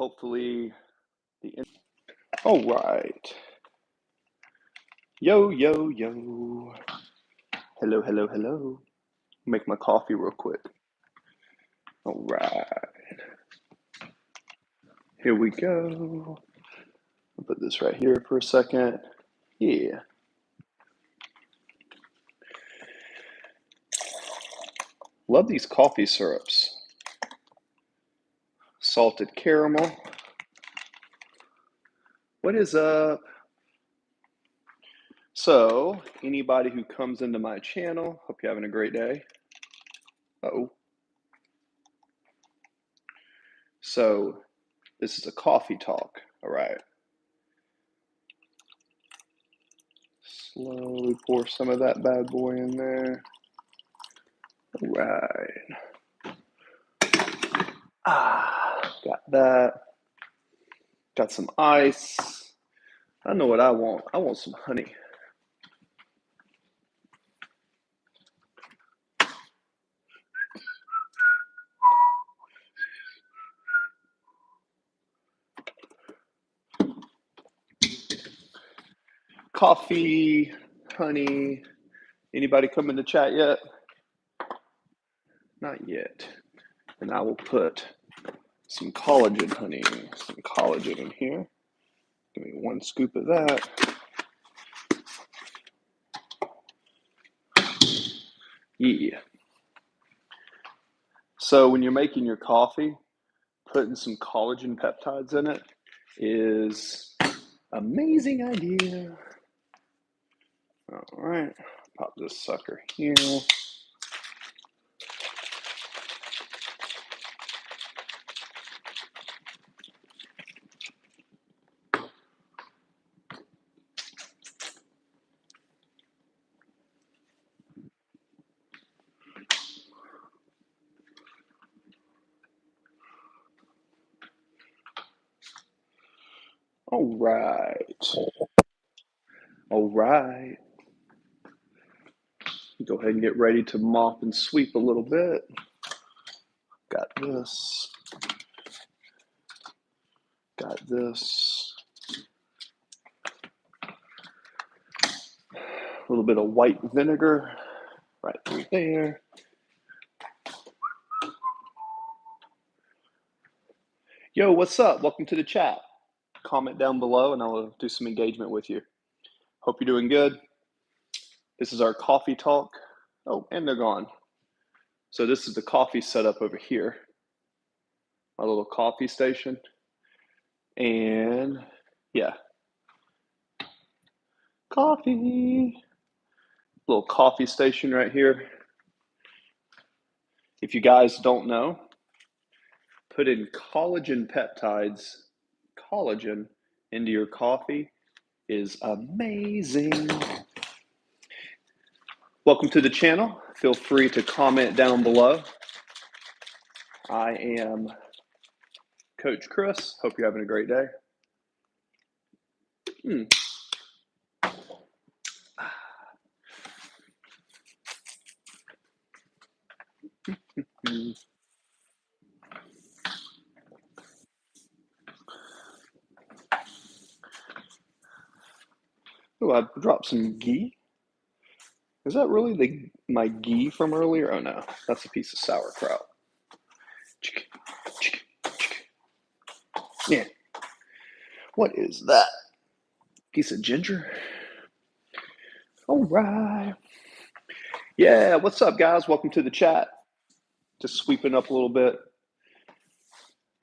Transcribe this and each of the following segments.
Hopefully all right. Yo, yo, yo. Hello, hello, hello. Make my coffee real quick. All right. Here we go. I'll put this right here for a second. Yeah. Love these coffee syrups. Salted caramel. What is up? So, anybody who comes into my channel, hope you're having a great day. Uh-oh. So, this is a coffee talk, all right. Slowly pour some of that bad boy in there. All right. Got that. Got some ice. I know what I want. I want some honey. Coffee, honey. Anybody come in the chat yet? Not yet. And I will put some collagen honey, some collagen in here. Give me one scoop of that. Yeah. So when you're making your coffee, putting some collagen peptides in it is amazing idea. All right, pop this sucker here. All right. All right. Go ahead and get ready to mop and sweep a little bit. Got this. Got this. A little bit of white vinegar right through there. Yo, what's up? Welcome to the chat. Comment down below and I'll do some engagement with you. Hope you're doing good. This is our coffee talk. Oh, and they're gone. So this is the coffee setup over here. My little coffee station. And yeah. Coffee. Little coffee station right here. If you guys don't know, put in collagen peptides, collagen into your coffee is amazing. Welcome to the channel. Feel free to comment down below. I am Coach Chris. Hope you're having a great day. Oh, I dropped some ghee. Is that really my ghee from earlier? Oh no, that's a piece of sauerkraut. Yeah. What is that? Piece of ginger? All right. Yeah, what's up, guys? Welcome to the chat. Just sweeping up a little bit.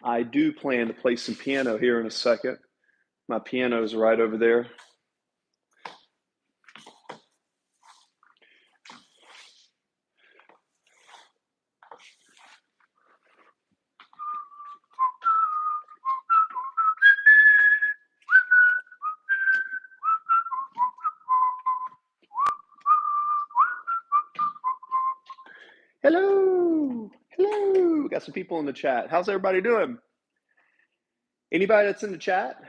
I do plan to play some piano here in a second. My piano is right over there. Hello. Hello. Got some people in the chat. How's everybody doing? Anybody that's in the chat,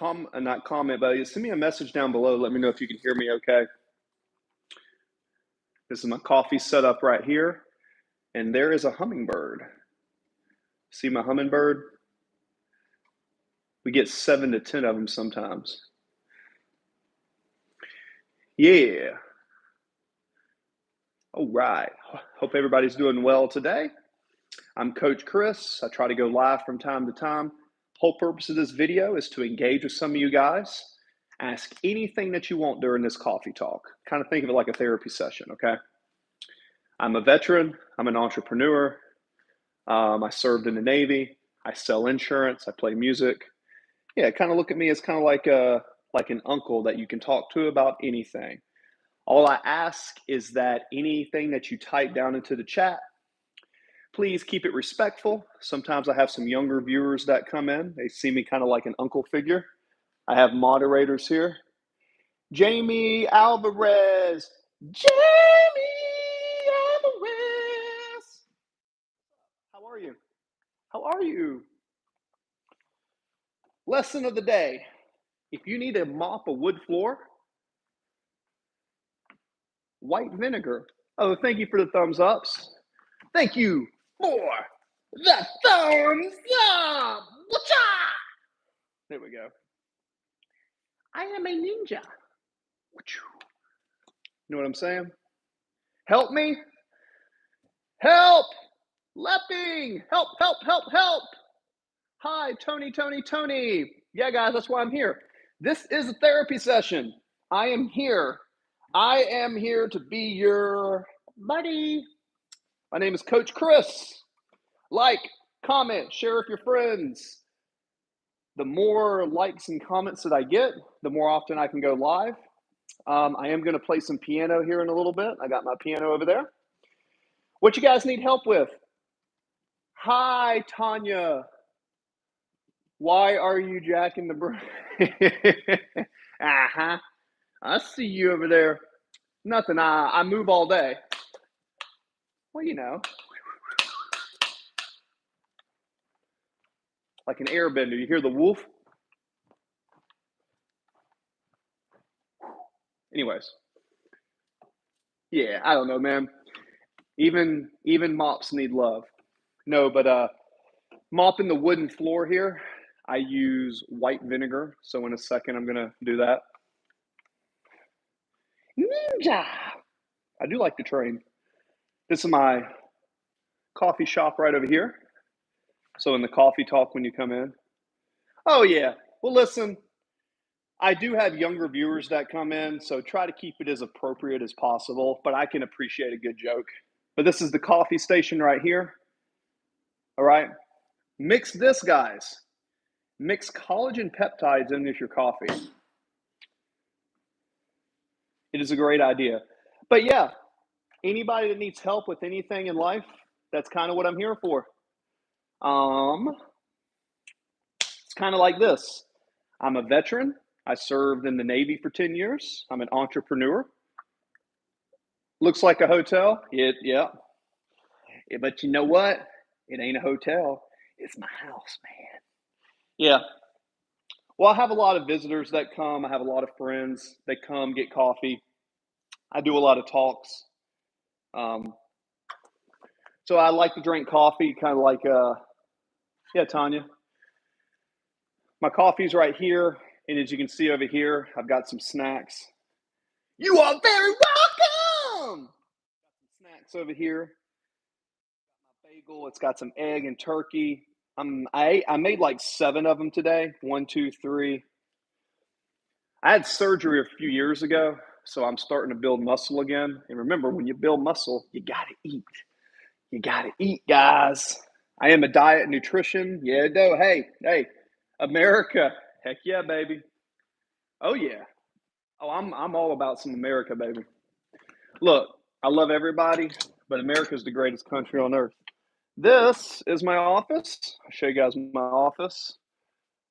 not comment, but send me a message down below. Let me know if you can hear me okay. This is my coffee set up right here. And there is a hummingbird. See my hummingbird? We get 7 to 10 of them sometimes. Yeah. All right. Hope everybody's doing well today. I'm Coach Chris. I try to go live from time to time. Whole purpose of this video is to engage with some of you guys. Ask anything that you want during this coffee talk. Kind of think of it like a therapy session, okay? I'm a veteran. I'm an entrepreneur. I served in the Navy. I sell insurance. I play music. Yeah, kind of look at me as kind of like an uncle that you can talk to about anything. All I ask is that anything that you type down into the chat, please keep it respectful. Sometimes I have some younger viewers that come in. They see me kind of like an uncle figure. I have moderators here. Jamie Alvarez. Jamie Alvarez. How are you? How are you? Lesson of the day. If you need to mop a wood floor, white vinegar. Oh, thank you for the thumbs ups. Thank you for the thumbs up. Whatcha? There we go. I am a ninja. You know what I'm saying? Help me. Help. Lepping. Help, help, help, help. Hi, Tony. Yeah, guys, that's why I'm here. This is a therapy session. I am here. I am here to be your buddy. My name is Coach Chris. Like, comment, share with your friends. The more likes and comments that I get, the more often I can go live. I am going to play some piano here in a little bit. I got my piano over there. What you guys need help with? Hi, Tanya. Why are you jacking the brain? Uh-huh. I see you over there. Nothing. I move all day. Well, you know. Like an airbender. You hear the wolf? Anyways. Yeah, I don't know, man. Even mops need love. No, but mopping the wooden floor here, I use white vinegar. So in a second, I'm going to do that. Ninja! I do like to train. This is my coffee shop right over here. So in the coffee talk when you come in. Oh, yeah. Well, listen, I do have younger viewers that come in, so try to keep it as appropriate as possible, but I can appreciate a good joke. But this is the coffee station right here. All right. Mix this, guys. Mix collagen peptides in with your coffee. It is a great idea. But yeah, anybody that needs help with anything in life, that's kind of what I'm here for. It's kind of like this. I'm a veteran. I served in the Navy for 10 years. I'm an entrepreneur. Looks like a hotel. Yeah. But you know what? It ain't a hotel. It's my house, man. Yeah. Well, I have a lot of visitors that come. I have a lot of friends. They come get coffee. I do a lot of talks. So I like to drink coffee, kind of like, yeah, Tanya. My coffee's right here. And as you can see over here, I've got some snacks. You are very welcome. Got some snacks over here. My bagel. It's got some egg and turkey. I made like 7 of them today. 1, 2, 3. I had surgery a few years ago, so I'm starting to build muscle again. And remember, when you build muscle, you gotta eat. You gotta eat, guys. I am a diet nutrition. Yeah, no. Hey, America. Heck yeah, baby. Oh yeah. Oh, I'm all about some America, baby. Look, I love everybody, but America's the greatest country on earth. This is my office. I'll show you guys my office.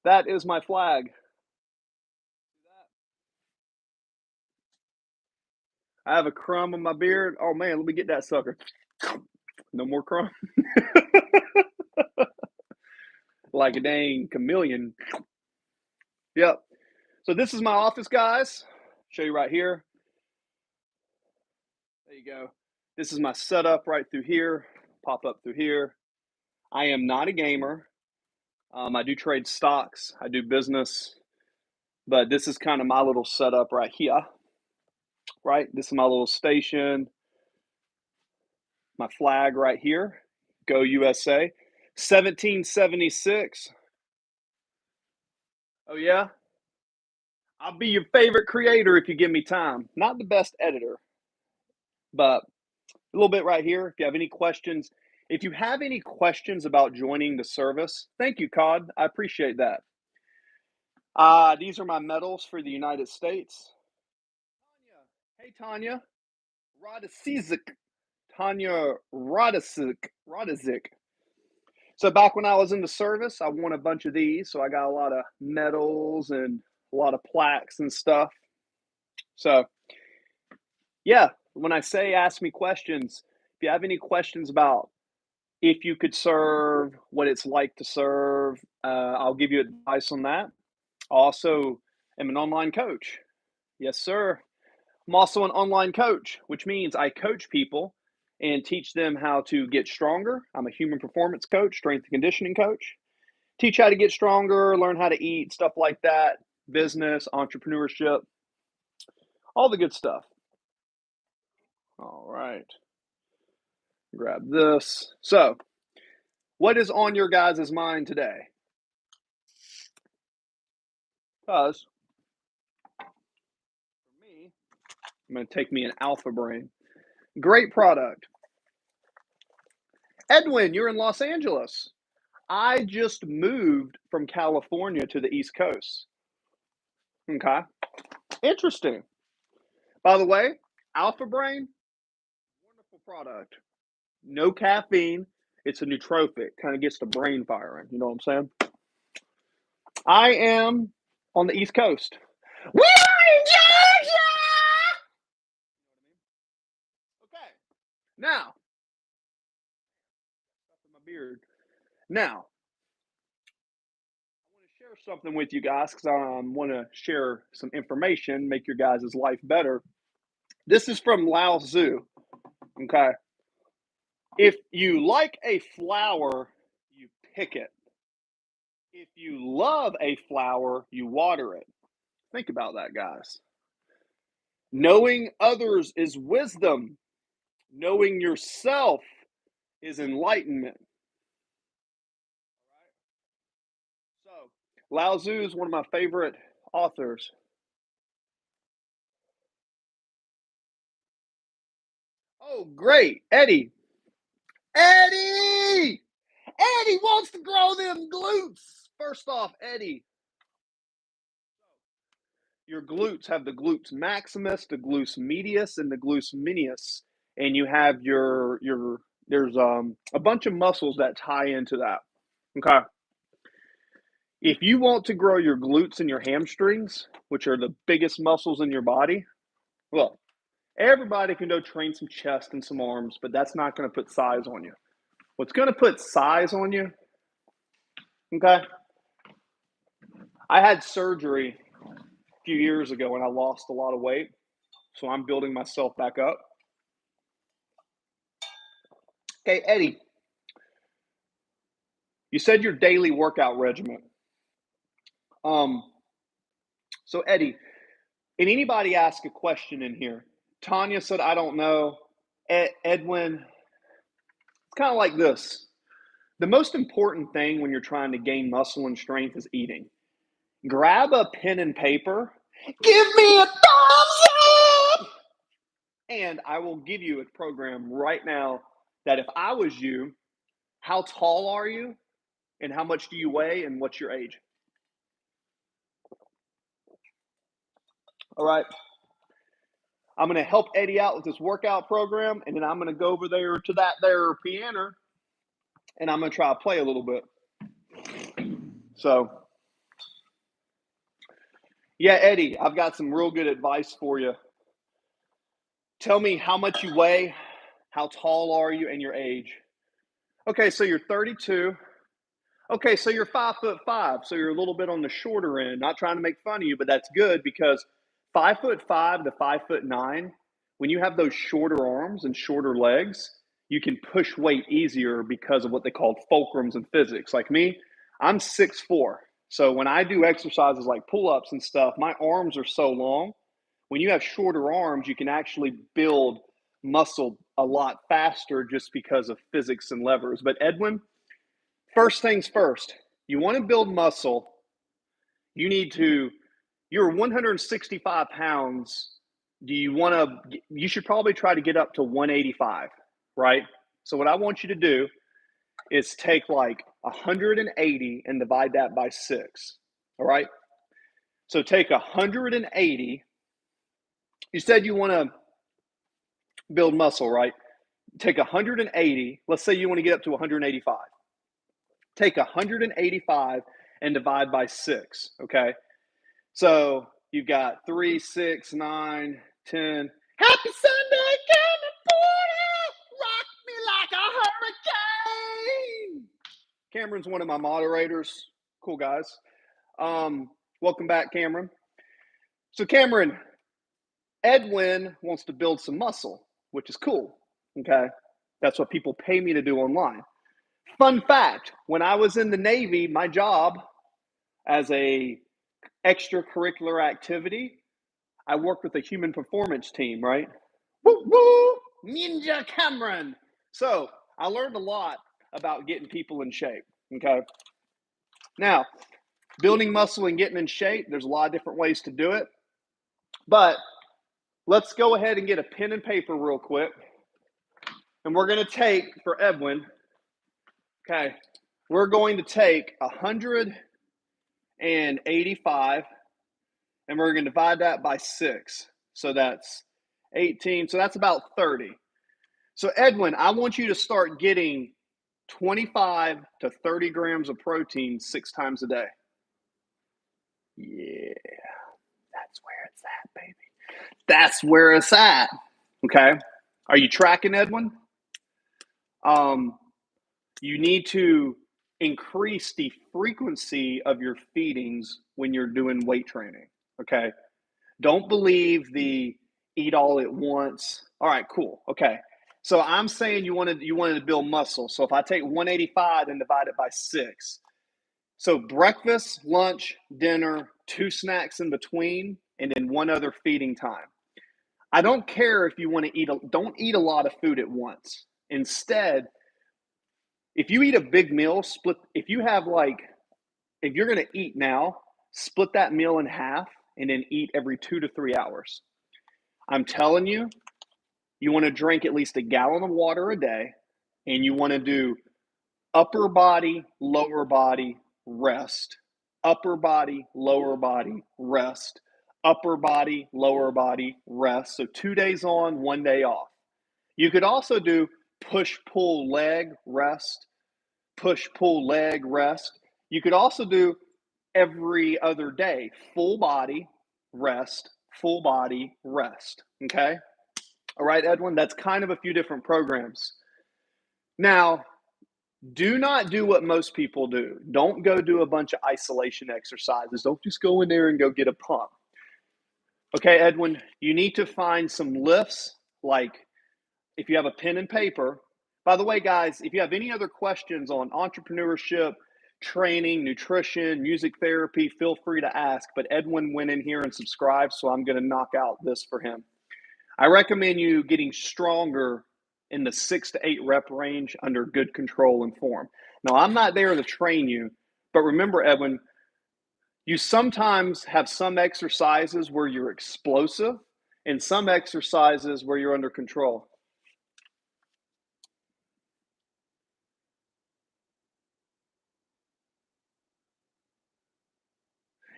That is my flag. I have a crumb on my beard. Oh man, let me get that sucker. No more crumb. Like a dang chameleon. Yep. So this is my office, guys. Show you right here. There you go. This is my setup right through here. Pop up through here. I am not a gamer. I do trade stocks. I do business, but this is kind of my little setup right here. Right, this is my little station. My flag right here. Go USA. 1776. Oh yeah, I'll be your favorite creator if you give me time. Not the best editor, but a little bit right here. If you have any questions, about joining the service, thank you, Cod. I appreciate that. These are my medals for the United States. Tanya. Hey, Tanya. Radicizik. Tanya Radizik. So back when I was in the service, I won a bunch of these. So I got a lot of medals and a lot of plaques and stuff. So yeah, when I say ask me questions, if you have any questions about if you could serve, what it's like to serve, I'll give you advice on that. Also, am an online coach. Yes, sir. I'm also an online coach, which means I coach people and teach them how to get stronger. I'm a human performance coach, strength and conditioning coach. Teach how to get stronger, learn how to eat, stuff like that, business, entrepreneurship, all the good stuff. All right. Grab this. So, what is on your guys' mind today? Because for me, I'm going to take me an Alpha Brain. Great product. Edwin, you're in Los Angeles. I just moved from California to the East Coast. Okay. Interesting. By the way, Alpha Brain, wonderful product. No caffeine. It's a nootropic. Kind of gets the brain firing. You know what I'm saying? I am on the East Coast. We are in Georgia! Okay. Now, my beard. Now, I want to share something with you guys because I want to share some information, make your guys' life better. This is from Lao Tzu. Okay. If you like a flower, you pick it. If you love a flower, you water it. Think about that, guys. Knowing others is wisdom. Knowing yourself is enlightenment. So, Lao Tzu is one of my favorite authors. Oh, great. Eddie. Eddie! Eddie wants to grow them glutes. First off, Eddie, your glutes have the glutes maximus, the glutes medius, and the glutes minius, and you have your there's a bunch of muscles that tie into that. Okay. If you want to grow your glutes and your hamstrings, which are the biggest muscles in your body, well, everybody can go train some chest and some arms, but that's not going to put size on you. What's going to put size on you? Okay. I had surgery a few years ago and I lost a lot of weight. So I'm building myself back up. Okay, Eddie, you said your daily workout regimen. Um, so Eddie, and anybody ask a question in here? Tanya said, I don't know. Edwin, it's kind of like this. The most important thing when you're trying to gain muscle and strength is eating. Grab a pen and paper. Give me a thumbs up! And I will give you a program right now that if I was you, how tall are you? And how much do you weigh? And what's your age? All right. I'm going to help Eddie out with this workout program. And then I'm going to go over there to that there piano. And I'm going to try to play a little bit. So, yeah, Eddie, I've got some real good advice for you. Tell me how much you weigh, how tall are you, and your age. Okay, so you're 32. Okay, so you're 5'5", so you're a little bit on the shorter end. Not trying to make fun of you, but that's good because 5'5" to 5'9", when you have those shorter arms and shorter legs, you can push weight easier because of what they call fulcrums in physics. Like me, I'm 6'4". So when I do exercises like pull-ups and stuff, my arms are so long. When you have shorter arms, you can actually build muscle a lot faster just because of physics and levers. But Edwin, first things first, you want to build muscle, you're 165 pounds. You should probably try to get up to 185, right? So what I want you to do is take like 180 and divide that by 6. All right. So take 180. You said you want to build muscle, right? Take 180. Let's say you want to get up to 185. Take 185 and divide by 6. Okay. So you've got 3, 6, 9, 10. Happy Sunday, California! Rock me like a hurricane. Cameron's one of my moderators. Cool guys. Welcome back, Cameron. So Cameron, Edwin wants to build some muscle, which is cool. Okay. That's what people pay me to do online. Fun fact, when I was in the Navy, my job as a extracurricular activity, I worked with a human performance team, right? Woo woo! Ninja Cameron. So I learned a lot about getting people in shape. Okay. Now, building muscle and getting in shape, there's a lot of different ways to do it. But let's go ahead and get a pen and paper real quick. And we're going to take, for Edwin, okay, we're going to take 185 and we're going to divide that by 6. So that's 18. So that's about 30. So Edwin, I want you to start getting 25 to 30 grams of protein 6 times a day. Yeah, that's where it's at, baby. That's where it's at. Okay. Are you tracking, Edwin? You need to increase the frequency of your feedings when you're doing weight training. Okay. Don't believe the eat all at once. All right, cool. Okay. So I'm saying you wanted to build muscle. So if I take 185 and divide it by 6. So breakfast, lunch, dinner, 2 snacks in between, and then 1 other feeding time. I don't care if you want to don't eat a lot of food at once. Instead, if you eat a big meal, if you're going to eat now, split that meal in half and then eat every 2 to 3 hours. I'm telling you, you want to drink at least a gallon of water a day, and you want to do upper body, lower body, rest. Upper body, lower body, rest. Upper body, lower body, rest. So 2 days on, 1 day off. You could also do push, pull, leg, rest. Push, pull, leg, rest. You could also do every other day, full body, rest, full body, rest. Okay? All right, Edwin, that's kind of a few different programs. Now, do not do what most people do. Don't go do a bunch of isolation exercises. Don't just go in there and go get a pump. Okay, Edwin, you need to find some lifts, like if you have a pen and paper. By the way, guys, if you have any other questions on entrepreneurship, training, nutrition, music therapy, feel free to ask. But Edwin went in here and subscribed, so I'm going to knock out this for him. I recommend you getting stronger in the 6 to 8 rep range under good control and form. Now, I'm not there to train you, but remember, Edwin, you sometimes have some exercises where you're explosive and some exercises where you're under control.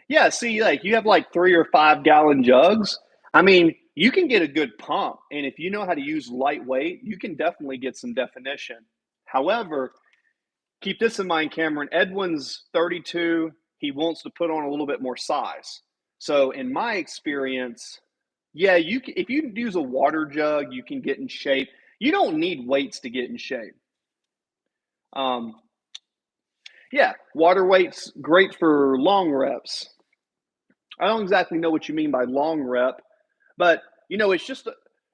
Yeah, see, like you have like 3 or 5 gallon jugs. I mean, you can get a good pump. And if you know how to use lightweight, you can definitely get some definition. However, keep this in mind, Cameron. Edwin's 32. He wants to put on a little bit more size. So, in my experience, yeah, if you use a water jug, you can get in shape. You don't need weights to get in shape. Yeah, water weights great for long reps. I don't exactly know what you mean by long rep, but it's just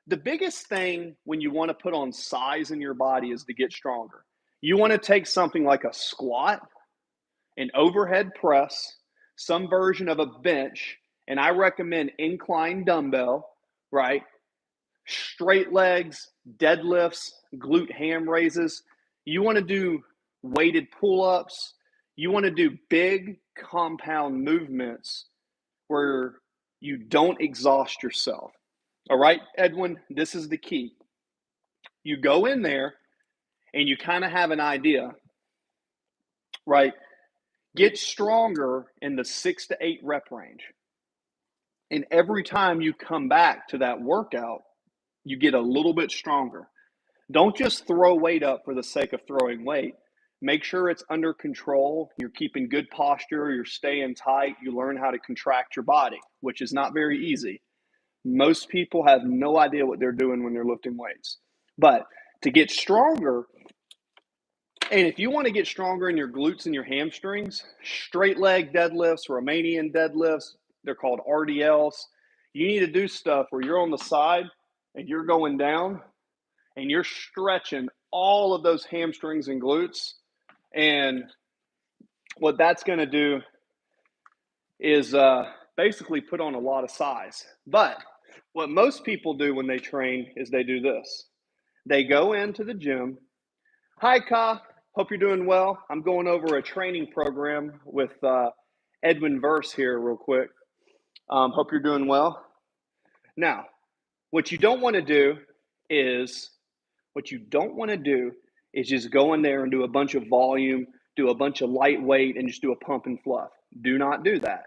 the biggest thing when you want to put on size in your body is to get stronger. You want to take something like a squat an overhead press, some version of a bench, and I recommend incline dumbbell, right? Straight legs, deadlifts, glute ham raises. You want to do weighted pull-ups. You want to do big compound movements where you don't exhaust yourself. All right, Edwin, this is the key. You go in there and you kind of have an idea, right? Get stronger in the 6 to 8 rep range. And every time you come back to that workout, you get a little bit stronger. Don't just throw weight up for the sake of throwing weight. Make sure it's under control. You're keeping good posture. You're staying tight. You learn how to contract your body, which is not very easy. Most people have no idea what they're doing when they're lifting weights. But to get stronger, and if you want to get stronger in your glutes and your hamstrings, straight leg deadlifts, Romanian deadlifts, they're called RDLs. You need to do stuff where you're on the side and you're going down and you're stretching all of those hamstrings and glutes. And what that's going to do is basically put on a lot of size. But what most people do when they train is they do this. They go into the gym. Hi, Ka. Hope you're doing well. I'm going over a training program with Edwin Verse here real quick. Hope you're doing well. Now, what you don't want to do is just go in there and do a bunch of volume, do a bunch of lightweight, and just do a pump and fluff. Do not do that.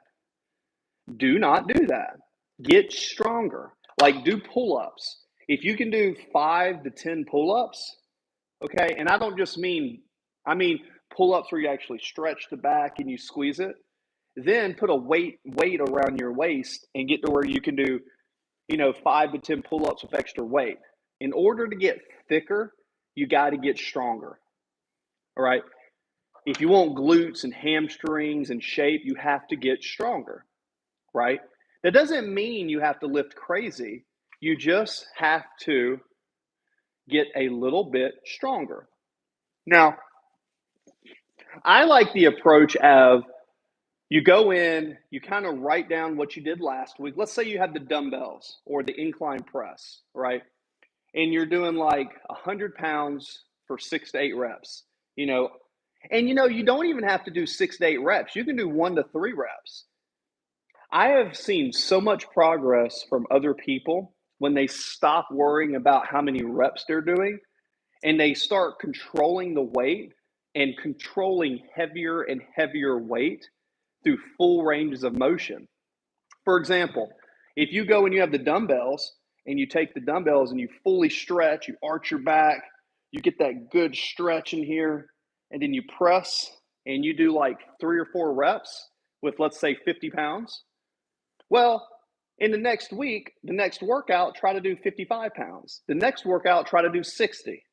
Do not do that. Get stronger. Like, do pull-ups. If you can do 5 to 10 pull-ups, okay, and I don't just mean, I mean pull-ups where you actually stretch the back and you squeeze it. Then put a weight around your waist and get to where you can do, 5 to 10 pull-ups with extra weight. In order to get thicker, you got to get stronger. All right. If you want glutes and hamstrings and shape, you have to get stronger. Right. That doesn't mean you have to lift crazy. You just have to get a little bit stronger. Now, I like the approach of you go in, you kind of write down what you did last week. Let's say you have the dumbbells or the incline press, right? And you're doing like 100 pounds for 6 to 8 reps, and you don't even have to do 6 to 8 reps. You can do 1 to 3 reps. I have seen so much progress from other people when they stop worrying about how many reps they're doing and they start controlling the weight and controlling heavier and heavier weight through full ranges of motion. For example, if you go and you have the dumbbells and you take the dumbbells and you fully stretch, you arch your back, you get that good stretch in here, and then you press and you do like 3 or 4 reps with, let's say, 50 pounds. Well, in the next week, the next workout, try to do 55 pounds. The next workout, try to do 60.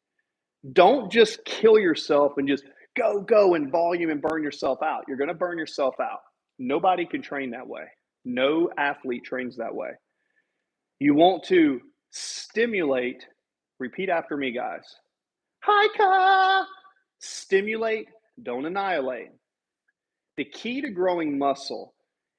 Don't just kill yourself and just go in volume and burn yourself out. You're going to burn yourself out. Nobody can train that way. No athlete trains that way. You want to stimulate, repeat after me, guys. Hi, Ka. Stimulate, don't annihilate. The key to growing muscle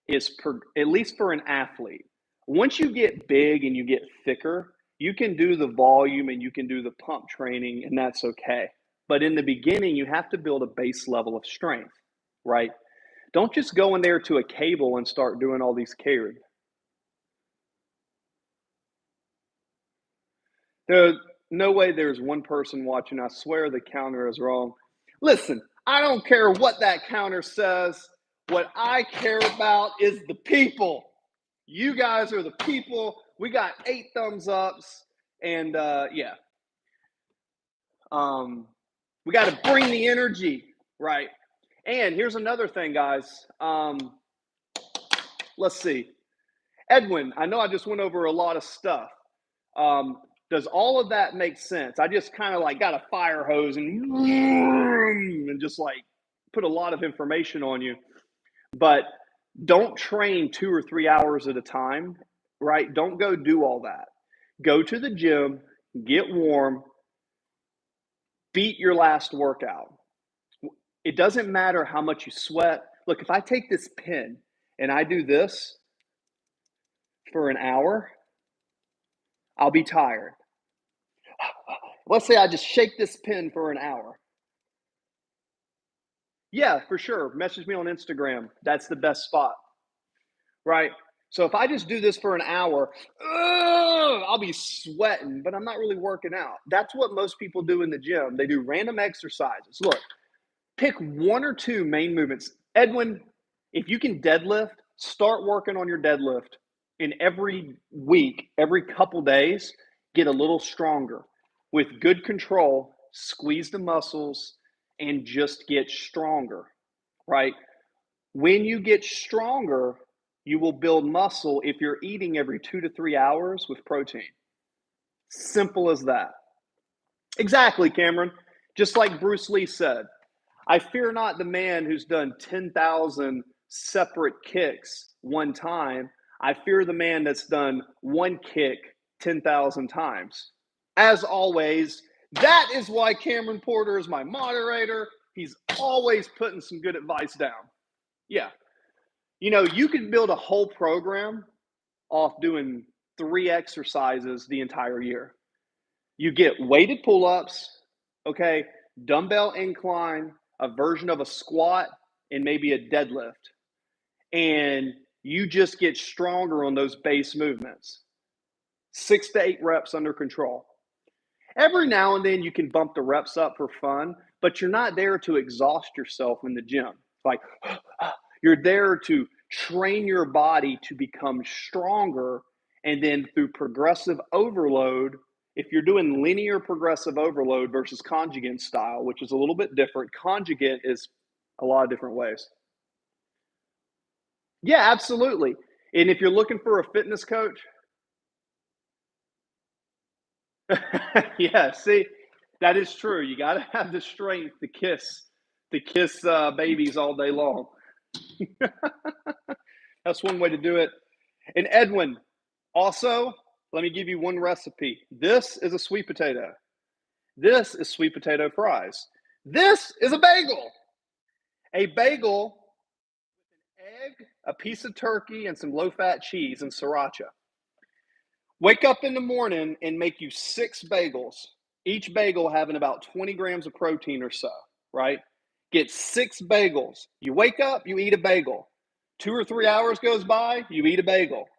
is, at least for an athlete, once you get big and you get thicker, you can do the volume and you can do the pump training, and that's okay. But in the beginning, you have to build a base level of strength, right? Don't just go in there to a cable and start doing all these carries. There's no way there's one person watching. I swear the counter is wrong. Listen, I don't care what that counter says. What I care about is the people. You guys are the people. We got 8 thumbs ups. And yeah. We got to bring the energy, right? And here's another thing, guys. Let's see. Edwin, I know I just went over a lot of stuff. Does all of that make sense? I just kind of like got a fire hose and just like put a lot of information on you. But don't train 2 or 3 hours at a time, right? Don't go do all that. Go to the gym, get warm, beat your last workout. It doesn't matter how much you sweat. Look, if I take this pin and I do this for an hour, I'll be tired. Let's say I just shake this pin for an hour. Yeah, for sure. Message me on Instagram. That's the best spot, right? So if I just do this for an hour, I'll be sweating, but I'm not really working out. That's what most people do in the gym. They do random exercises. Look, pick one or two main movements. Edwin, if you can deadlift, start working on your deadlift. And every week, every couple days, get a little stronger. With good control, squeeze the muscles and just get stronger, right? When you get stronger, you will build muscle if you're eating every 2 to 3 hours with protein. Simple as that. Exactly, Cameron. Just like Bruce Lee said, I fear not the man who's done 10,000 separate kicks one time. I fear the man that's done one kick 10,000 times. As always, that is why Cameron Porter is my moderator. He's always putting some good advice down. Yeah. You know, you can build a whole program off doing 3 exercises the entire year. You get weighted pull-ups, okay, dumbbell incline, a version of a squat, and maybe a deadlift. And you just get stronger on those base movements. 6 to 8 reps under control. Every now and then you can bump the reps up for fun, but you're not there to exhaust yourself in the gym. Like, you're there to train your body to become stronger, and then through progressive overload, if you're doing linear progressive overload versus conjugate style, which is a little bit different, conjugate is a lot of different ways. Yeah, absolutely. And if you're looking for a fitness coach, yeah, see, that is true. You got to have the strength to kiss babies all day long. That's one way to do it. And Edwin, also, let me give you one recipe. This is a sweet potato. This is sweet potato fries. This is a bagel. A bagel, egg, a piece of turkey, and some low-fat cheese and sriracha. Wake up in the morning and make you 6 bagels, each bagel having about 20 grams of protein or so, right? Get 6 bagels. You wake up, you eat a bagel. 2 or 3 hours goes by, you eat a bagel.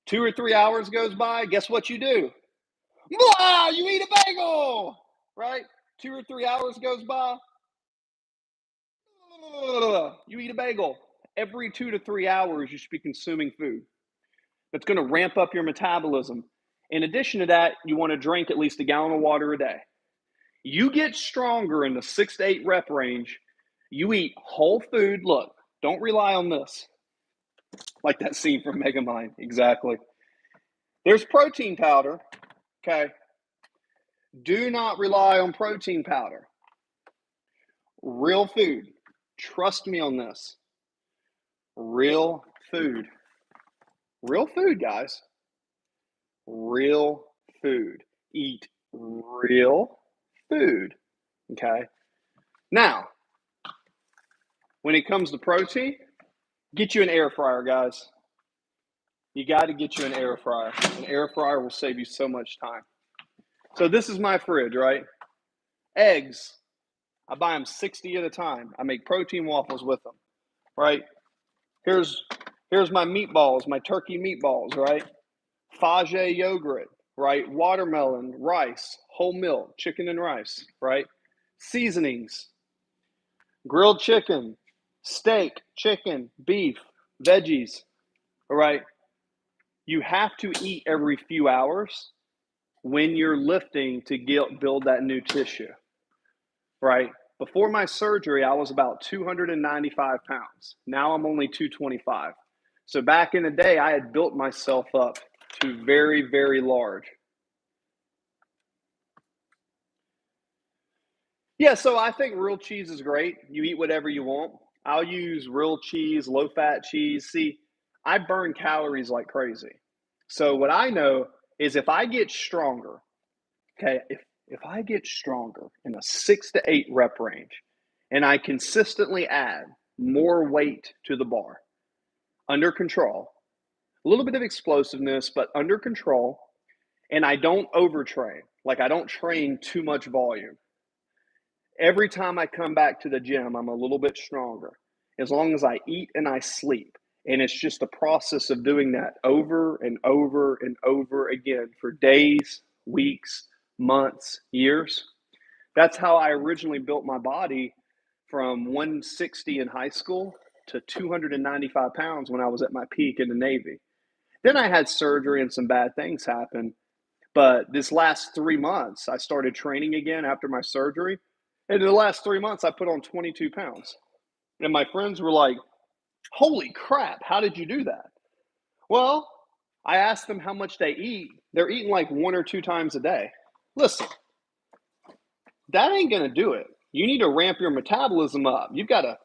2 or 3 hours goes by, guess what you do? Blah, you eat a bagel, right? 2 or 3 hours goes by, you eat a bagel. Every 2 to 3 hours, you should be consuming food. That's going to ramp up your metabolism. In addition to that, you want to drink at least a gallon of water a day. You get stronger in the 6 to 8 rep range. You eat whole food. Look, don't rely on this. Like that scene from Megamind. Exactly. There's protein powder. Okay. Do not rely on protein powder. Real food. Trust me on this. Real food. Real food, guys. Real food. Eat real food. Okay. Now, when it comes to protein, get you an air fryer, guys. You got to get you an air fryer. An air fryer will save you so much time. So this is my fridge, right? Eggs. I buy them 60 at a time. I make protein waffles with them, right? Here's my meatballs, my turkey meatballs, right? Fage yogurt, right? Watermelon, rice, whole milk, chicken and rice, right? Seasonings, grilled chicken, steak, chicken, beef, veggies, all right? You have to eat every few hours when you're lifting to build that new tissue, right? Before my surgery, I was about 295 pounds. Now I'm only 225. So back in the day, I had built myself up to very, very large. Yeah, so I think real cheese is great. You eat whatever you want. I'll use real cheese, low fat cheese. See, I burn calories like crazy. So what I know is if I get stronger, okay, if I get stronger in a 6 to 8 rep range, and I consistently add more weight to the bar under control, a little bit of explosiveness, but under control, and I don't overtrain. Like I don't train too much volume. Every time I come back to the gym, I'm a little bit stronger as long as I eat and I sleep. And it's just a process of doing that over and over and over again for days, weeks, months, years. That's how I originally built my body from 160 in high school to 295 pounds when I was at my peak in the Navy. Then I had surgery and some bad things happened. But this last 3 months, I started training again after my surgery. And in the last 3 months, I put on 22 pounds. And my friends were like, holy crap, how did you do that? Well, I asked them how much they eat. They're eating like 1 or 2 times a day. Listen, that ain't going to do it. You need to ramp your metabolism up. You've got to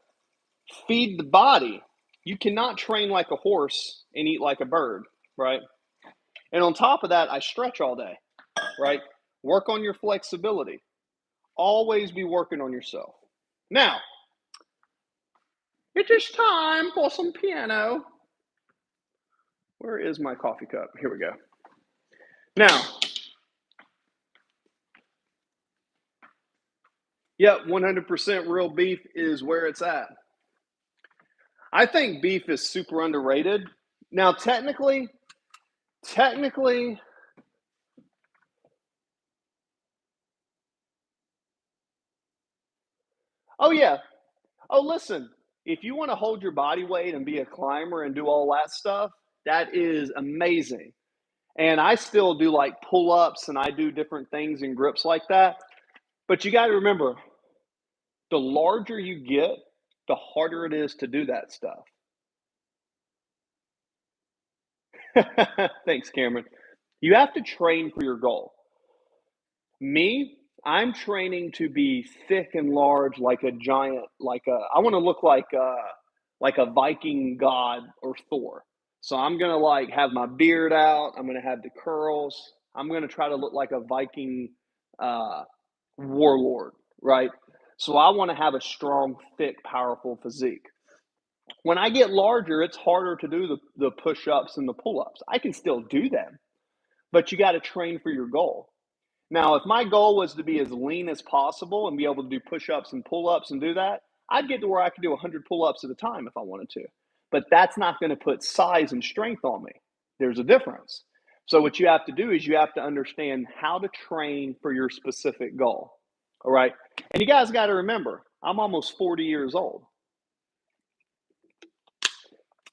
feed the body. You cannot train like a horse and eat like a bird, right? And on top of that, I stretch all day, right? Work on your flexibility. Always be working on yourself. Now, it is time for some piano. Where is my coffee cup? Here we go. Now, yep, 100% real beef is where it's at. I think beef is super underrated. Now, technically, oh yeah. Oh, listen, if you want to hold your body weight and be a climber and do all that stuff, that is amazing. And I still do like pull ups and I do different things and grips like that. But you got to remember, the larger you get, the harder it is to do that stuff. Thanks, Cameron. You have to train for your goal. Me, I'm training to be thick and large like a giant, I want to look like a Viking god or Thor. So I'm gonna like have my beard out. I'm gonna have the curls. I'm gonna try to look like a Viking uh, warlord, right? So I want to have a strong, thick, powerful physique. When I get larger, it's harder to do the push ups and the pull ups. I can still do them, but you got to train for your goal. Now, if my goal was to be as lean as possible and be able to do push ups and pull ups and do that, I'd get to where I could do 100 pull ups at a time if I wanted to. But that's not going to put size and strength on me. There's a difference. So, what you have to do is you have to understand how to train for your specific goal. All right. And you guys got to remember, I'm almost 40 years old.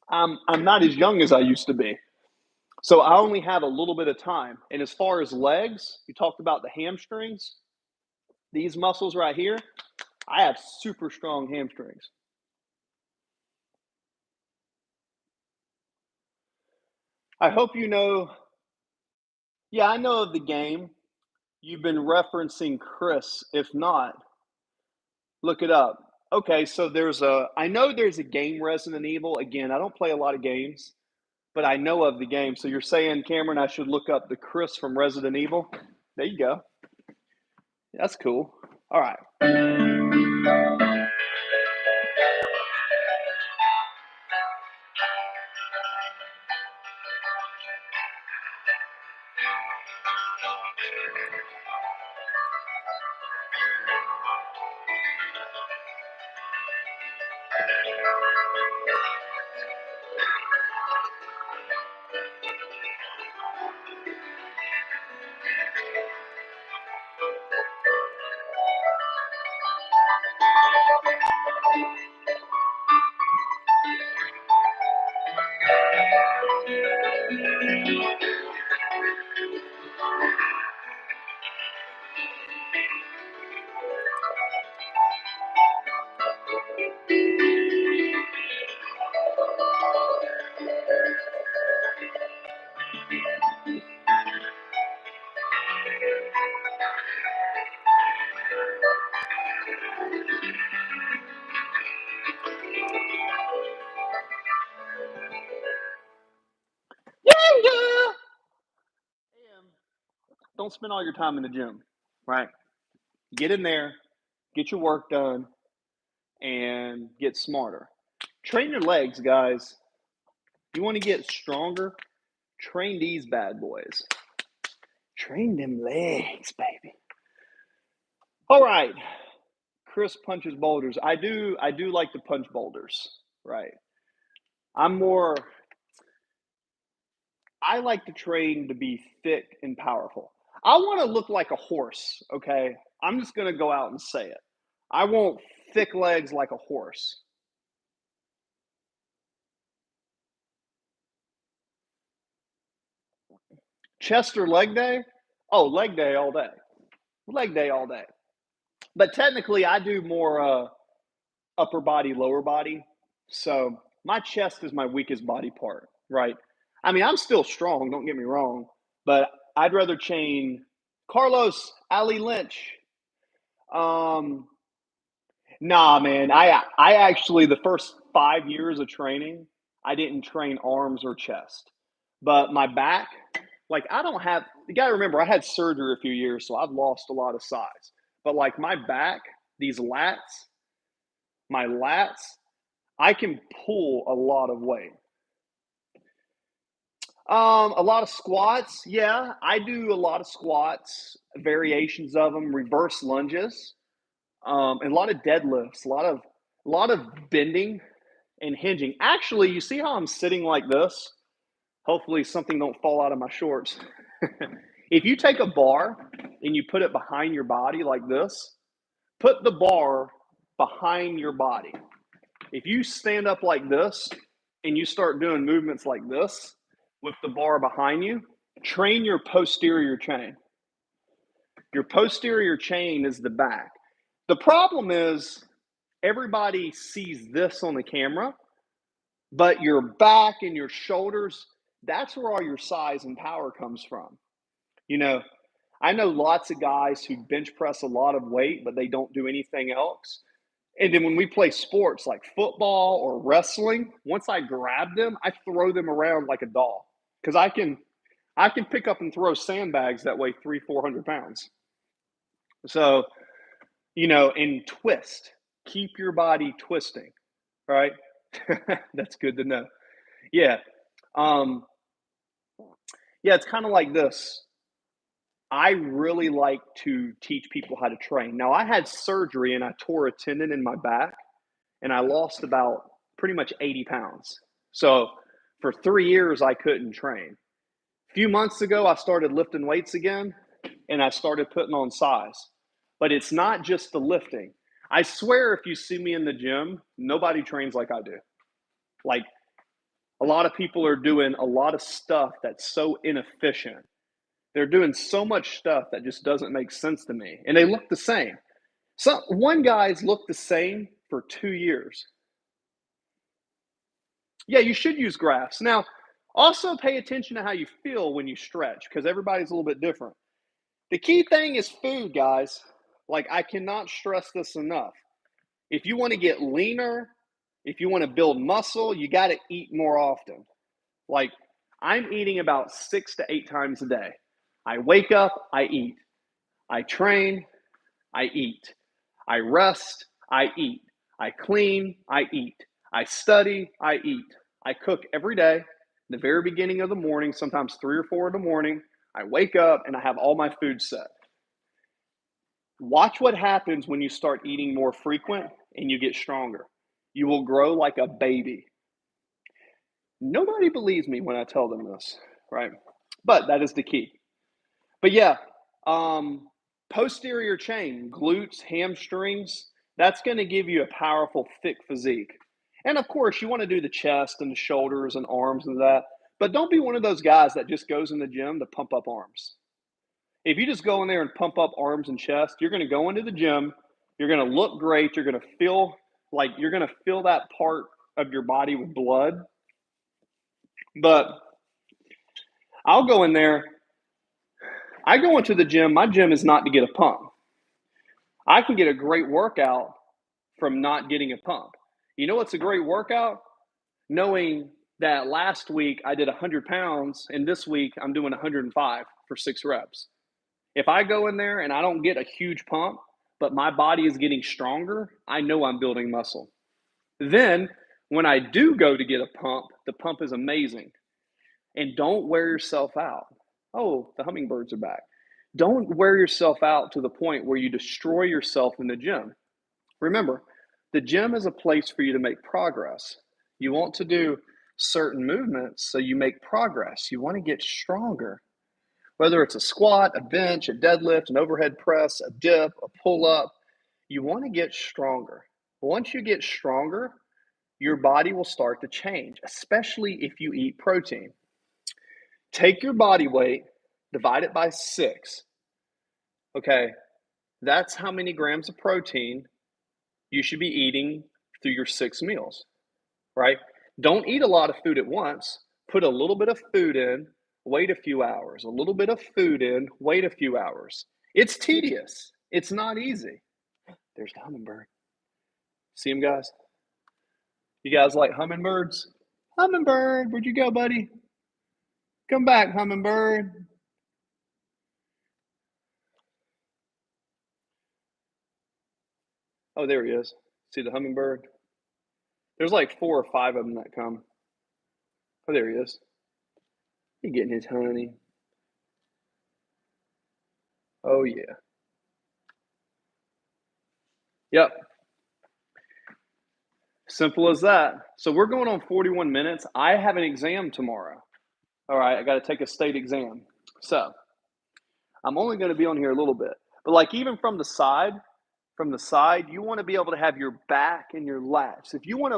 I'm not as young as I used to be. So I only have a little bit of time. And as far as legs, you talked about the hamstrings, these muscles right here, I have super strong hamstrings. I hope you know, yeah, I know of the game. You've been referencing Chris. If not, look it up. Okay, so I know there's a game Resident Evil. Again, I don't play a lot of games, but I know of the game. So you're saying, Cameron, I should look up the Chris from Resident Evil? There you go. That's cool. All right. Yeah. Don't spend all your time in the gym, right? Get in there, get your work done, and get smarter. Train your legs, guys. You want to get stronger? Train these bad boys. Train them legs, baby. All right. Chris punches boulders. I do like to punch boulders, right? I like to train to be thick and powerful. I want to look like a horse, okay? I'm just going to go out and say it. I want thick legs like a horse. Chest or leg day? Oh, leg day all day. Leg day all day. But technically, I do more upper body, lower body. So my chest is my weakest body part, right? I mean, I'm still strong, don't get me wrong, but I'd rather chain Carlos, Ali Lynch. Um, nah, man. I actually the first 5 years of training, I didn't train arms or chest, but my back, like I don't have. You got to remember, I had surgery a few years, so I've lost a lot of size. But like my back, these lats, my lats, I can pull a lot of weight. A lot of squats. Yeah, I do a lot of squats, variations of them, reverse lunges, and a lot of deadlifts, a lot of bending and hinging. Actually, you see how I'm sitting like this? Hopefully, something don't fall out of my shorts. If you take a bar and you put it behind your body like this, put the bar behind your body. If you stand up like this and you start doing movements like this with the bar behind you, train your posterior chain. Your posterior chain is the back. The problem is everybody sees this on the camera, but your back and your shoulders, that's where all your size and power comes from. You know, I know lots of guys who bench press a lot of weight, but they don't do anything else. And then when we play sports like football or wrestling, once I grab them, I throw them around like a doll because I can pick up and throw sandbags that weigh 300-400 pounds. So and twist, keep your body twisting, right? That's good to know. Yeah, um, yeah, it's kind of like this. I really like to teach people how to train. Now I had surgery and I tore a tendon in my back and I lost about pretty much 80 pounds. So for 3 years, I couldn't train. A few months ago, I started lifting weights again and I started putting on size. But it's not just the lifting. I swear, if you see me in the gym, nobody trains like I do. Like a lot of people are doing a lot of stuff that's so inefficient. They're doing so much stuff that just doesn't make sense to me. And they look the same. One guy's looked the same for 2 years. Yeah, you should use graphs. Now, also pay attention to how you feel when you stretch because everybody's a little bit different. The key thing is food, guys. Like, I cannot stress this enough. If you want to get leaner, if you want to build muscle, you got to eat more often. Like, I'm eating about 6 to 8 times a day. I wake up, I eat. I train, I eat. I rest, I eat. I clean, I eat. I study, I eat. I cook every day, the very beginning of the morning, sometimes 3 or 4 in the morning. I wake up and I have all my food set. Watch what happens when you start eating more frequent and you get stronger. You will grow like a baby. Nobody believes me when I tell them this, right? But that is the key. But yeah, posterior chain, glutes, hamstrings, that's going to give you a powerful, thick physique. And of course, you want to do the chest and the shoulders and arms and that. But don't be one of those guys that just goes in the gym to pump up arms. If you just go in there and pump up arms and chest, you're going to go into the gym, you're going to look great, you're going to feel like you're going to fill that part of your body with blood. But I'll go in there. I go into the gym. My gym is not to get a pump. I can get a great workout from not getting a pump. You know what's a great workout? Knowing that last week I did 100 pounds and this week I'm doing 105 for 6 reps. If I go in there and I don't get a huge pump, but my body is getting stronger, I know I'm building muscle. Then, when I do go to get a pump, the pump is amazing. And don't wear yourself out. Oh, the hummingbirds are back. Don't wear yourself out to the point where you destroy yourself in the gym. Remember, the gym is a place for you to make progress. You want to do certain movements so you make progress. You want to get stronger. Whether it's a squat, a bench, a deadlift, an overhead press, a dip, a pull up, you want to get stronger. Once you get stronger, your body will start to change, especially if you eat protein. Take your body weight, divide it by 6. Okay, that's how many grams of protein you should be eating through your 6 meals, right? Don't eat a lot of food at once. Put a little bit of food in, wait a few hours. A little bit of food in, wait a few hours. It's tedious. It's not easy. There's the hummingbird. See him, guys? You guys like hummingbirds? Hummingbird, where'd you go, buddy? Come back, hummingbird. Oh, there he is. See the hummingbird? There's like 4 or 5 of them that come. Oh, there he is. He getting his honey. Oh, yeah. Yep. Simple as that. So we're going on 41 minutes. I have an exam tomorrow. All right, I got to take a state exam. So I'm only going to be on here a little bit. But like even from the side, you want to be able to have your back and your lats. If you want to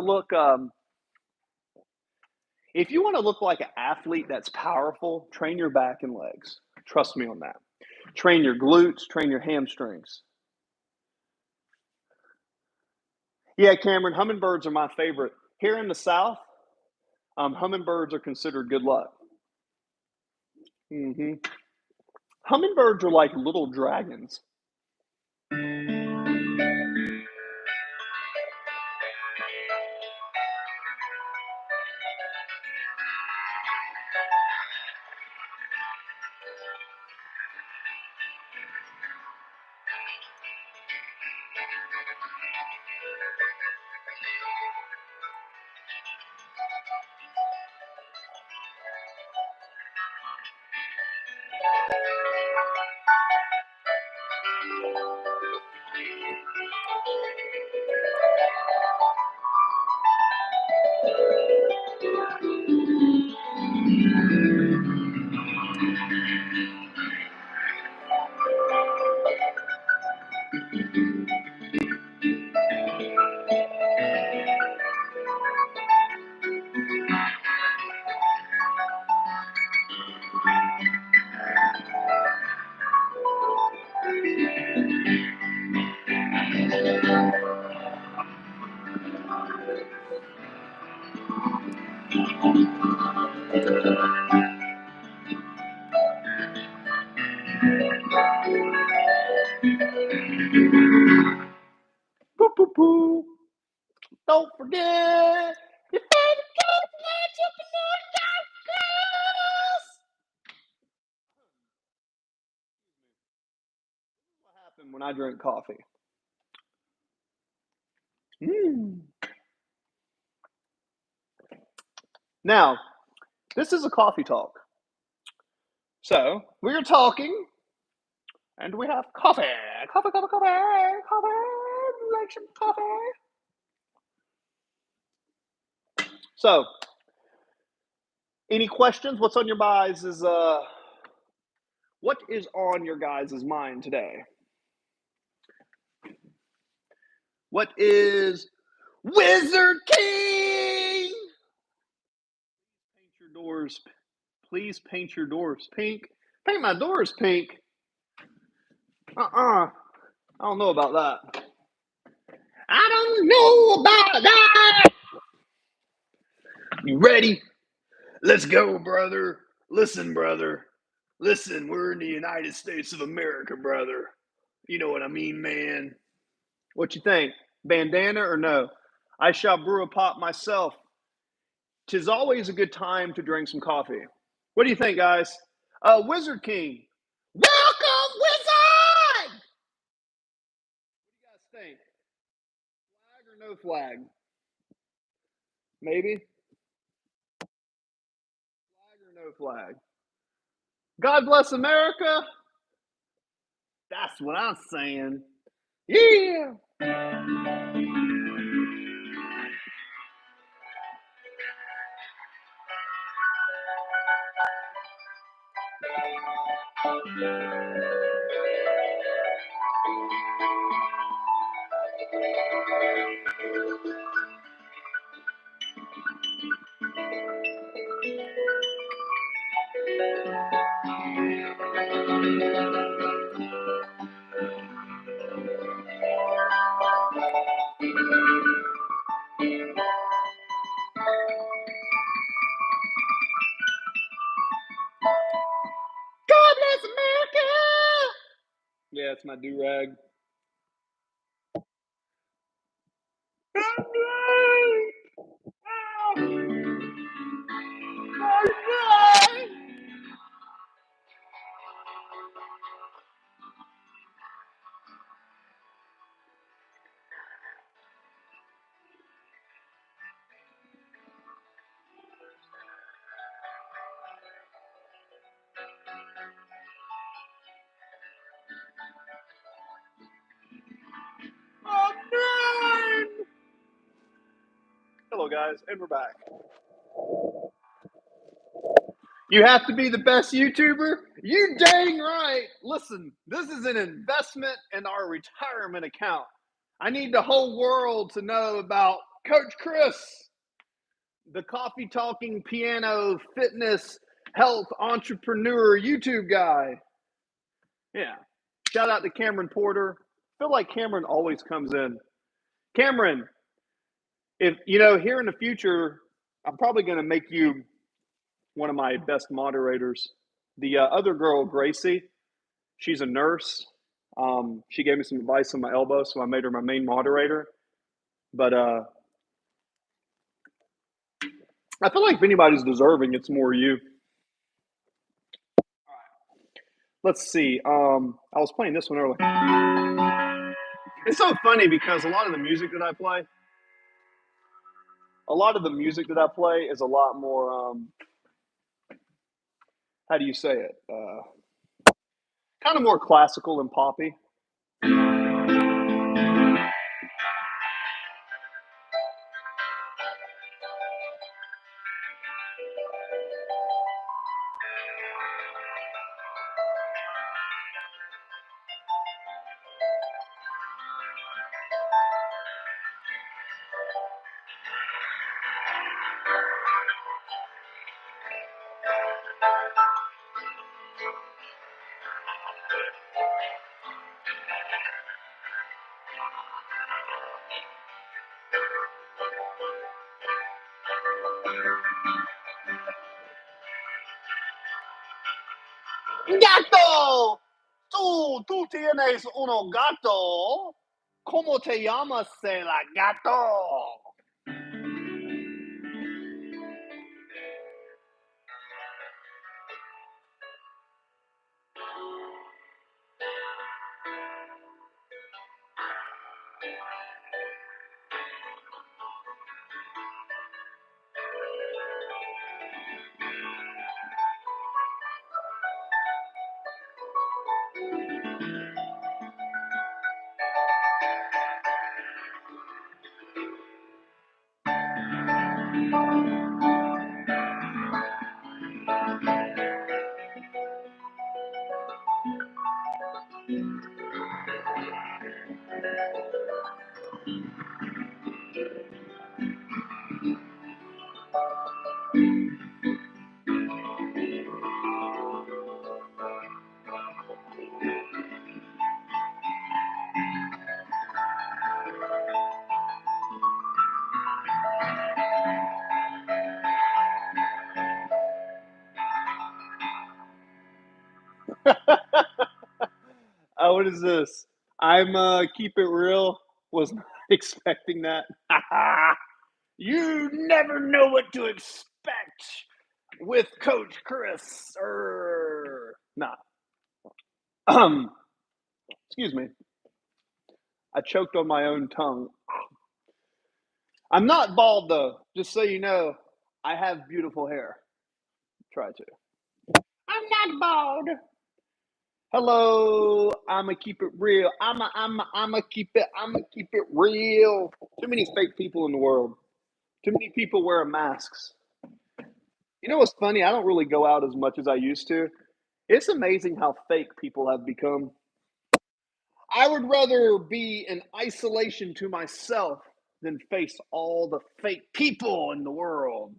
look like an athlete that's powerful, train your back and legs. Trust me on that. Train your glutes, train your hamstrings. Yeah, Cameron, hummingbirds are my favorite. Here in the South, hummingbirds are considered good luck. Hummingbirds are like little dragons. Boo, boo, boo. Don't forget your favorite what happened when I drink coffee. Now, this is a coffee talk. So we're talking, and we have coffee, coffee, coffee, coffee, coffee. Like some coffee. So, any questions? What's on your guys' what is on your guys' mind today? What is Wizard King? Paint your doors. Please paint your doors pink. Paint my doors pink. I don't know about that. I don't know about that. You ready? Let's go, brother. Listen, brother. Listen, we're in the United States of America, brother. You know what I mean, man. What you think? Bandana or no? I shall brew a pot myself. 'Tis always a good time to drink some coffee. What do you think, guys? Wizard King. Welcome, Wizard! or no flag? Maybe. Flag or no flag? God bless America. That's what I'm saying. Yeah. God bless America. Yeah, it's my do rag. Hello, guys, and we're back. You have to be the best YouTuber? You dang right. Listen, this is an investment in our retirement account. I need the whole world to know about Coach Chris, the coffee talking, piano, fitness, health entrepreneur YouTube guy. Yeah. Shout out to Cameron Porter. I feel like Cameron always comes in. Cameron, if you know, here in the future, I'm probably going to make you one of my best moderators. The other girl, Gracie, she's a nurse. She gave me some advice on my elbow, so I made her my main moderator. But I feel like if anybody's deserving, it's more you. Let's see. I was playing this one earlier. It's so funny because a lot of the music that I play is a lot more. How do you say it? Kind of more classical and poppy. Gato, tú tienes uno gato. ¿Cómo te llamas, la gato? What is this? I'm keep it real. Was not expecting that. You never know what to expect with Coach Chris. Nah. Excuse me. I choked on my own tongue. I'm not bald though. Just so you know, I have beautiful hair. Try to. I'm not bald. Hello, I'ma keep it real. I'ma keep it real. Too many fake people in the world. Too many people wearing masks. You know what's funny? I don't really go out as much as I used to. It's amazing how fake people have become. I would rather be in isolation to myself than face all the fake people in the world.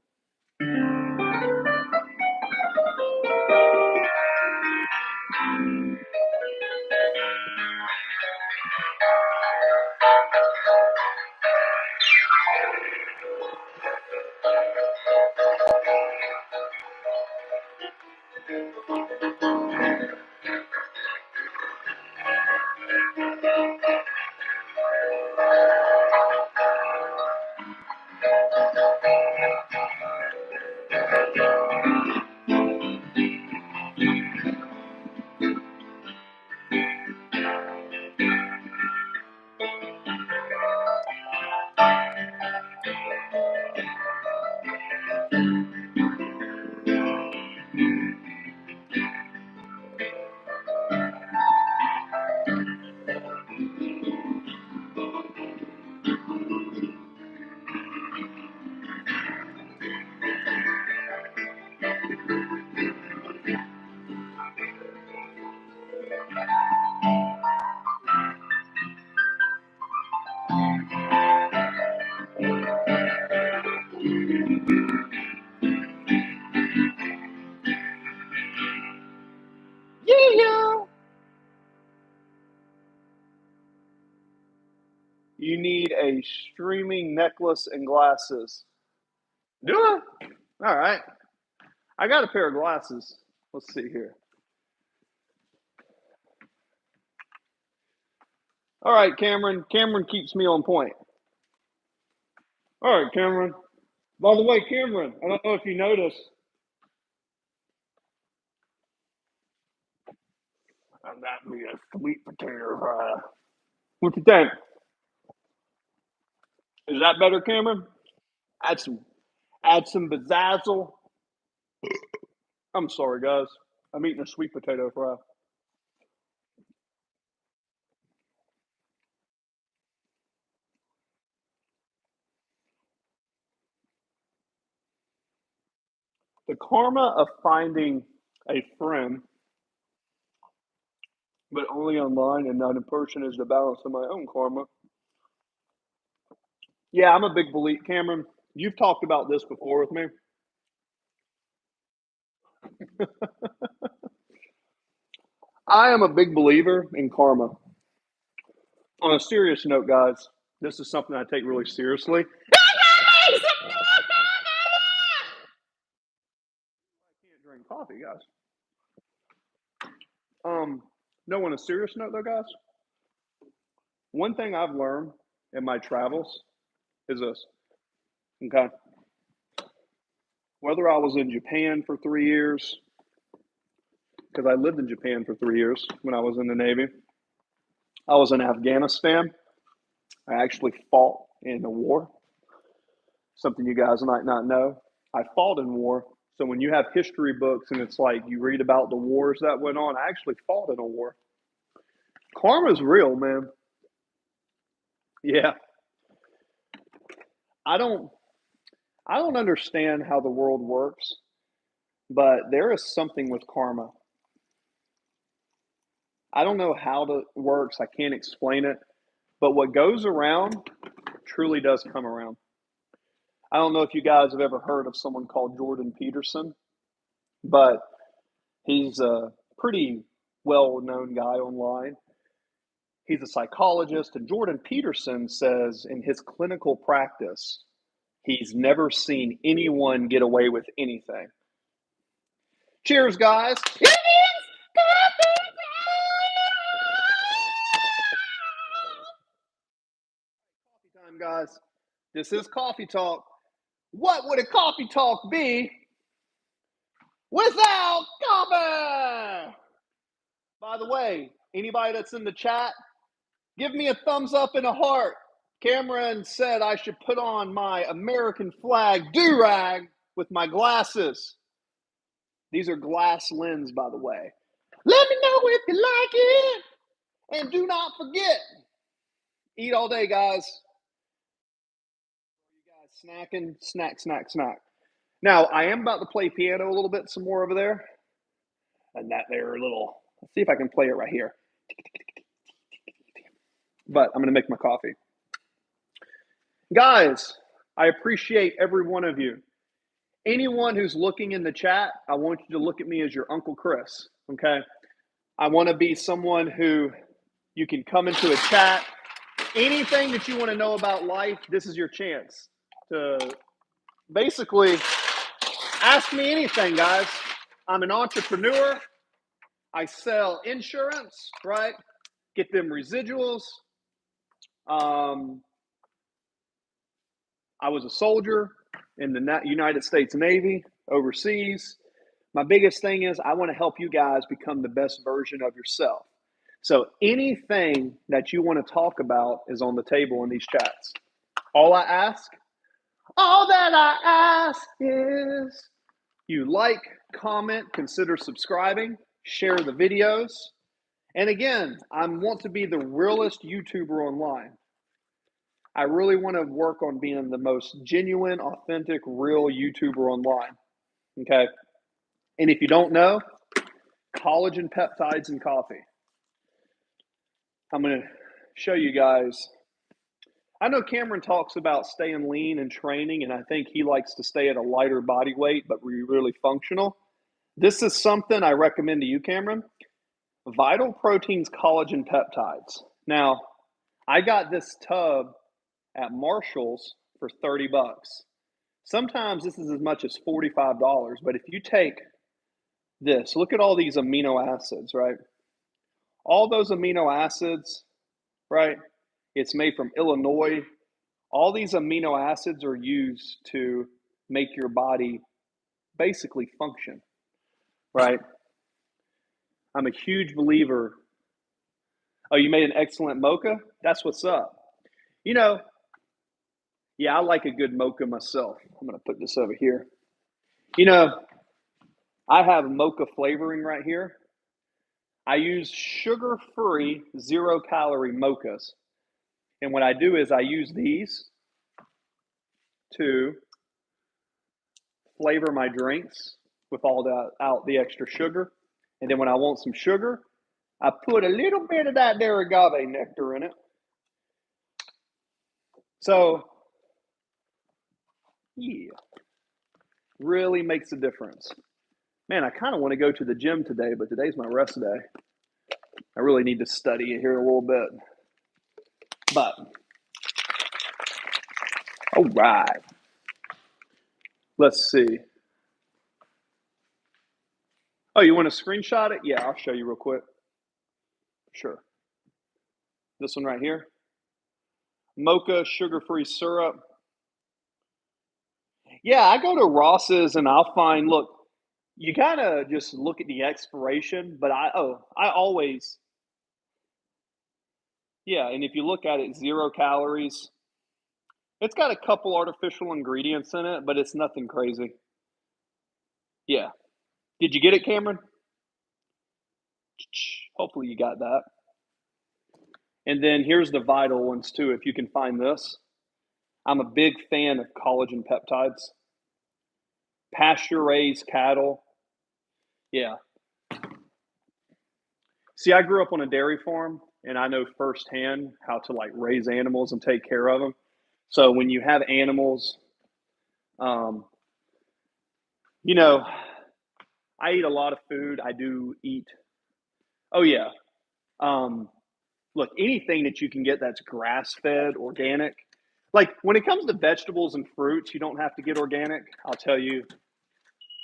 Yeah. You need a streaming necklace and glasses. Do I? All right. I got a pair of glasses. Let's see here. All right, Cameron. Cameron keeps me on point. All right, Cameron. By the way, Cameron, I don't know if you noticed. I'm not me a sweet potato fry. What you think? Is that better, Cameron? Add some, add some bezazzle. I'm sorry, guys. I'm eating a sweet potato fry. The karma of finding a friend, but only online and not in person, is the balance of my own karma. Yeah, I'm a big believer. Cameron, you've talked about this before with me. I am a big believer in karma. On a serious note, guys, this is something I take really seriously. I can't drink coffee, guys. Um, no, on a serious note, though, guys, one thing I've learned in my travels is this. Okay, whether I was in Japan for 3 years, because I lived in Japan for 3 years when I was in the Navy, I was in Afghanistan. I actually fought in the war, something you guys might not know. I fought in war. So when you have history books and it's like you read about the wars that went on, I actually fought in a war. Karma's real, man. Yeah. I don't I don't understand how the world works, but there is something with karma. I don't know how it works. I can't explain it, but what goes around truly does come around. I don't know if you guys have ever heard of someone called Jordan Peterson, but he's a pretty well known guy online. He's a psychologist, and Jordan Peterson says in his clinical practice, he's never seen anyone get away with anything. Cheers, guys. Coffee time, guys. This is Coffee Talk. What would a coffee talk be without coffee? By the way, anybody that's in the chat, give me a thumbs up and a heart. Cameron said I should put on my American flag do-rag with my glasses. These are glass lens, by the way. Let me know if you like it. And do not forget, eat all day, guys. You guys snacking, snack, snack, snack. Now, I am about to play piano a little bit some more over there. And that there little, let's see if I can play it right here. But I'm going to make my coffee. Guys, I appreciate every one of you. Anyone who's looking in the chat, I want you to look at me as your Uncle Chris, okay? I want to be someone who you can come into a chat. Anything that you want to know about life, this is your chance to basically ask me anything, guys. I'm an entrepreneur. I sell insurance, right? Get them residuals. I was a soldier in the United States Navy overseas. My biggest thing is I want to help you guys become the best version of yourself. So anything that you want to talk about is on the table in these chats. All that I ask is you like, comment, consider subscribing, share the videos. And again, I want to be the realest YouTuber online. I really want to work on being the most genuine, authentic, real YouTuber online. Okay. And if you don't know, collagen peptides and coffee. I'm going to show you guys. I know Cameron talks about staying lean and training, and I think he likes to stay at a lighter body weight, but really functional. This is something I recommend to you, Cameron. Vital Proteins Collagen Peptides. Now, I got this tub at Marshall's for 30 bucks. Sometimes this is as much as $45, but if you take this, look at all these amino acids, right? All those amino acids, right? It's made from Illinois. All these amino acids are used to make your body basically function, right? I'm a huge believer. Oh, you made an excellent mocha? That's what's up. You know, yeah, I like a good mocha myself. I'm going to put this over here. You know, I have mocha flavoring right here. I use sugar-free, zero-calorie mochas. And what I do is I use these to flavor my drinks with all the extra sugar. And then when I want some sugar, I put a little bit of that there agave nectar in it. So, yeah, really makes a difference. Man, I kind of want to go to the gym today, but today's my rest day. I really need to study it here a little bit. But, all right. Let's see. Oh, you want to screenshot it? Yeah, I'll show you real quick. Sure. This one right here. Mocha sugar-free syrup. Yeah, I go to Ross's and I'll find, look, you gotta just look at the expiration, but I always, yeah, and if you look at it, 0 calories. It's got a couple artificial ingredients in it, but it's nothing crazy. Yeah. Did you get it, Cameron? Hopefully you got that. And then here's the vital ones too, if you can find this. I'm a big fan of collagen peptides. Pasture raised cattle. Yeah. See, I grew up on a dairy farm and I know firsthand how to like raise animals and take care of them. So when you have animals, um, you know, I eat a lot of food. I do eat. Oh yeah. Um, Look, anything that you can get that's grass fed, organic. Like when it comes to vegetables and fruits, you don't have to get organic. I'll tell you,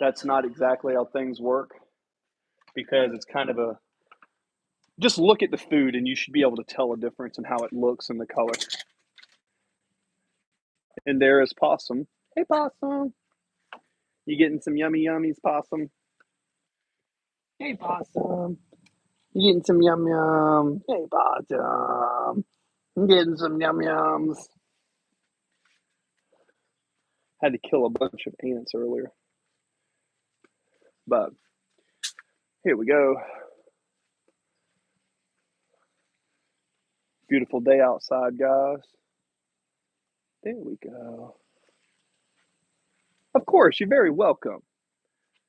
that's not exactly how things work because it's kind of a just look at the food and you should be able to tell a difference in how it looks and the color. And there is Possum. Hey, Possum. You getting some yummy yummies, Possum? Hey, Possum. You getting some yum yum? Hey, Possum. I'm getting some yum yums. Had to kill a bunch of ants earlier. But here we go. Beautiful day outside, guys. There we go. Of course, you're very welcome.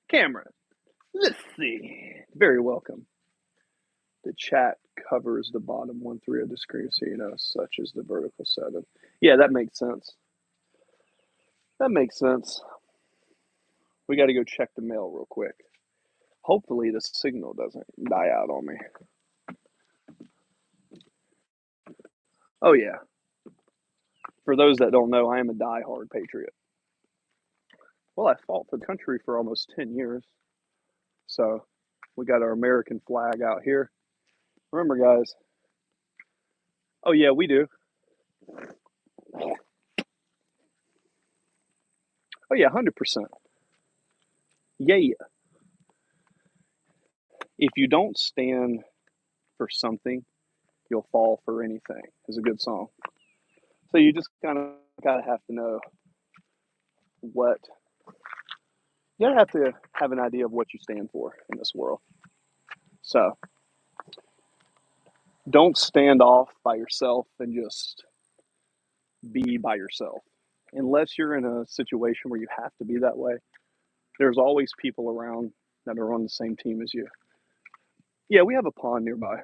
Cameron, let's see. Very welcome. The chat covers the bottom 1/3 of the screen, so you know, such as the vertical 7. Yeah, that makes sense. That makes sense. We got to go check the mail real quick. Hopefully, the signal doesn't die out on me. Oh, yeah. For those that don't know, I am a die-hard patriot. Well, I fought for the country for almost 10 years. So we got our American flag out here. Remember, guys. Oh, yeah, we do. Oh, yeah, 100%. Yeah. If you don't stand for something, you'll fall for anything is a good song. So you just kind of gotta have to know what you gotta have to have an idea of what you stand for in this world. So don't stand off by yourself and just be by yourself. Unless you're in a situation where you have to be that way, there's always people around that are on the same team as you. Yeah, we have a pond nearby.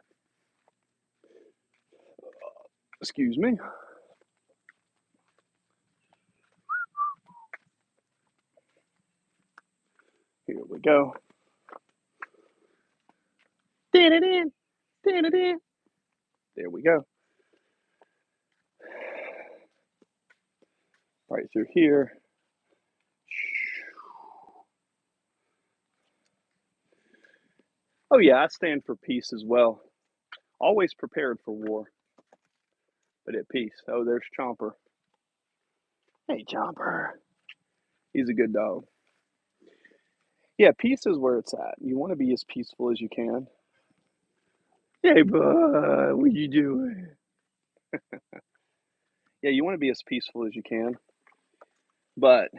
Excuse me. Here we go. There we go. Right through here. Oh, yeah, I stand for peace as well. Always prepared for war, but at peace. Oh, there's Chomper. Hey, Chomper. He's a good dog. Yeah, peace is where it's at. You want to be as peaceful as you can. Hey, bud, what you doing? Yeah, you want to be as peaceful as you can, but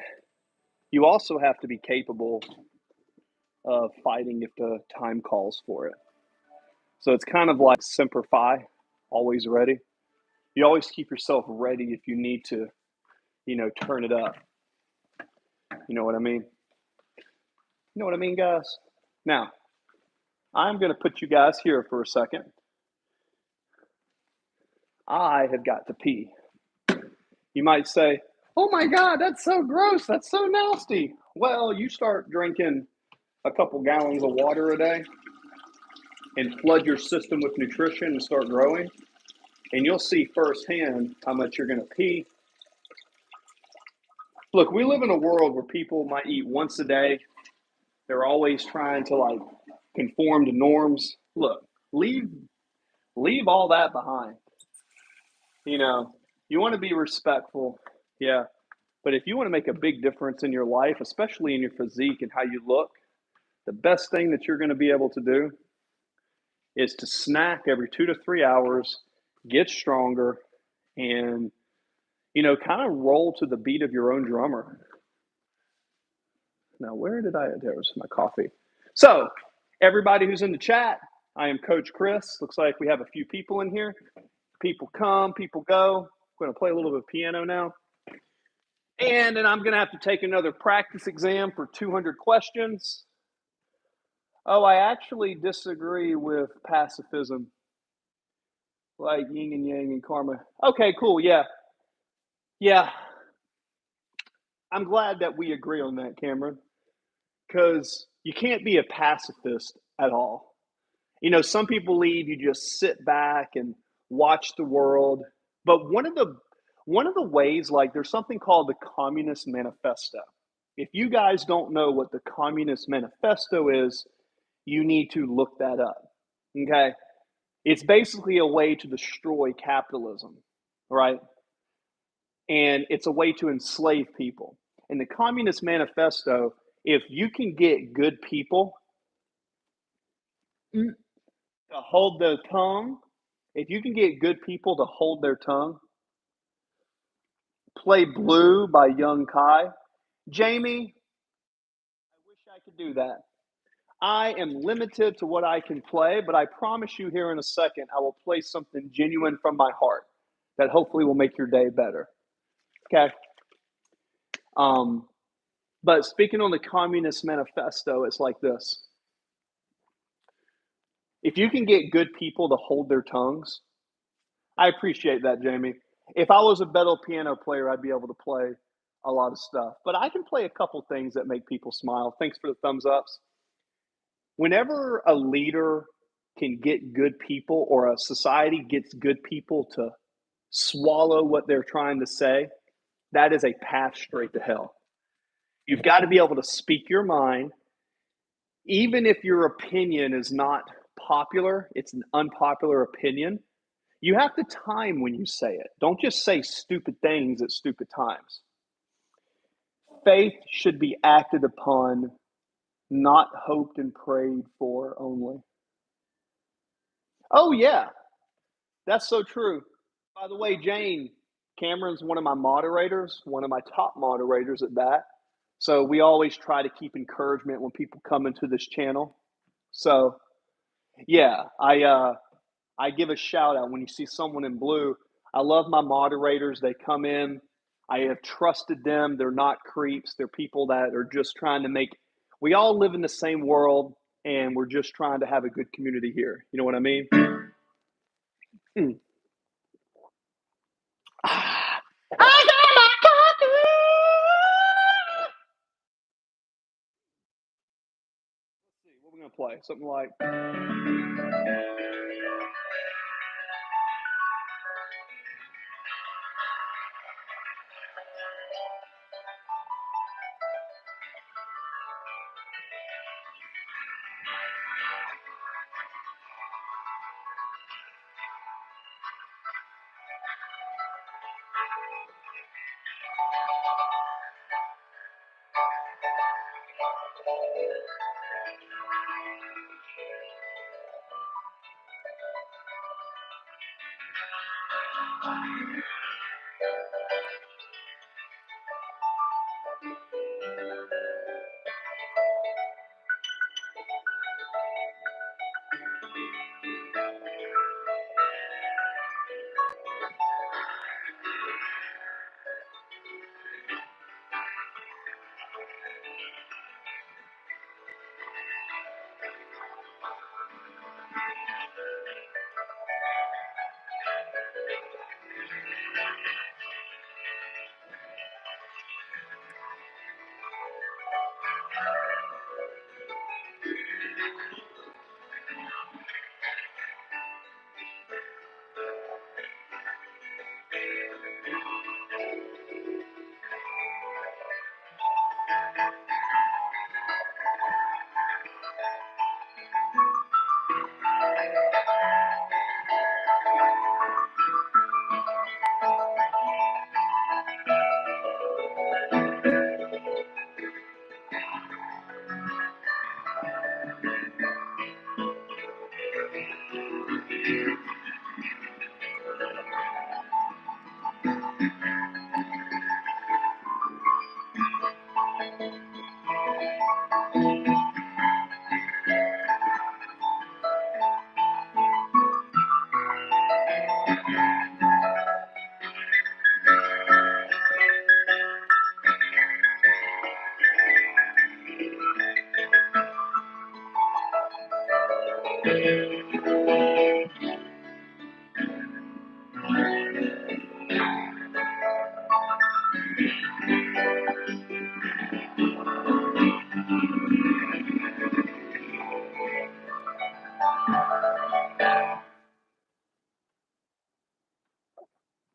you also have to be capable of fighting if the time calls for it. So it's kind of like Semper Fi, always ready. You always keep yourself ready if you need to, turn it up. You know what I mean? You know what I mean, guys? Now, I'm going to put you guys here for a second. I have got to pee. You might say, oh my God, that's so gross. That's so nasty. Well, you start drinking a couple gallons of water a day and flood your system with nutrition and start growing, and you'll see firsthand how much you're going to pee. Look, we live in a world where people might eat once a day. They're always trying to conform to norms. Look, leave all that behind. You want to be respectful, yeah. But if you want to make a big difference in your life, especially in your physique and how you look, the best thing that you're going to be able to do is to snack every 2 to 3 hours, get stronger, and kind of roll to the beat of your own drummer. Now, there was my coffee. So, everybody who's in the chat, I am Coach Chris. Looks like we have a few people in here. People come, people go. I'm going to play a little bit of piano now. And then I'm going to have to take another practice exam for 200 questions. Oh, I actually disagree with pacifism, like yin and yang and karma. Okay, cool. Yeah. Yeah. I'm glad that we agree on that, Cameron, because you can't be a pacifist at all. Some people believe you just sit back and watch the world. But one of the ways, there's something called the Communist Manifesto. If you guys don't know what the Communist Manifesto is, you need to look that up. Okay? It's basically a way to destroy capitalism, right? And it's a way to enslave people. In the Communist Manifesto, if you can get good people to hold their tongue If you can get good people to hold their tongue, play Blue by Young Kai. Jamie, I wish I could do that. I am limited to what I can play, but I promise you here in a second, I will play something genuine from my heart that hopefully will make your day better. Okay. Um, but speaking on the Communist Manifesto, it's like this. If you can get good people to hold their tongues, I appreciate that, Jamie. If I was a better piano player, I'd be able to play a lot of stuff. But I can play a couple things that make people smile. Thanks for the thumbs ups. Whenever a leader can get good people or a society gets good people to swallow what they're trying to say, that is a path straight to hell. You've got to be able to speak your mind, even if your opinion is not popular, it's an unpopular opinion. You have to time when you say it. Don't just say stupid things at stupid times. Faith should be acted upon, not hoped and prayed for only. Oh, yeah, that's so true. By the way, Jane, Cameron's one of my moderators, one of my top moderators at that. So we always try to keep encouragement when people come into this channel. So yeah, I give a shout out when you see someone in blue. I love my moderators. They come in. I have trusted them. They're not creeps. They're people that are just trying to make. We all live in the same world, and we're just trying to have a good community here. You know what I mean? Mm. Ah. Let's see what we're gonna play. Something like.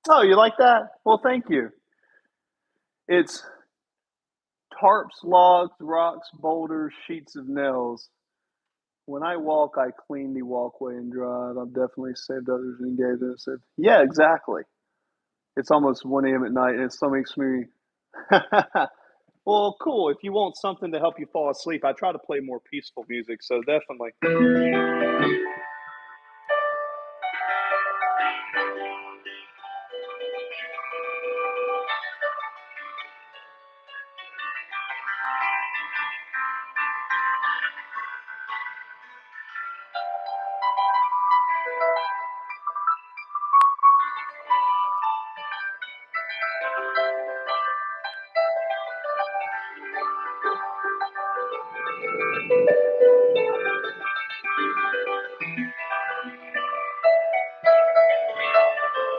Oh, you like that? Well, thank you. It's tarps, logs, rocks, boulders, sheets of nails. When I walk, I clean the walkway and drive. I've definitely saved others and gave them. Said, yeah, exactly. It's almost 1 a.m. at night, and it still makes me. Well, cool. If you want something to help you fall asleep, I try to play more peaceful music. So definitely.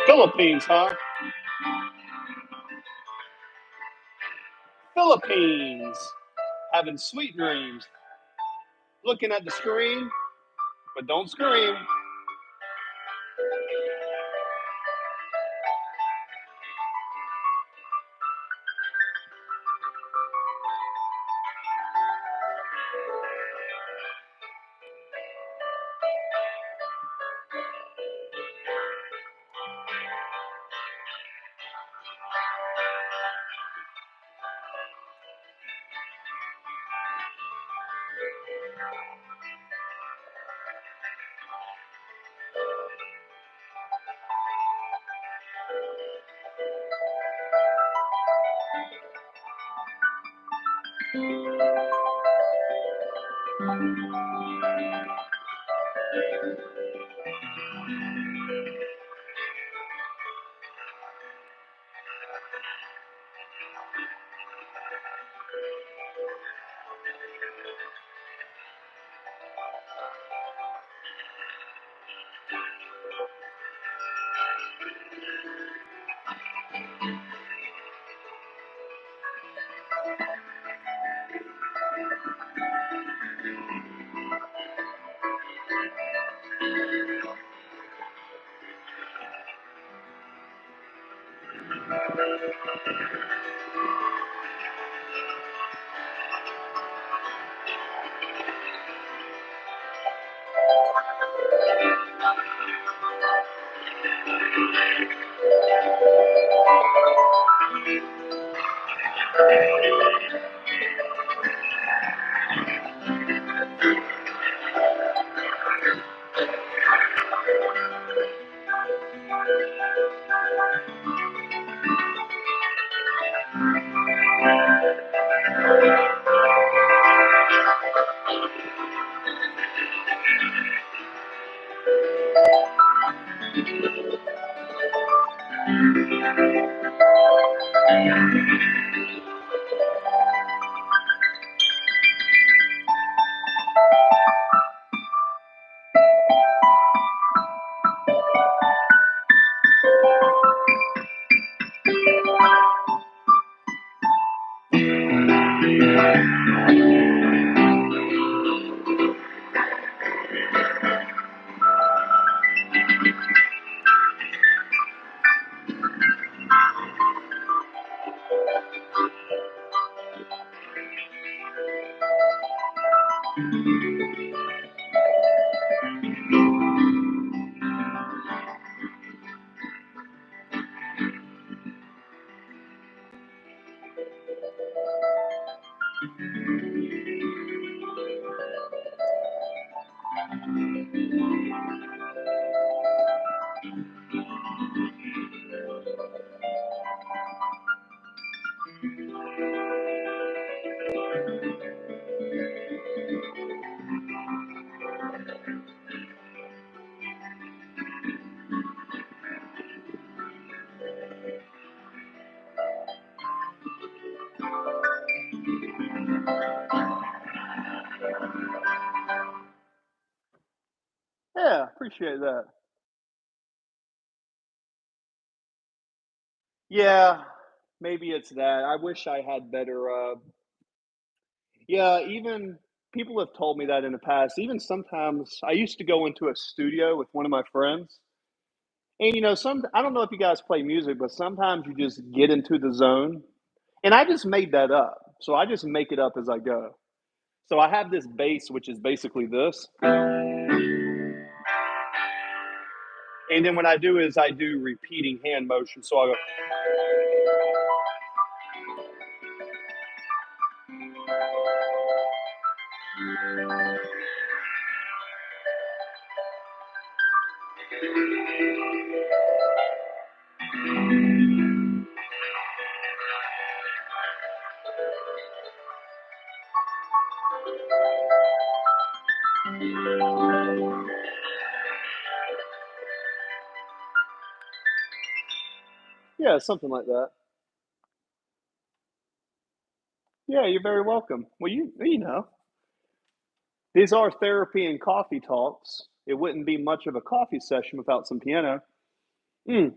Philippines, huh? Philippines. Having sweet dreams. Looking at the screen, but don't scream. Yeah, appreciate that. Yeah, maybe it's that. I wish I had better. Yeah, even people have told me that in the past. Even sometimes I used to go into a studio with one of my friends, and some I don't know if you guys play music, but sometimes you just get into the zone. And I just made that up. So I just make it up as I go. So I have this bass, which is basically this. And then what I do is I do repeating hand motion. So I go, yeah, something like that. Yeah, you're very welcome. Well, you know. These are therapy and coffee talks. It wouldn't be much of a coffee session without some piano. I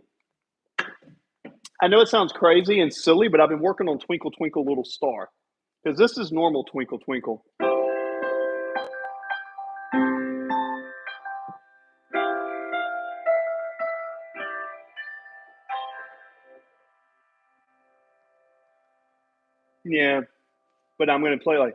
know it sounds crazy and silly, but I've been working on Twinkle Twinkle Little Star because this is normal Twinkle Twinkle. Yeah, but I'm going to play like.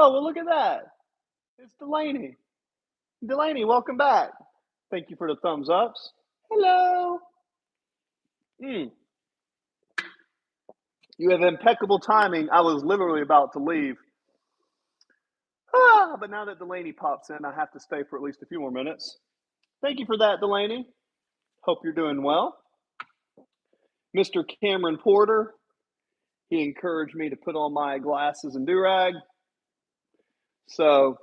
Oh, well, look at that. It's Delaney. Delaney, welcome back. Thank you for the thumbs ups. Hello. Mm, you have impeccable timing. I was literally about to leave. But now that Delaney pops in, I have to stay for at least a few more minutes. Thank you for that, Delaney. Hope you're doing well. Mr. Cameron Porter, he encouraged me to put on my glasses and do-rag. So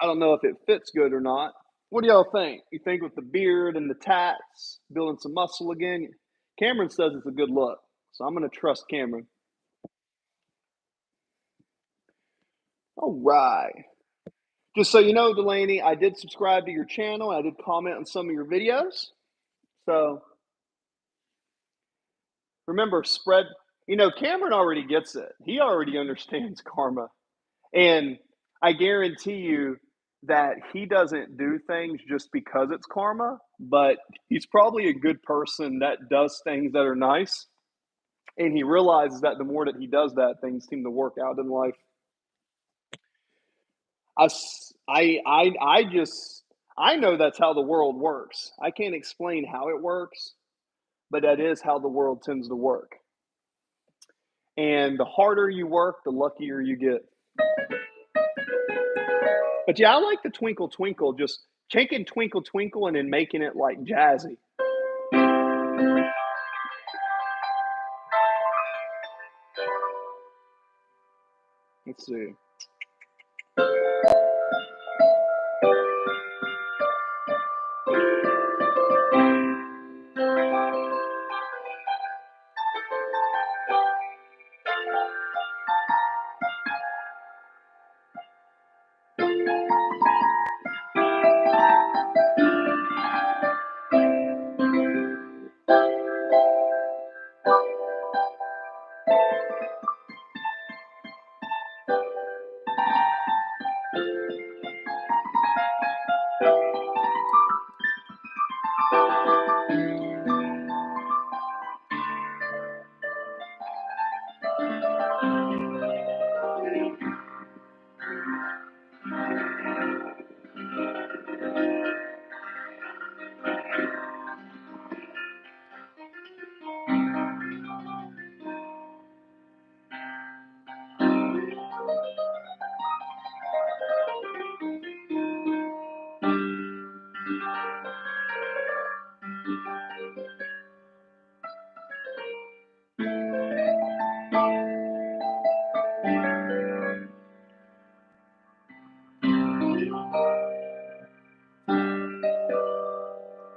I don't know if it fits good or not. What do y'all think? You think with the beard and the tats, building some muscle again? Cameron says it's a good look, so I'm going to trust Cameron. All right. Just so you know, Delaney, I did subscribe to your channel. I did comment on some of your videos. So remember, Cameron already gets it. He already understands karma. And I guarantee you that he doesn't do things just because it's karma, but he's probably a good person that does things that are nice. And he realizes that the more that he does that, things seem to work out in life. I know that's how the world works. I can't explain how it works, but that is how the world tends to work. And the harder you work, the luckier you get. But yeah, I like the twinkle twinkle, just taking twinkle twinkle and then making it like jazzy. Let's see.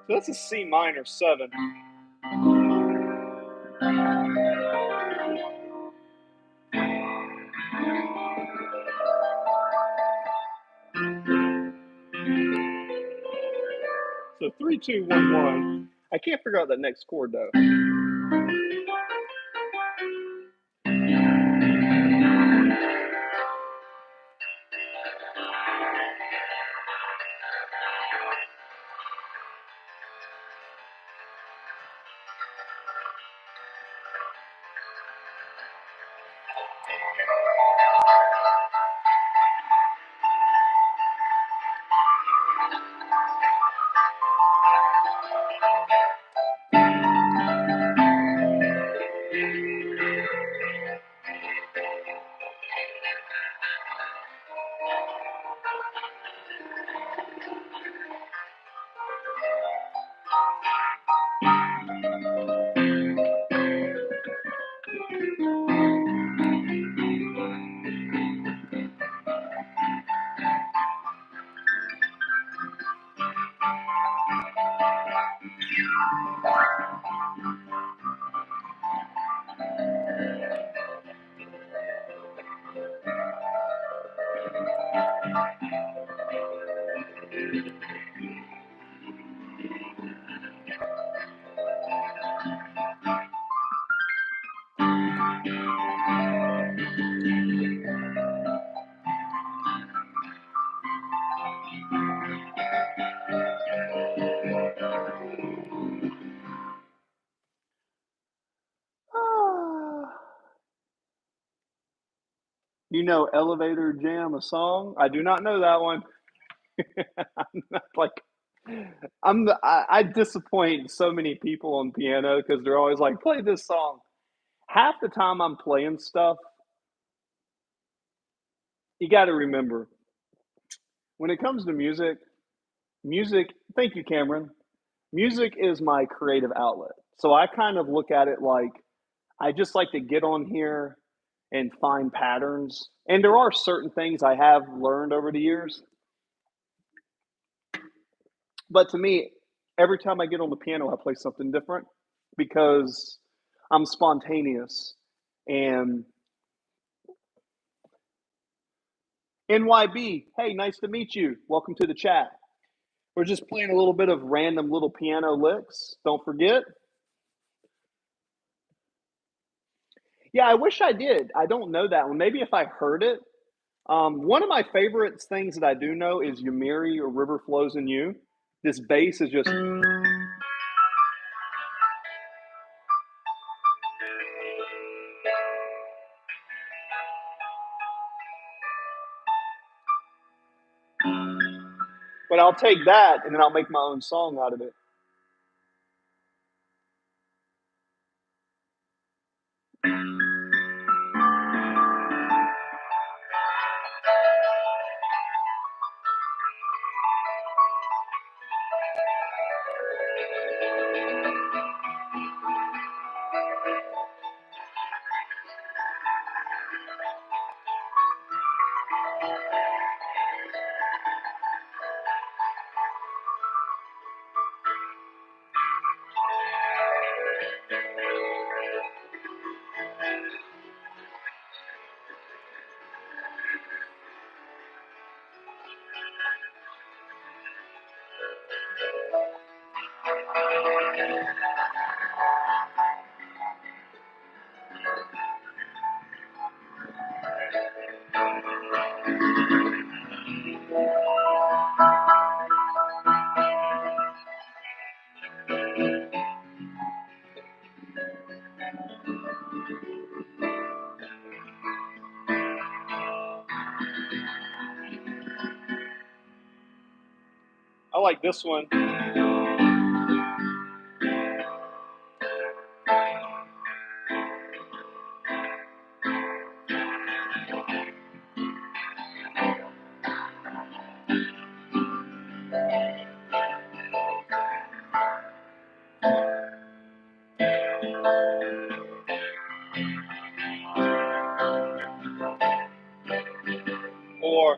So that's a C minor 7. So 3, 2, 1, 1. I can't figure out that next chord though. You know Elevator Jam, a song? I do not know that one. I'm not like I disappoint so many people on piano because they're always like, play this song. Half the time I'm playing stuff, you got to remember when it comes to music, thank you, Cameron. Music is my creative outlet. So I kind of look at it like I just like to get on here and find patterns. And there are certain things I have learned over the years. But to me, every time I get on the piano, I play something different because I'm spontaneous. And NYB, hey, nice to meet you. Welcome to the chat. We're just playing a little bit of random little piano licks. Don't forget. Yeah, I wish I did. I don't know that one. Maybe if I heard it. One of my favorite things that I do know is Yumiri or River Flows in You. This bass is just, but I'll take that and then I'll make my own song out of it. I like this one. Or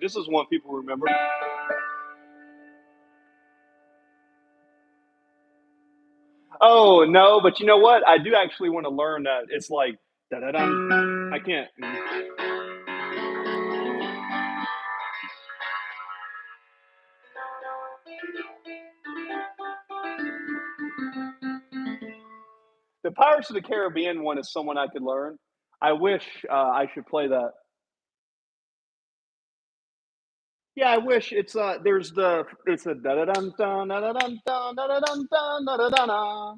this is one people remember. Oh no, but you know what? I do actually want to learn that. It's like da da dum. I can't. The Pirates of the Caribbean one is someone I could learn. I wish I should play that. Yeah, I wish there's it's a da da dum dun da da dum dun da da dum dun da da dun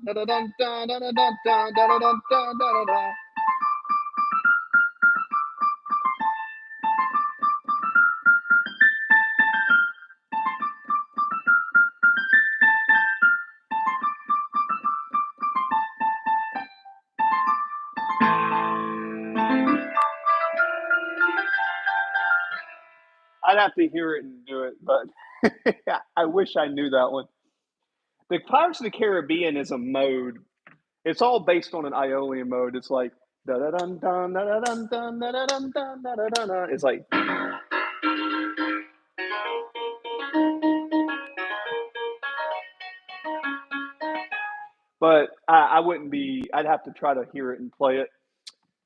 da da dum dun da da dum dun da da dum dun da da da. I'd have to hear it and do it, but I wish I knew that one. The Pirates of the Caribbean is a mode. It's all based on an Iolian mode. It's like da da dun dun da da dun dun da da dun dun da da dun. It's like, but I wouldn't be. I'd have to try to hear it and play it.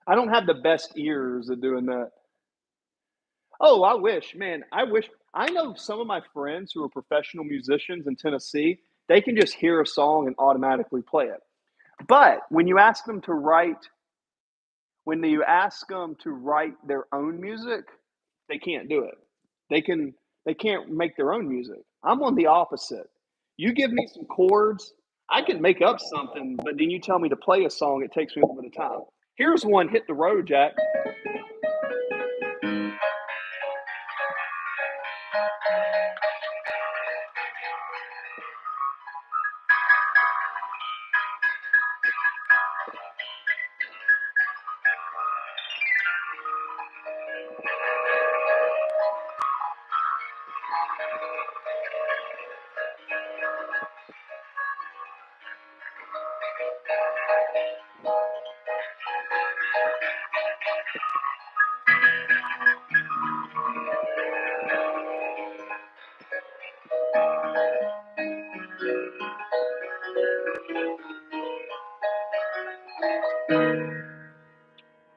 I don't have the best ears at doing that. Oh, I wish, man. I wish. I know some of my friends who are professional musicians in Tennessee. They can just hear a song and automatically play it. But when you ask them to write their own music, they can't do it. They can they can't make their own music. I'm on the opposite. You give me some chords, I can make up something, but then you tell me to play a song, it takes me a little bit of time. Here's one, Hit the Road, Jack.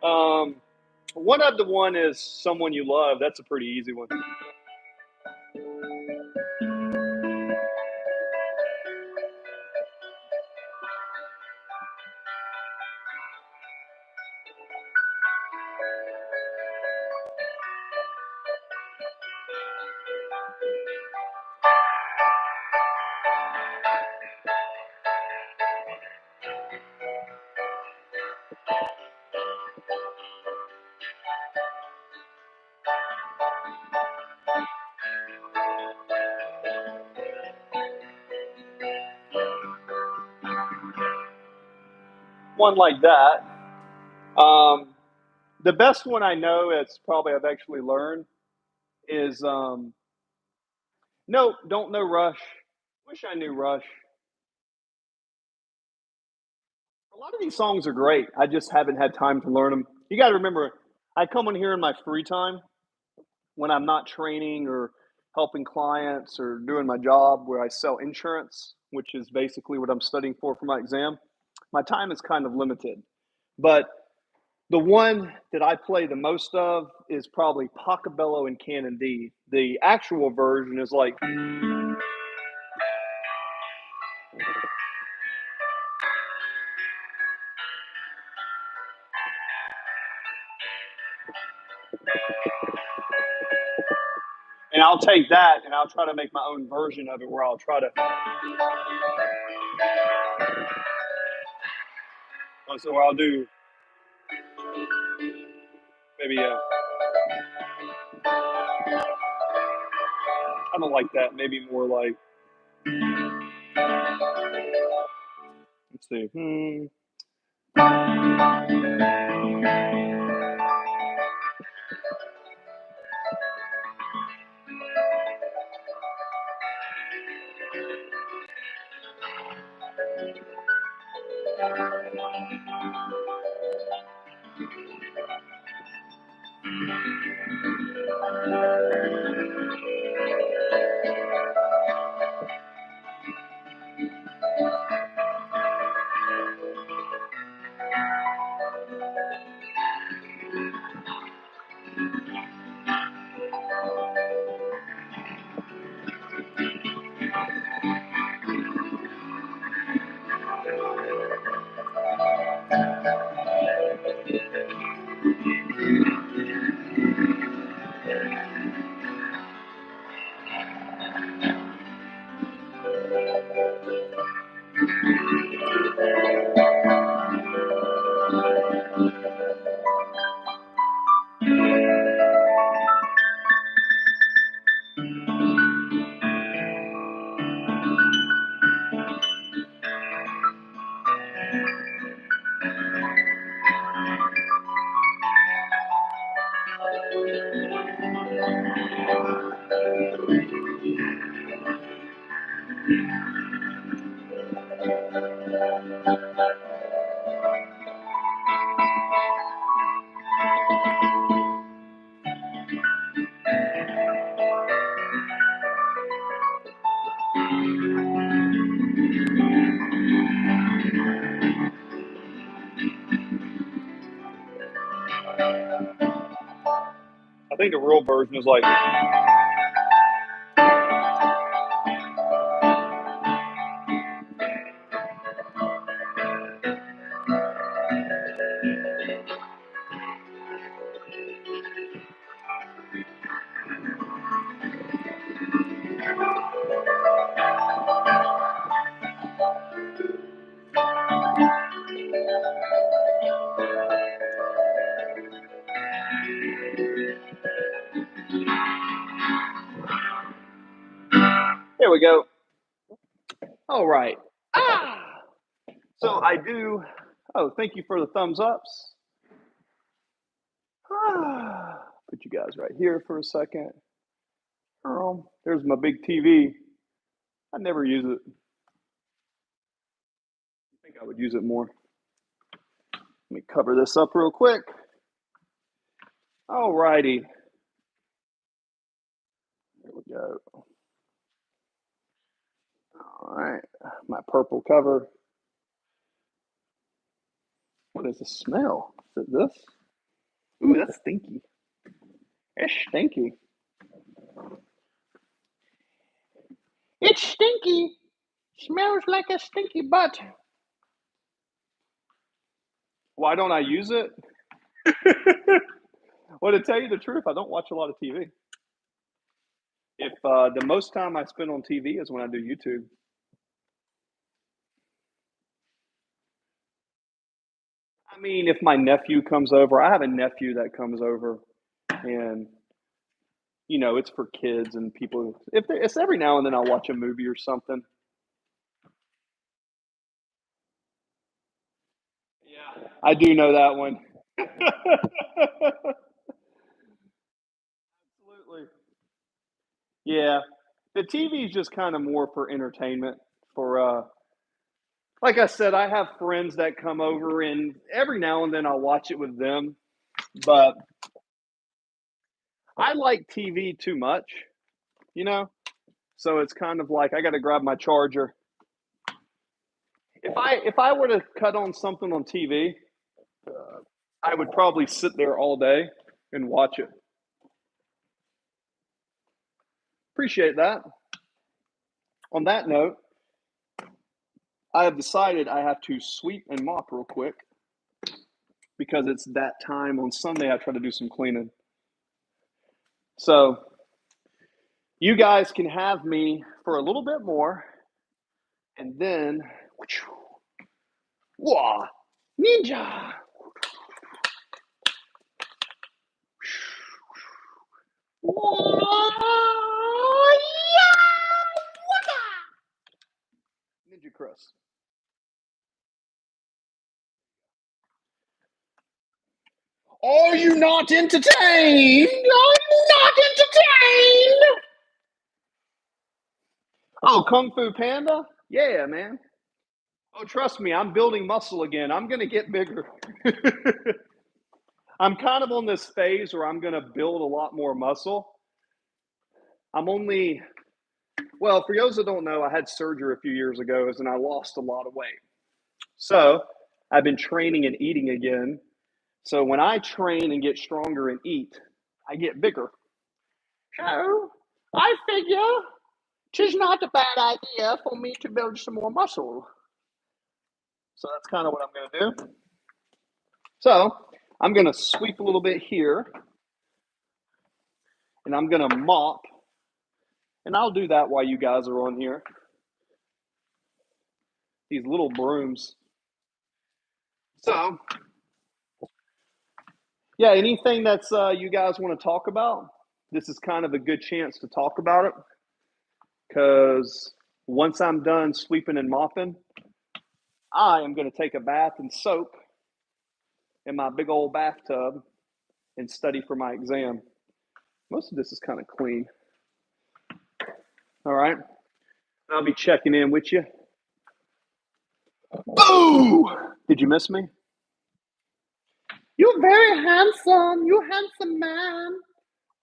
Um, one of the one is Someone You Love. That's a pretty easy one. One like that. Um, the best one I know, it's probably I've actually learned, is No, Don't Know Rush. Wish I Knew Rush. A lot of these songs are great. I just haven't had time to learn them. You got to remember, I come on here in my free time when I'm not training or helping clients or doing my job where I sell insurance, which is basically what I'm studying for my exam, my time is kind of limited. But the one that I play the most of is probably Pachelbel and Canon D. The actual version is like, and I'll take that and I'll try to make my own version of it where I'll try to, so where I'll do maybe I don't like that. Maybe more like, let's see. I think the real version is like, there we go. All right. Ah! So I do, oh, thank you for the thumbs ups. Ah, put you guys right here for a second. Oh, there's my big TV. I never use it. I think I would use it more. Let me cover this up real quick. All righty. There we go. All right. My purple cover. What is the smell? Is it this? Ooh, that's stinky. It's stinky. It's stinky. Smells like a stinky butt. Why don't I use it? Well, to tell you the truth, I don't watch a lot of TV. If the most time I spend on TV is when I do YouTube. I mean, if my nephew comes over, I have a nephew that comes over, and it's for kids and people. It's every now and then I'll watch a movie or something. Yeah, I do know that one. Absolutely. Yeah, the TV is just kind of more for entertainment. For like I said, I have friends that come over, and every now and then I'll watch it with them. But I like TV too much. you know? So it's kind of like I got to grab my charger. If I were to cut on something on TV, I would probably sit there all day and watch it. Appreciate that. On that note, I have decided I have to sweep and mop real quick because it's that time on Sunday. I try to do some cleaning. So you guys can have me for a little bit more, and then, wah, ninja. Ninja Chris. Are you not entertained? Are you not entertained? Oh, Kung Fu Panda? Yeah, man. Oh, trust me, I'm building muscle again. I'm going to get bigger. I'm kind of on this phase where I'm going to build a lot more muscle. I'm only, well, for those that don't know, I had surgery a few years ago and I lost a lot of weight. So I've been training and eating again. So when I train and get stronger and eat, I get bigger. So I figure 'tis not a bad idea for me to build some more muscle. So that's kind of what I'm going to do. So I'm going to sweep a little bit here, and I'm going to mop, and I'll do that while you guys are on here. These little brooms. So, yeah, anything that's you guys want to talk about, this is kind of a good chance to talk about it, because once I'm done sweeping and mopping, I am going to take a bath and soak in my big old bathtub and study for my exam. Most of this is kind of clean. All right. I'll be checking in with you. Boo! Did you miss me? You're very handsome. You handsome man.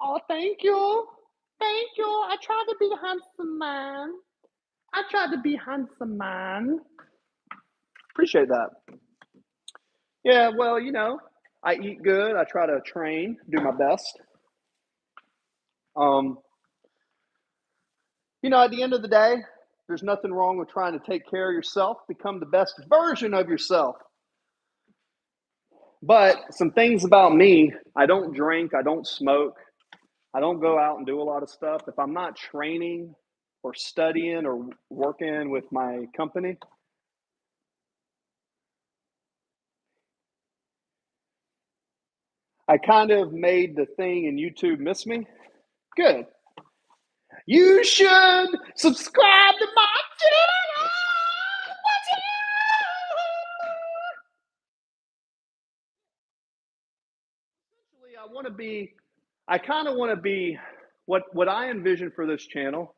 Oh, thank you. Thank you. I try to be handsome man. I try to be handsome man. Appreciate that. Yeah, well, I eat good. I try to train, do my best. Um, at the end of the day, there's nothing wrong with trying to take care of yourself, become the best version of yourself. But some things about me, I don't drink, I don't smoke, I don't go out and do a lot of stuff. If I'm not training or studying or working with my company, I kind of made the thing in YouTube miss me. Good. You should subscribe to my channel. Essentially, I kind of want to be what I envision for this channel.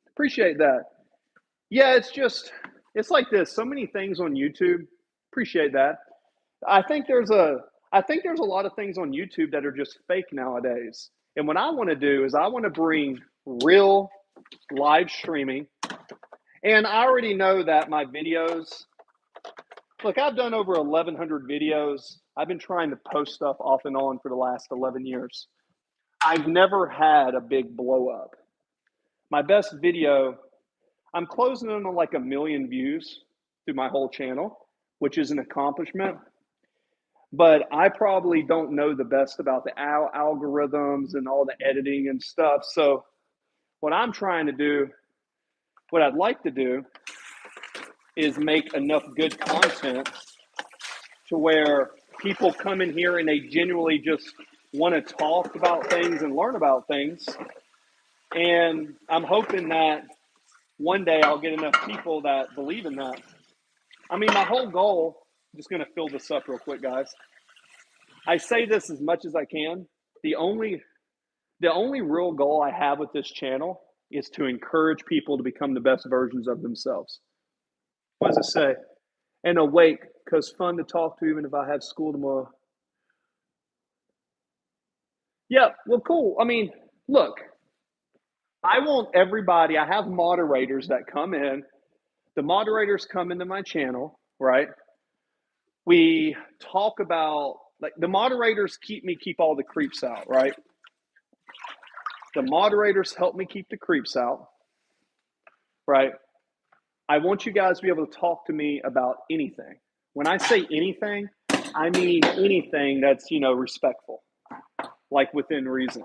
Appreciate that. Yeah, it's like this. So many things on YouTube. Appreciate that. I think there's a I think there's a lot of things on YouTube that are just fake nowadays. And what I want to do is I want to bring real live streaming. And I already know that my videos, look, I've done over 1,100 videos. I've been trying to post stuff off and on for the last 11 years. I've never had a big blow up. My best video, I'm closing in on like 1 million views through my whole channel, which is an accomplishment. But I probably don't know the best about the algorithms and all the editing and stuff. So what I'm trying to do, what I'd like to do, is make enough good content to where people come in here and they genuinely just want to talk about things and learn about things. And I'm hoping that one day I'll get enough people that believe in that. I mean, my whole goal, I'm just going to fill this up real quick, guys. I say this as much as I can. The only real goal I have with this channel is to encourage people to become the best versions of themselves. What does it say? And awake, because fun to talk to even if I have school tomorrow. Yeah, well, cool. I mean, look, I want everybody, I have moderators that come in. The moderators come into my channel, right? We talk about, like, the moderators keep all the creeps out, right? The moderators help me keep the creeps out, right? I want you guys to be able to talk to me about anything. When I say anything, I mean anything that's, respectful, like within reason.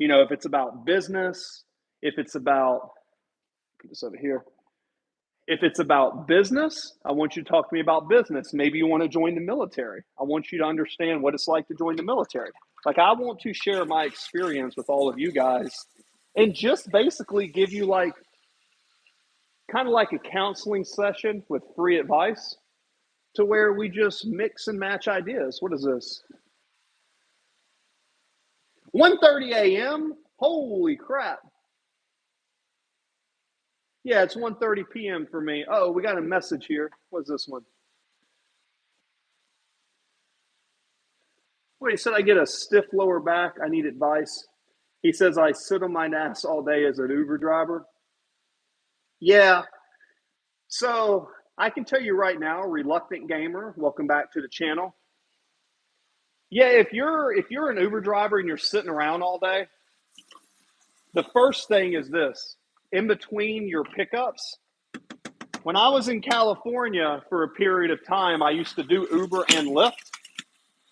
If it's about business, if it's about, put this over here. If it's about business, I want you to talk to me about business. Maybe you want to join the military. I want you to understand what it's like to join the military. Like, I want to share my experience with all of you guys and just basically give you, like, kind of like a counseling session with free advice to where we just mix and match ideas. What is this? 1:30 a.m.? Holy crap. Yeah, it's 1:30 p.m. for me. Oh, we got a message here. What's this one? Wait, he said I get a stiff lower back. I need advice. He says I sit on my ass all day as an Uber driver. Yeah. So I can tell you right now, reluctant gamer, welcome back to the channel. Yeah, if you're an Uber driver and you're sitting around all day, the first thing is this. In between your pickups, when I was in California for a period of time, I used to do Uber and Lyft.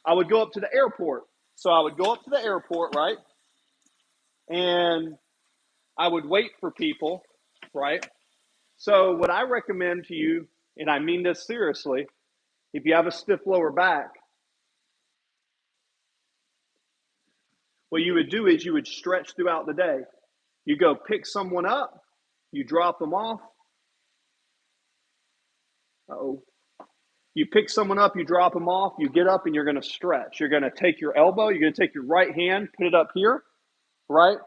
I would go up to the airport. So I would go up to the airport, right? And I would wait for people, right? So what I recommend to you, and I mean this seriously, if you have a stiff lower back, what you would do is you would stretch throughout the day. You go pick someone up, you drop them off. Uh-oh. You pick someone up, you drop them off, you get up and you're going to stretch. You're going to take your elbow, you're going to take your right hand, put it up here, right?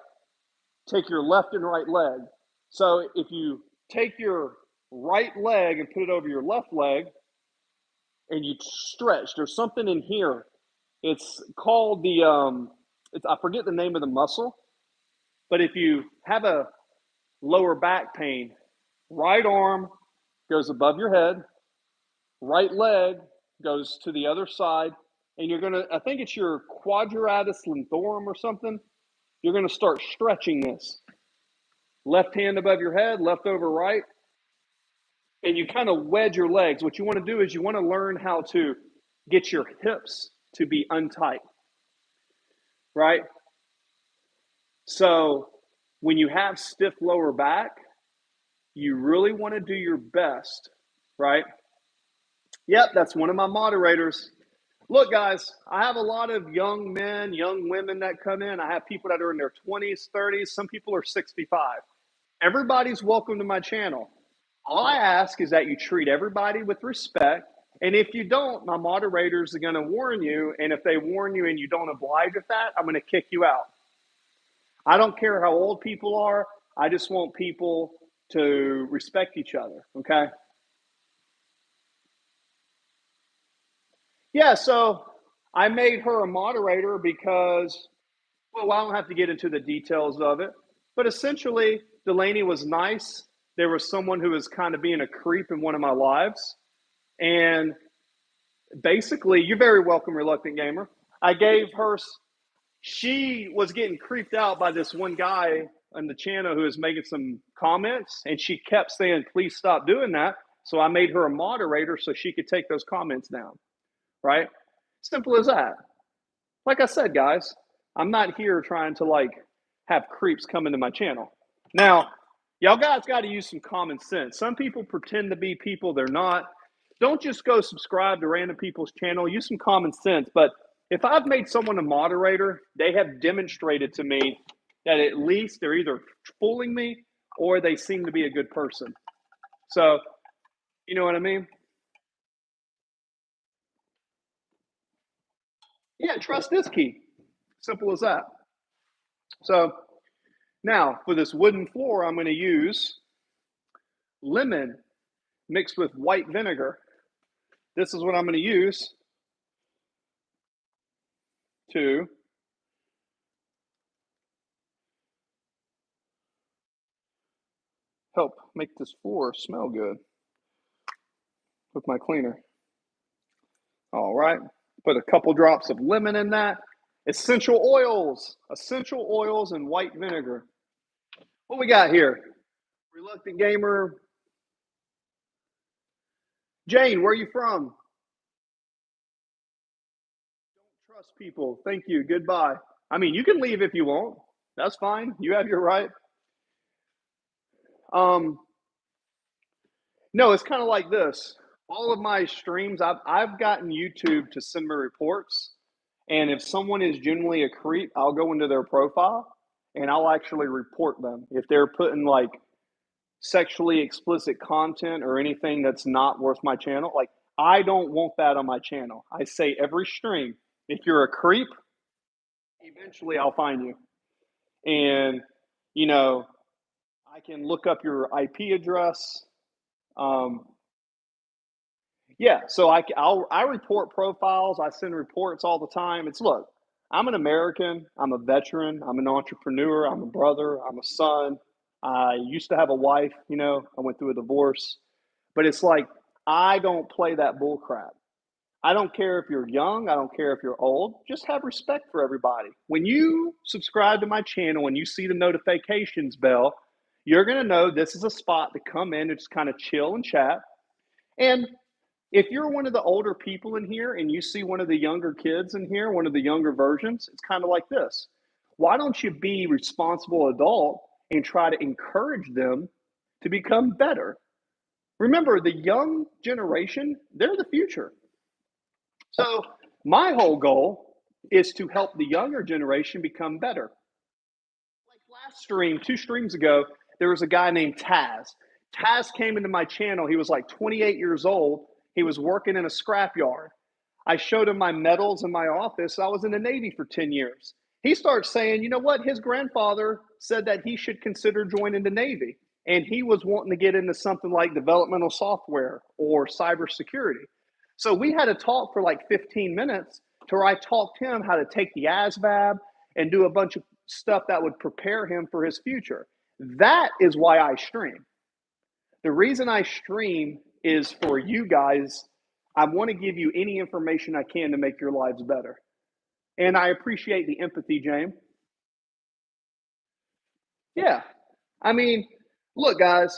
Take your left and right leg. So if you take your right leg and put it over your left leg and you stretch, there's something in here. It's called I forget the name of the muscle, but if you have a lower back pain, right arm goes above your head, right leg goes to the other side, and I think it's your quadratus lumborum or something. You're going to start stretching this. Left hand above your head, left over right, and you kind of wedge your legs. What you want to do is you want to learn how to get your hips to be untight, right? So when you have stiff lower back, you really want to do your best, right? Yep, that's one of my moderators. Look, guys, I have a lot of young men, young women that come in. I have people that are in their 20s, 30s. Some people are 65. Everybody's welcome to my channel. All I ask is that you treat everybody with respect. And if you don't, my moderators are going to warn you. And if they warn you and you don't oblige with that, I'm going to kick you out. I don't care how old people are. I just want people to respect each other. Okay. Yeah. So I made her a moderator because, well, I don't have to get into the details of it, but essentially Delaney was nice. There was someone who was kind of being a creep in one of my lives. And basically, you're very welcome, Reluctant Gamer. I gave her, she was getting creeped out by this one guy on the channel who was making some comments, and she kept saying, please stop doing that. So I made her a moderator so she could take those comments down, right? Simple as that. Like I said, guys, I'm not here trying to like have creeps come into my channel. Now, y'all guys got to use some common sense. Some people pretend to be people they're not. Don't just go subscribe to random people's channel. Use some common sense. But if I've made someone a moderator, they have demonstrated to me that at least they're either fooling me or they seem to be a good person. So, you know what I mean? Yeah, trust is key. Simple as that. So now for this wooden floor, I'm going to use lemon. mixed with white vinegar. This is what I'm going to use to help make this floor smell good with my cleaner. All right, put a couple drops of lemon in that. Essential oils and white vinegar. What we got here? Reluctant gamer. Jane, where are you from? Don't trust people. Thank you. Goodbye. I mean, you can leave if you want. That's fine. You have your right. Um, no, it's kind of like this. All of my streams, I've gotten YouTube to send me reports, and if someone is genuinely a creep, I'll go into their profile and I'll actually report them if they're putting like sexually explicit content or anything that's not worth my channel. Like, I don't want that on my channel. I say every stream, if you're a creep, eventually I'll find you. And, you know, I can look up your IP address. Um, yeah, so I report profiles. I send reports all the time. It's look, I'm an American. I'm a veteran. I'm an entrepreneur. I'm a brother. I'm a son. I used to have a wife. You know, I went through a divorce. But it's like I don't play that bull crap. I don't care if you're young, I don't care if you're old. Just have respect for everybody. When you subscribe to my channel and you see the notifications bell, you're going to know this is a spot to come in and just kind of chill and chat. And if you're one of the older people in here and you see one of the younger kids in here, one of the younger versions, it's kind of like this. Why don't you be responsible adult and try to encourage them to become better? Remember, the young generation, they're the future. So, my whole goal is to help the younger generation become better. Like last stream, 2 streams ago, there was a guy named Taz. Taz came into my channel. He was like 28 years old. He was working in a scrapyard. I showed him my medals in my office. I was in the Navy for 10 years. He starts saying, you know what? His grandfather said that he should consider joining the Navy. And he was wanting to get into something like developmental software or cybersecurity. So we had a talk for like 15 minutes to where I talked him how to take the ASVAB and do a bunch of stuff that would prepare him for his future. That is why I stream. The reason I stream is for you guys. I want to give you any information I can to make your lives better. And I appreciate the empathy, James. Yeah. I mean, look, guys,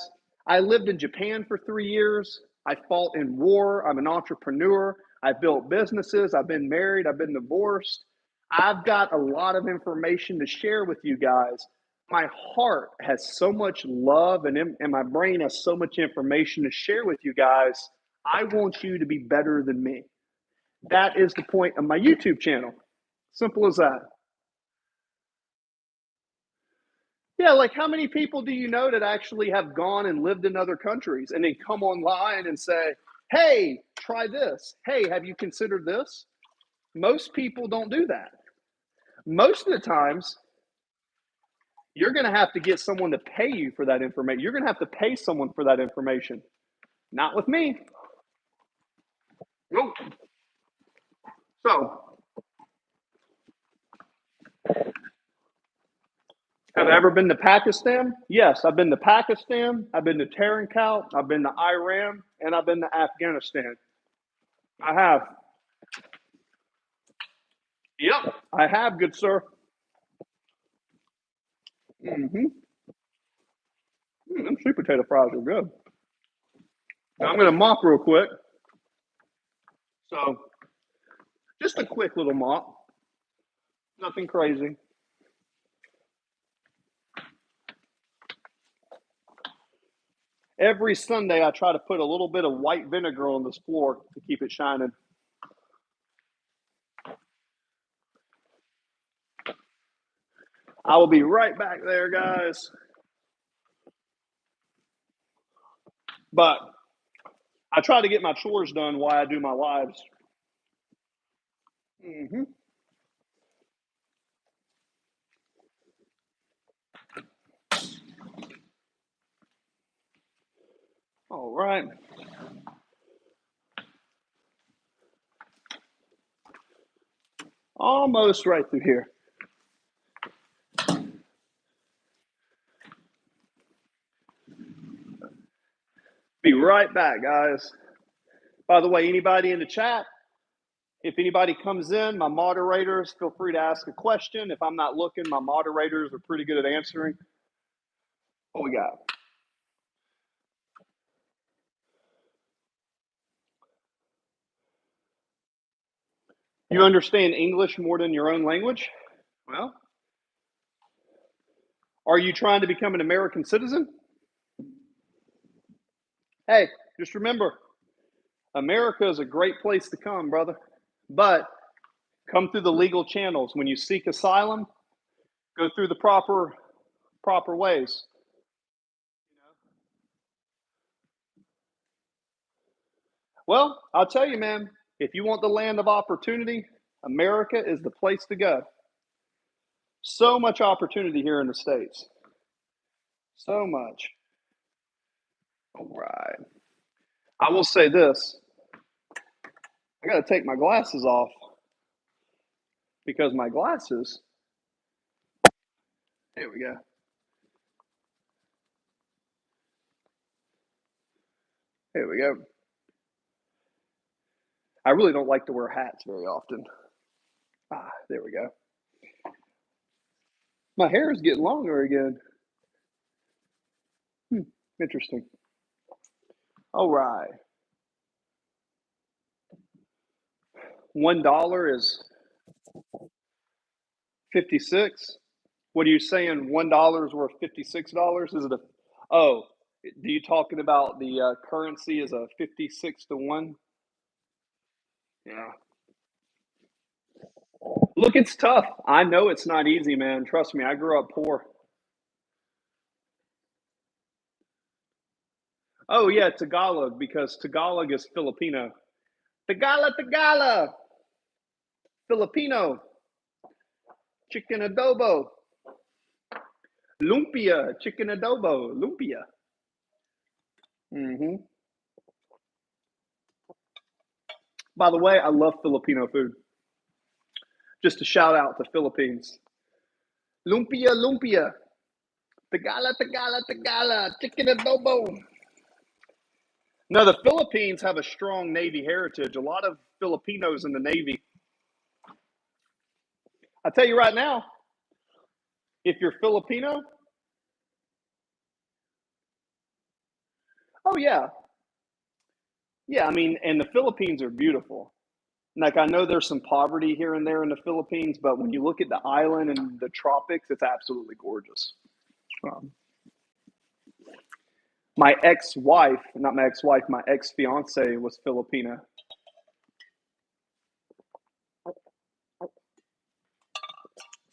I lived in Japan for 3 years. I fought in war. I'm an entrepreneur. I built businesses. I've been married. I've been divorced. I've got a lot of information to share with you guys. My heart has so much love, and my brain has so much information to share with you guys. I want you to be better than me. That is the point of my YouTube channel. Simple as that. Yeah, like how many people do you know that actually have gone and lived in other countries and then come online and say, hey, try this. Hey, have you considered this? Most people don't do that. Most of the times, you're going to have to get someone to pay you for that information. You're going to have to pay someone for that information. Not with me. Nope. So, have I ever been to Pakistan? Yes, I've been to Pakistan. I've been to Tarankal. I've been to Iran, and I've been to Afghanistan. I have. Yep, I have, good sir. Mm-hmm. Them sweet potato fries are good. Now I'm going to mop real quick. So, just a quick little mop. Nothing crazy. Every Sunday, I try to put a little bit of white vinegar on this floor to keep it shining. I will be right back there, guys. But I try to get my chores done while I do my lives. Mm-hmm. All right. Almost right through here. Be right back, guys. By the way, anybody in the chat, if anybody comes in, my moderators, feel free to ask a question. If I'm not looking, my moderators are pretty good at answering. What we got? You understand English more than your own language? Well, are you trying to become an American citizen? Hey, just remember, America is a great place to come, brother. But come through the legal channels. When you seek asylum, go through the proper ways. Well, I'll tell you, man, if you want the land of opportunity, America is the place to go. So much opportunity here in the States. So much. All right. I will say this. I got to take my glasses off because my glasses, here we go. Here we go. I really don't like to wear hats very often. There we go. My hair is getting longer again. Interesting. All right. $1 is 56. What are you saying? $1 is worth $56? Is it a? Oh, do you talking about the currency is a 56 to 1? Yeah. Look, it's tough. I know it's not easy, man. Trust me, I grew up poor. Oh yeah, Tagalog, because Tagalog is Filipino. Tagala, Filipino, chicken adobo, lumpia, chicken adobo, lumpia. hmm By the way, I love Filipino food. Just a shout out to Philippines. Lumpia, lumpia, Tagala, chicken adobo. No, the Philippines have a strong Navy heritage. A lot of Filipinos in the Navy. I tell you right now, if you're Filipino, oh yeah, yeah. I mean, and the Philippines are beautiful. Like I know there's some poverty here and there in the Philippines, but when you look at the island and the tropics, it's absolutely gorgeous. Um, my ex-wife, not my ex-wife, my ex-fiance was Filipina.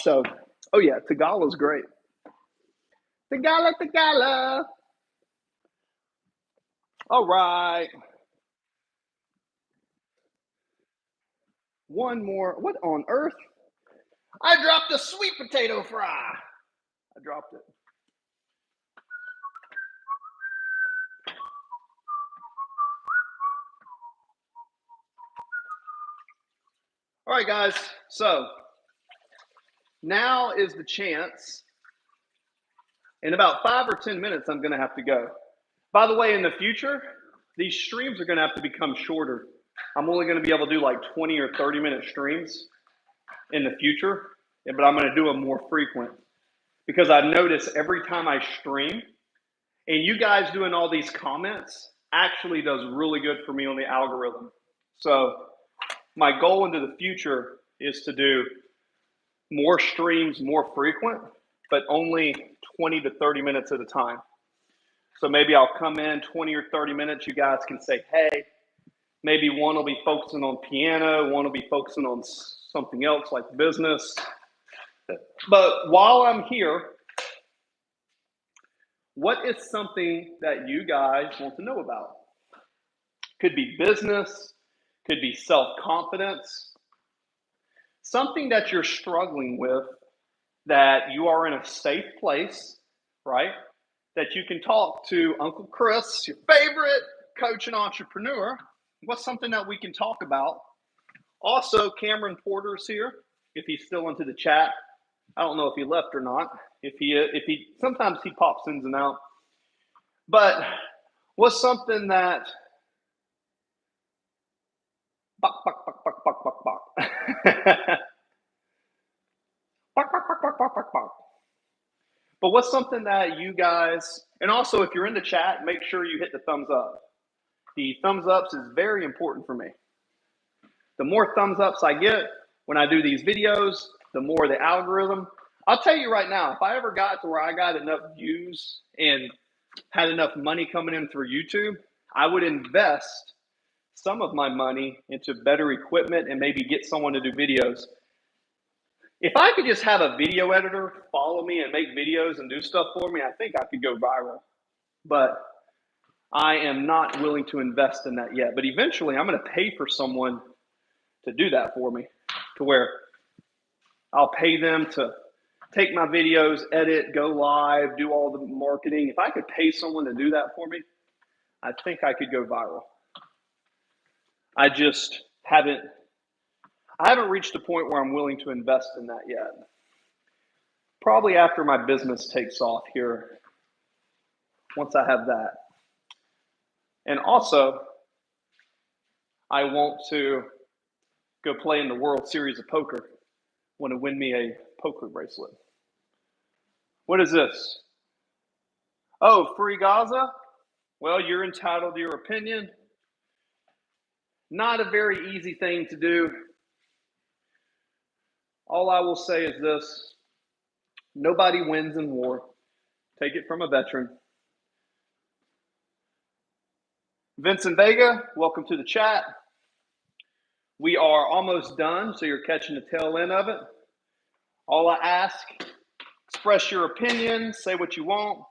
So, oh yeah, Tagala's great. Tagala. All right. One more. What on earth? I dropped a sweet potato fry. I dropped it. All right, guys. So now is the chance. In about 5 or 10 minutes, I'm going to have to go. By the way, in the future, these streams are going to have to become shorter. I'm only going to be able to do like 20 or 30-minute streams in the future, but I'm going to do them more frequent because I notice every time I stream, and you guys doing all these comments actually does really good for me on the algorithm. So my goal into the future is to do more streams more frequent, but only 20 to 30 minutes at a time. So maybe I'll come in 20 or 30 minutes. You guys can say, hey, maybe one will be focusing on piano, one will be focusing on something else like business. But while I'm here, what is something that you guys want to know about? Could be business, could be self-confidence, something that you're struggling with that you are in a safe place, right? That you can talk to Uncle Chris, your favorite coach and entrepreneur. What's something that we can talk about? Also, Cameron Porter's here. if he's still into the chat. I don't know if he left or not. If he sometimes he pops in and out. But what's something that bok, bok, bok, bok, bok, bok, bok. Bok, bok, bok, bok, bok, bok, bok. But what's something that you guys, and also if you're in the chat, make sure you hit the thumbs up. The thumbs ups is very important for me. The more thumbs ups I get when I do these videos, the more the algorithm. I'll tell you right now, if I ever got to where I got enough views and had enough money coming in through YouTube, I would invest some of my money into better equipment and maybe get someone to do videos. If I could just have a video editor follow me and make videos and do stuff for me, I think I could go viral. But I am not willing to invest in that yet. But eventually I'm going to pay for someone to do that for me, to where I'll pay them to take my videos, edit, go live, do all the marketing. If I could pay someone to do that for me, I think I could go viral. I just haven't reached a point where I'm willing to invest in that yet. Probably after my business takes off here, once I have that. And also, I want to go play in the World Series of Poker. Want to win me a poker bracelet. What is this? Oh, free Gaza? Well, you're entitled to your opinion. Not a very easy thing to do. All I will say is this: nobody wins in war. Take it from a veteran. Vincent Vega, welcome to the chat. We are almost done, so you're catching the tail end of it. All I ask, express your opinion, say what you want.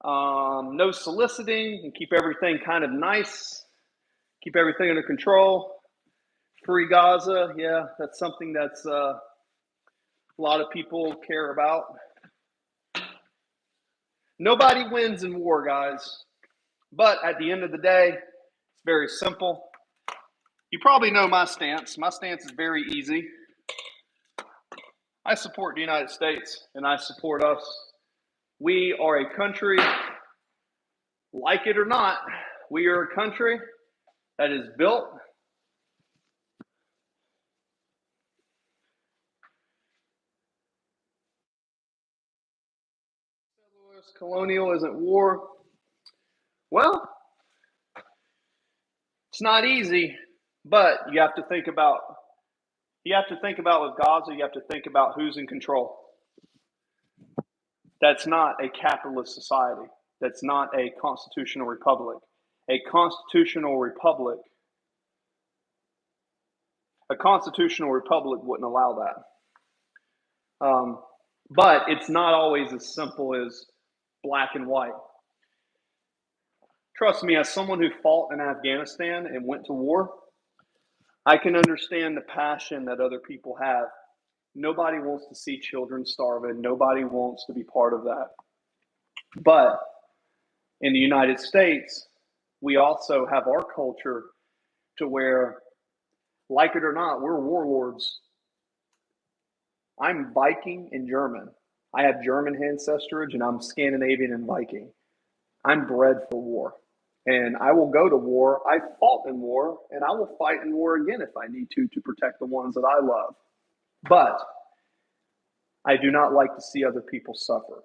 No soliciting, and keep everything kind of nice. Keep everything under control. Free Gaza, yeah, that's something that's a lot of people care about. Nobody wins in war, guys. But at the end of the day, it's very simple. You probably know my stance. My stance is very easy. I support the United States, and I support us. We are a country, like it or not, we are a country that is built colonial isn't war. Well, it's not easy, but you have to think about with Gaza, you have to think about who's in control. That's not a capitalist society. That's not a constitutional republic. A constitutional republic wouldn't allow that. But it's not always as simple as black and white. Trust me, as someone who fought in Afghanistan and went to war, I can understand the passion that other people have. Nobody wants to see children starving. Nobody wants to be part of that. But in the United States, we also have our culture to where, like it or not, we're warlords. I'm Viking and German. I have German ancestry and I'm Scandinavian and Viking. I'm bred for war. And I will go to war. I fought in war, and I will fight in war again if I need to protect the ones that I love. But I do not like to see other people suffer.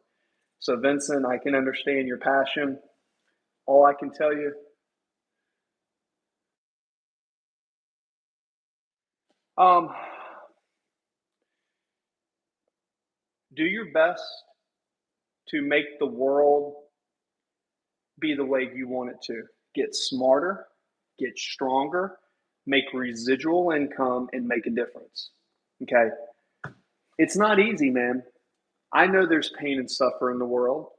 So, Vincent, I can understand your passion. All I can tell you, do your best to make the world be the way you want it to. Get smarter, get stronger, make residual income, and make a difference. Okay? It's not easy, man. I know there's pain and suffering in the world.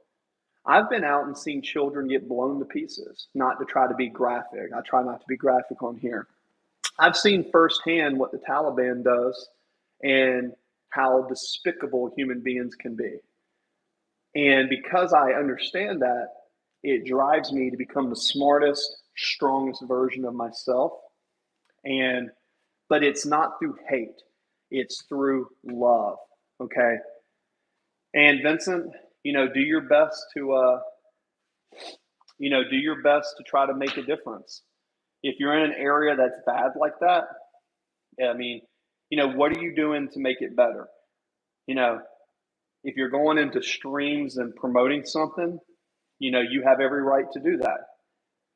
I've been out and seen children get blown to pieces, not to try to be graphic. I try not to be graphic on here. I've seen firsthand what the Taliban does and how despicable human beings can be. And because I understand that, it drives me to become the smartest, strongest version of myself. But it's not through hate. It's through love. Okay. And Vincent, do your best to, do your best to try to make a difference. If you're in an area that's bad like that, I mean, what are you doing to make it better? You know, if you're going into streams and promoting something, you have every right to do that.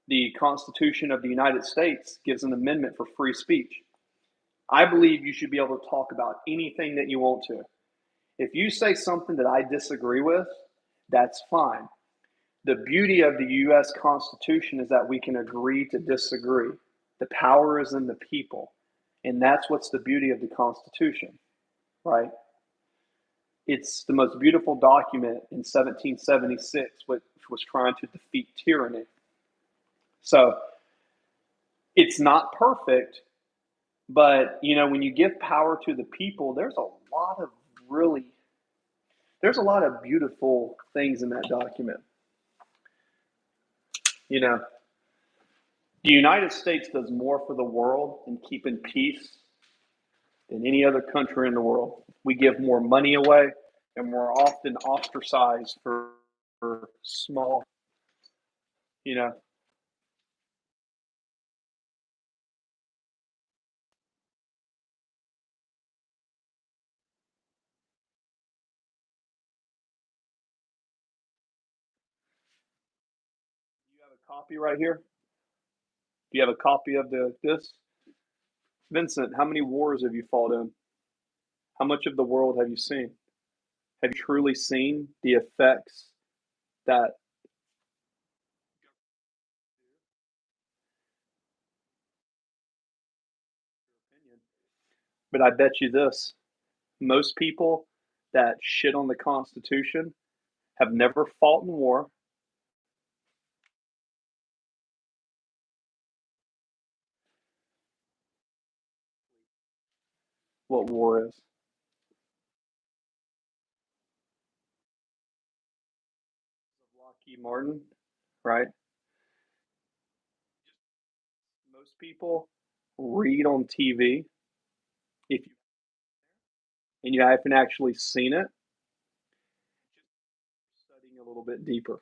The Constitution of the United States gives an amendment for free speech. I believe you should be able to talk about anything that you want to. If you say something that I disagree with, that's fine. The beauty of the US Constitution is that we can agree to disagree. The power is in the people. And that's what's the beauty of the Constitution, right? It's the most beautiful document in 1776, which was trying to defeat tyranny. So it's not perfect, but when you give power to the people, there's a lot of beautiful things in that document. The United States does more for the world in keeping peace than any other country in the world. We give more money away, and we're often ostracized for small, you know. You have a copy right here. Do you have a copy of this? Vincent, how many wars have you fought in? How much of the world have you seen? Have you truly seen the effects that opinion? But I bet you this, most people that shit on the Constitution have never fought in war. What war is? Lockheed Martin, right? Most people read on TV. If you and you haven't actually seen it, studying a little bit deeper.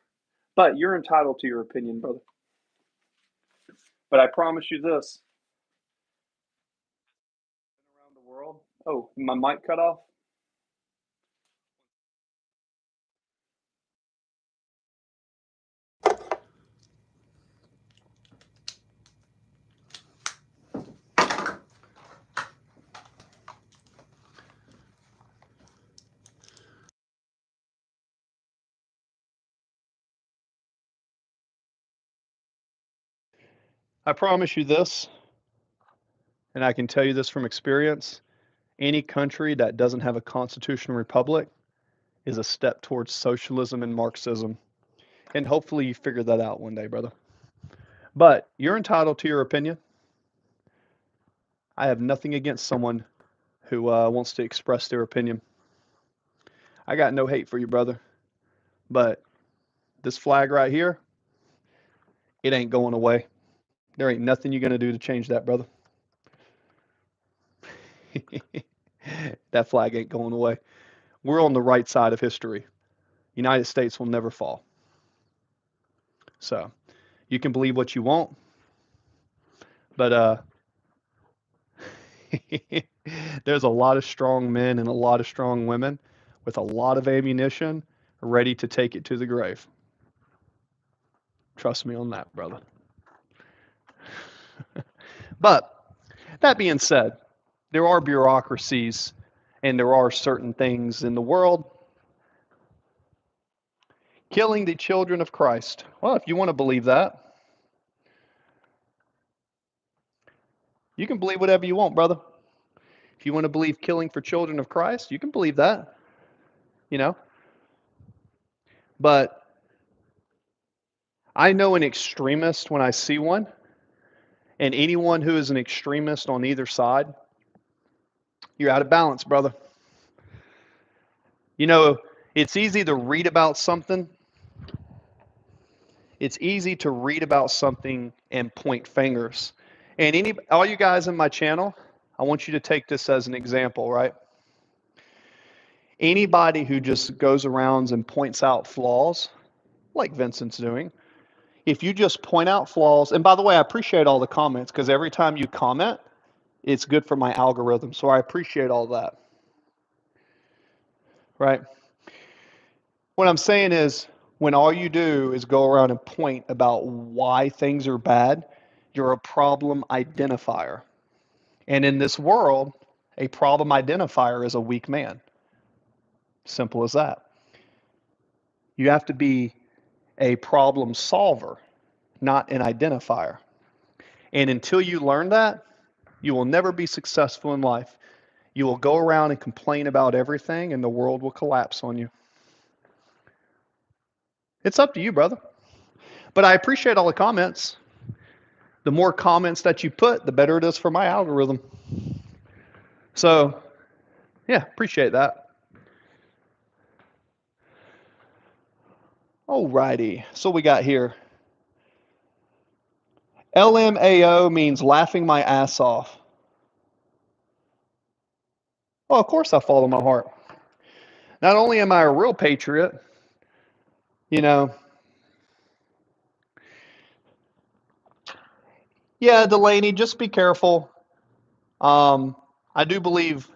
But you're entitled to your opinion, brother. But I promise you this: around the world. Oh, my mic cut off. I promise you this, and I can tell you this from experience: any country that doesn't have a constitutional republic is a step towards socialism and Marxism. And hopefully you figure that out one day, brother. But you're entitled to your opinion. I have nothing against someone who wants to express their opinion. I got no hate for you, brother. But this flag right here, it ain't going away. There ain't nothing you're going to do to change that, brother. That flag ain't going away. We're on the right side of history. United States will never fall. So you can believe what you want, but there's a lot of strong men and a lot of strong women with a lot of ammunition ready to take it to the grave. Trust me on that, brother. But that being said, there are bureaucracies and there are certain things in the world. Killing the children of Christ. Well, if you want to believe that, you can believe whatever you want, brother. If you want to believe killing for children of Christ, you can believe that, you know. But I know an extremist when I see one, and anyone who is an extremist on either side, you're out of balance, brother. You know, it's easy to read about something. It's easy to read about something and point fingers. And all you guys in my channel, I want you to take this as an example, right? Anybody who just goes around and points out flaws, like Vincent's doing, if you just point out flaws, and by the way, I appreciate all the comments because every time you comment, it's good for my algorithm. So I appreciate all that, right? What I'm saying is, when all you do is go around and point about why things are bad, you're a problem identifier. And in this world, a problem identifier is a weak man. Simple as that. You have to be a problem solver, not an identifier. And until you learn that, you will never be successful in life. You will go around and complain about everything, and the world will collapse on you. It's up to you, brother. But I appreciate all the comments. The more comments that you put, the better it is for my algorithm. So, yeah, appreciate that. Alrighty, so we got here. LMAO means laughing my ass off. Well, of course I follow my heart. Not only am I a real patriot, you know, yeah, Delaney, just be careful. I do believe,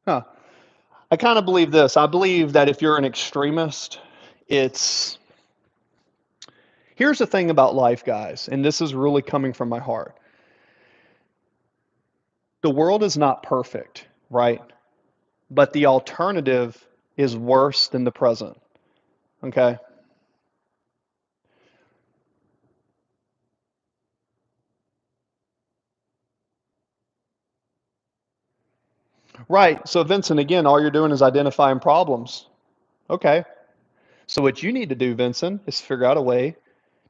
I kind of believe this. I believe that if you're an extremist, here's the thing about life, guys, and this is really coming from my heart. The world is not perfect, right? But the alternative is worse than the present, okay? Right. So, Vincent, again, all you're doing is identifying problems. Okay. So, what you need to do, Vincent, is figure out a way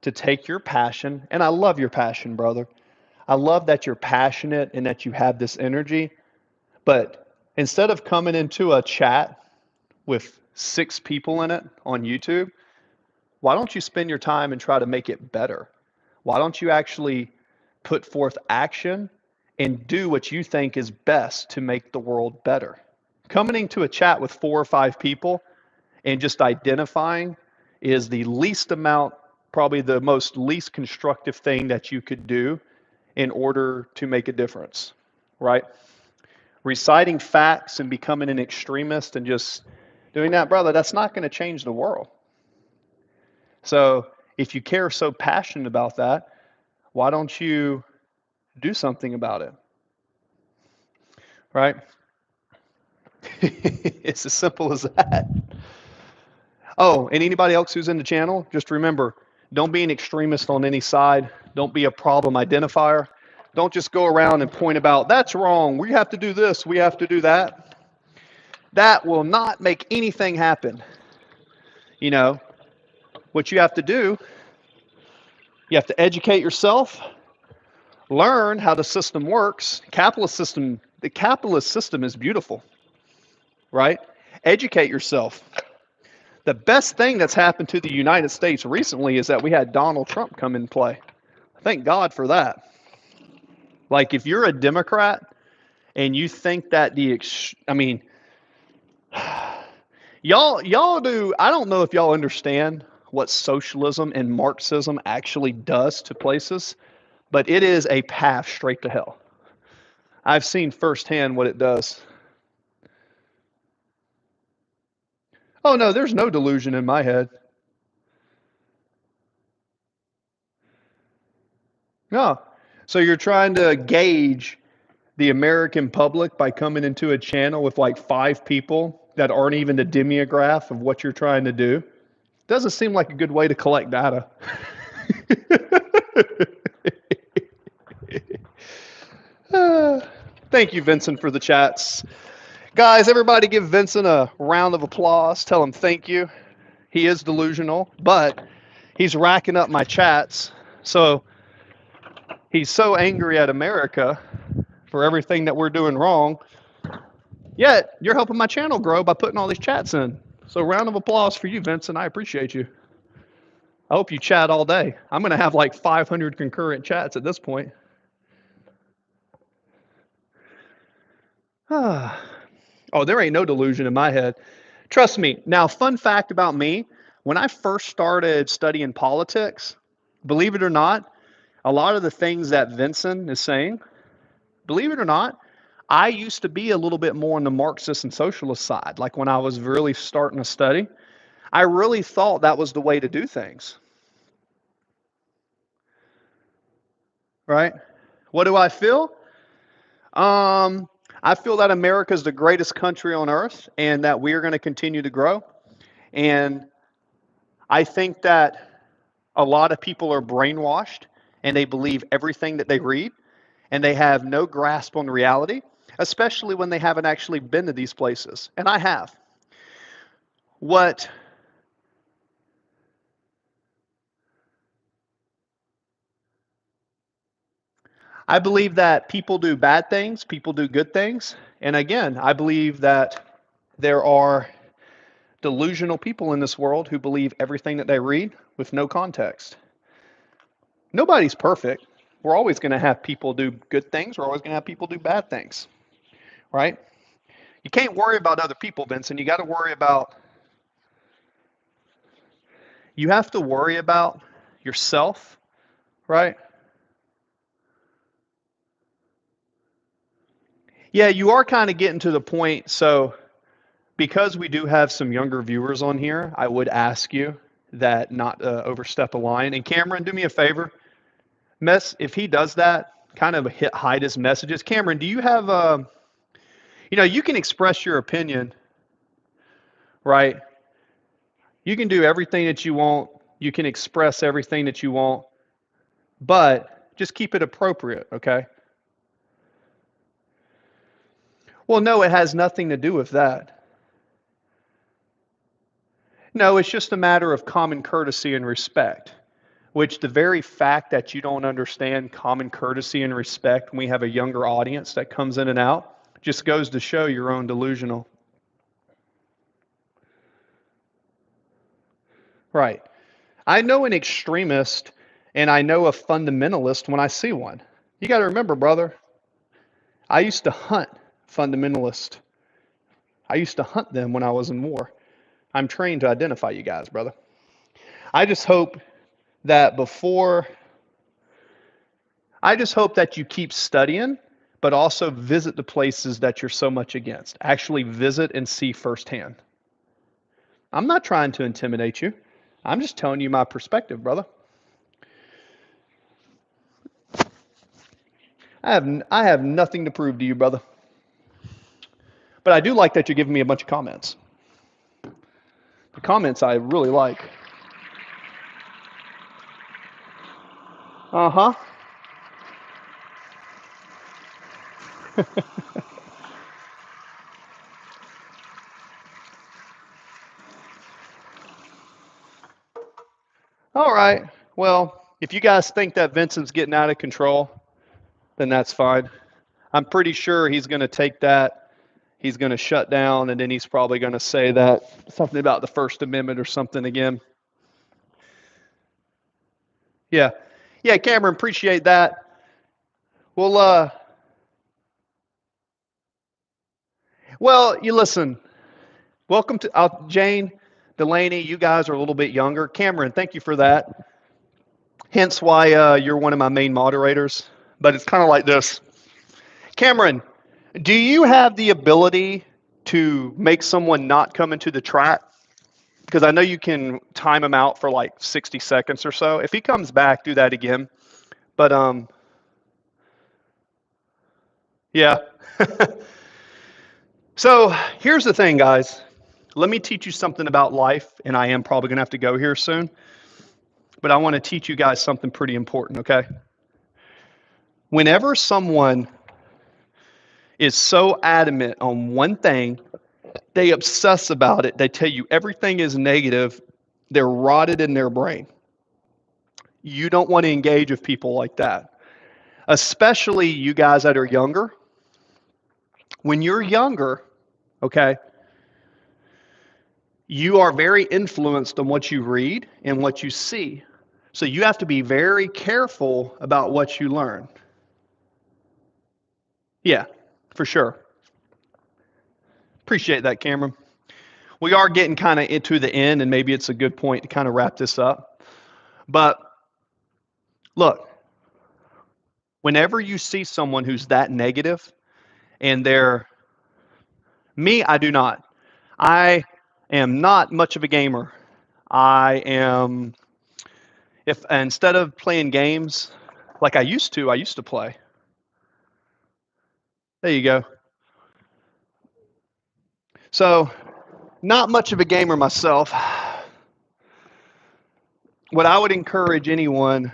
to take your passion, and I love your passion, brother. I love that you're passionate and that you have this energy. But instead of coming into a chat with 6 people in it on YouTube, why don't you spend your time and try to make it better? Why don't you actually put forth action and do what you think is best to make the world better? Coming into a chat with 4 or 5 people and just identifying is the least amount, probably the most least constructive thing that you could do in order to make a difference, right? Reciting facts and becoming an extremist and just doing that, brother, that's not going to change the world. So if you care so passionate about that, why don't you do something about it? Right? It's as simple as that. Oh, and anybody else who's in the channel, just remember, don't be an extremist on any side. Don't be a problem identifier. Don't just go around and point about, that's wrong, we have to do this, we have to do that. That will not make anything happen. You know, what you have to do, you have to educate yourself, learn how the system works. The capitalist system is beautiful, right? Educate yourself. The best thing that's happened to the United States recently is that we had Donald Trump come in play. Thank God for that. Like, if you're a Democrat and you think that y'all do, I don't know if y'all understand what socialism and Marxism actually does to places, but it is a path straight to hell. I've seen firsthand what it does. Oh, no, there's no delusion in my head. No. So you're trying to gauge the American public by coming into a channel with like 5 people that aren't even the demographic of what you're trying to do? Doesn't seem like a good way to collect data. Thank you, Vincent, for the chats. Guys, everybody give Vincent a round of applause. Tell him thank you. He is delusional, but he's racking up my chats. So he's so angry at America for everything that we're doing wrong. Yet you're helping my channel grow by putting all these chats in. So round of applause for you, Vincent. I appreciate you. I hope you chat all day. I'm going to have like 500 concurrent chats at this point. Oh, there ain't no delusion in my head. Trust me. Now, fun fact about me, when I first started studying politics, believe it or not, a lot of the things that Vincent is saying, believe it or not, I used to be a little bit more on the Marxist and socialist side. Like when I was really starting to study, I really thought that was the way to do things. Right? What do I feel? I feel that America is the greatest country on earth and that we are going to continue to grow. And I think that a lot of people are brainwashed and they believe everything that they read and they have no grasp on reality, especially when they haven't actually been to these places. And I have. What I believe that people do bad things, people do good things. And again, I believe that there are delusional people in this world who believe everything that they read with no context. Nobody's perfect. We're always going to have people do good things. We're always going to have people do bad things, right? You can't worry about other people, Vincent. You got to worry about, you have to worry about yourself, right? Yeah, you are kind of getting to the point. So, because we do have some younger viewers on here, I would ask you that not overstep a line. And Cameron, do me a favor. If he does that, kind of hide his messages. Cameron, do you have you can express your opinion, right? You can do everything that you want. You can express everything that you want, but just keep it appropriate, okay? Well, no, it has nothing to do with that. No, it's just a matter of common courtesy and respect, which the very fact that you don't understand common courtesy and respect when we have a younger audience that comes in and out just goes to show your own delusional. Right. I know an extremist and I know a fundamentalist when I see one. You got to remember, brother, I used to hunt fundamentalists. I used to hunt them when I was in war. I'm trained to identify you guys, brother. I just hope that before, I just hope that you keep studying, but also visit the places that you're so much against. Actually visit and see firsthand. I'm not trying to intimidate you. I'm just telling you my perspective, brother. I have nothing to prove to you, brother. But I do like that you're giving me a bunch of comments. The comments I really like. Uh-huh. All right. Well, if you guys think that Vincent's getting out of control, then that's fine. I'm pretty sure he's going to take that. He's going to shut down, and then he's probably going to say that something about the First Amendment or something again. Yeah. Yeah, Cameron, appreciate that. Well, you listen. Welcome to Jane, Delaney. You guys are a little bit younger. Cameron, thank you for that. Hence why you're one of my main moderators. But it's kind of like this. Cameron, do you have the ability to make someone not come into the chat? Because I know you can time him out for like 60 seconds or so. If he comes back, do that again. But yeah. So here's the thing, guys. Let me teach you something about life, and I am probably going to have to go here soon. But I want to teach you guys something pretty important, okay? Whenever someone is so adamant on one thing, they obsess about it, they tell you everything is negative, they're rotted in their brain. You don't want to engage with people like that, especially you guys that are younger. When you're younger, okay, You are very influenced on what you read and what you see. So you have to be very careful about what you learn. Yeah, for sure. Appreciate that, Cameron. We are getting kind of into the end, and maybe it's a good point to kind of wrap this up. But look, whenever you see someone who's that negative and they're me, I do not. I am not much of a gamer. I am, if instead of playing games like I used to play. There you go. So, not much of a gamer myself. What I would encourage anyone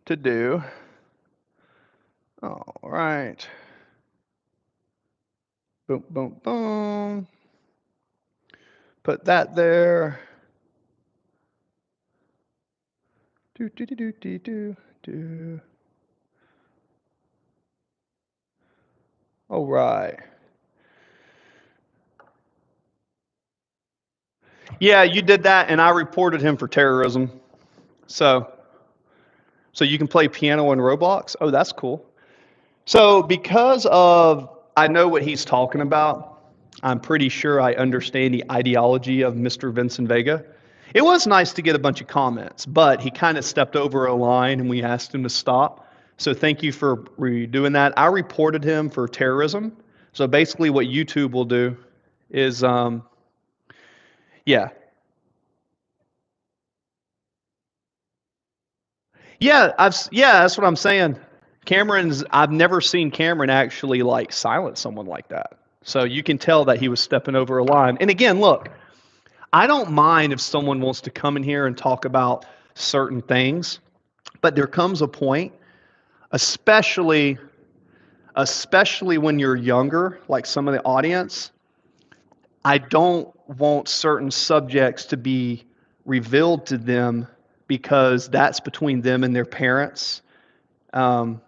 to do, all right, boom, boom, boom, put that there. Do, do, do, do, do, do, do. All right. Yeah, you did that, and I reported him for terrorism. So, so you can play piano in Roblox? Oh, that's cool. So, because of I know what he's talking about, I'm pretty sure I understand the ideology of Mr. Vincent Vega. It was nice to get a bunch of comments, but he kind of stepped over a line and we asked him to stop. So, thank you for redoing that. I reported him for terrorism. So, basically, what YouTube will do is, yeah, yeah, that's what I'm saying. I've never seen Cameron actually like silence someone like that. So you can tell that he was stepping over a line. And again, look, I don't mind if someone wants to come in here and talk about certain things, but there comes a point, especially especially when you're younger, like some of the audience, I don't want certain subjects to be revealed to them because that's between them and their parents. Um,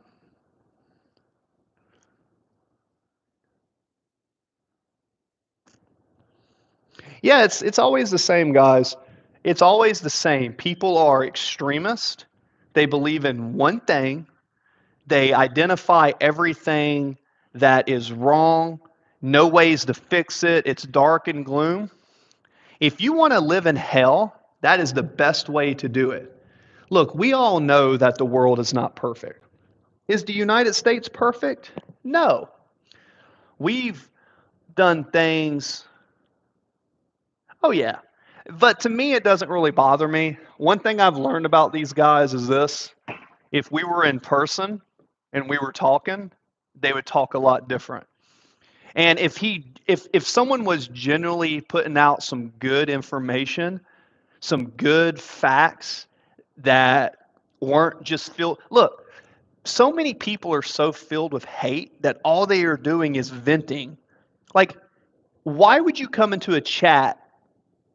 Yeah, it's always the same, guys. It's always the same. People are extremist. They believe in one thing. They identify everything that is wrong. No ways to fix it. It's dark and gloom. If you want to live in hell, that is the best way to do it. Look, we all know that the world is not perfect. Is the United States perfect? No. We've done things. Oh, yeah. But to me, it doesn't really bother me. One thing I've learned about these guys is this: if we were in person and we were talking, they would talk a lot different. And if someone was genuinely putting out some good information, some good facts that weren't just filled. Look, so many people are so filled with hate that all they are doing is venting. Like, why would you come into a chat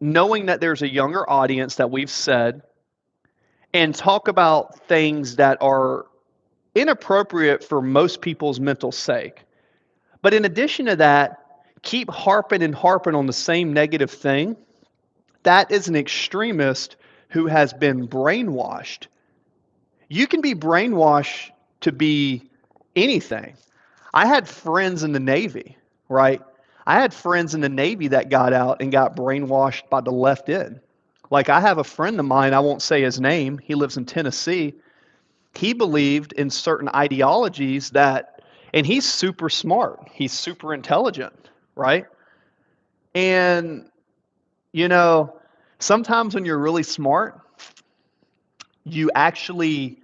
knowing that there's a younger audience that we've said and talk about things that are inappropriate for most people's mental sake? But in addition to that, keep harping and harping on the same negative thing. That is an extremist who has been brainwashed. You can be brainwashed to be anything. I had friends in the Navy, right? I had friends in the Navy that got out and got brainwashed by the left end. Like, I have a friend of mine, I won't say his name, he lives in Tennessee. He believed in certain ideologies and he's super smart, he's super intelligent, right? And, you know, sometimes when you're really smart, you actually,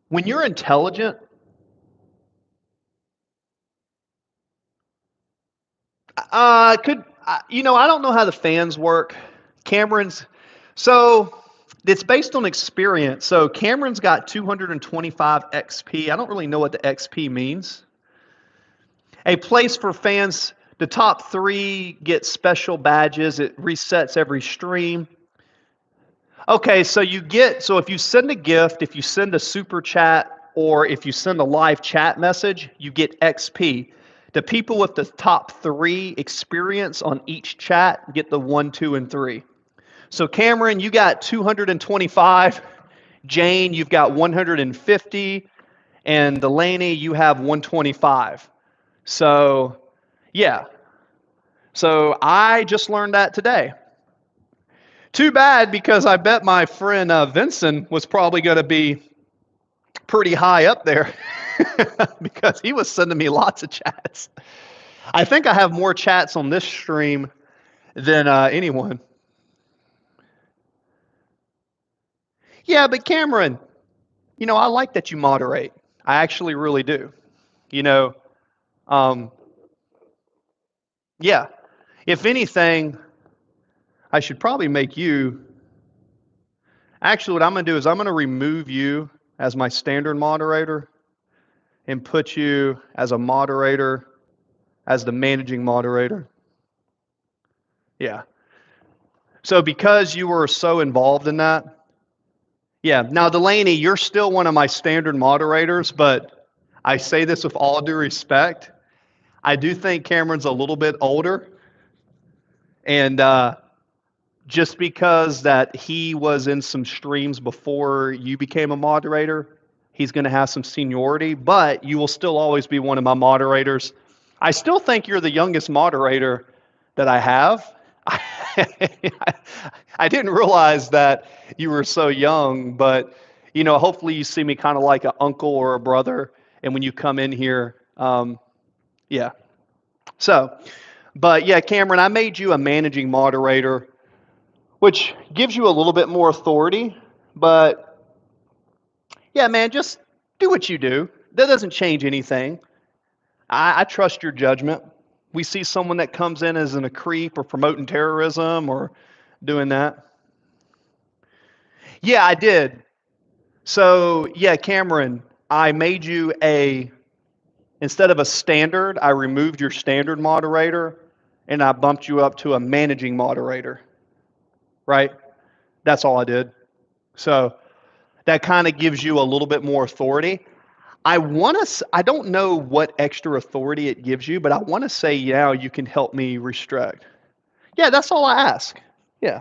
when you're intelligent, I don't know how the fans work. Cameron's, so it's based on experience. So Cameron's got 225 XP. I don't really know what the XP means. A place for fans. The top three get special badges. It resets every stream. Okay, so if you send a gift, if you send a super chat, or if you send a live chat message, you get XP. The people with the top 3 experience on each chat get the 1, 2, and 3. So Cameron, you got 225. Jane, you've got 150. And Delaney, you have 125. So, yeah. So I just learned that today. Too bad, because I bet my friend Vincent was probably going to be pretty high up there because he was sending me lots of chats. I think I have more chats on this stream than anyone. Yeah, but Cameron, I like that you moderate. I actually really do. You know, um, yeah. If anything, I should probably make you. Actually, what I'm going to do is I'm going to remove you as my standard moderator and put you as a moderator, as the managing moderator. Yeah. So because you were so involved in that, yeah. Now, Delaney, you're still one of my standard moderators, but I say this with all due respect. I do think Cameron's a little bit older, and just because that he was in some streams before you became a moderator, he's going to have some seniority, but you will still always be one of my moderators. I still think you're the youngest moderator that I have. I didn't realize that you were so young, but hopefully you see me kind of like an uncle or a brother, and when you come in here, yeah. So, but yeah, Cameron, I made you a managing moderator, which gives you a little bit more authority. But yeah, man, just do what you do. That doesn't change anything. I trust your judgment. We see someone that comes in as a creep or promoting terrorism or doing that. Yeah, I did. So yeah, Cameron, I made you instead of a standard, I removed your standard moderator and I bumped you up to a managing moderator. Right? That's all I did. So that kind of gives you a little bit more authority. I don't know what extra authority it gives you, but I want to say now you can help me restrict. Yeah, that's all I ask. Yeah,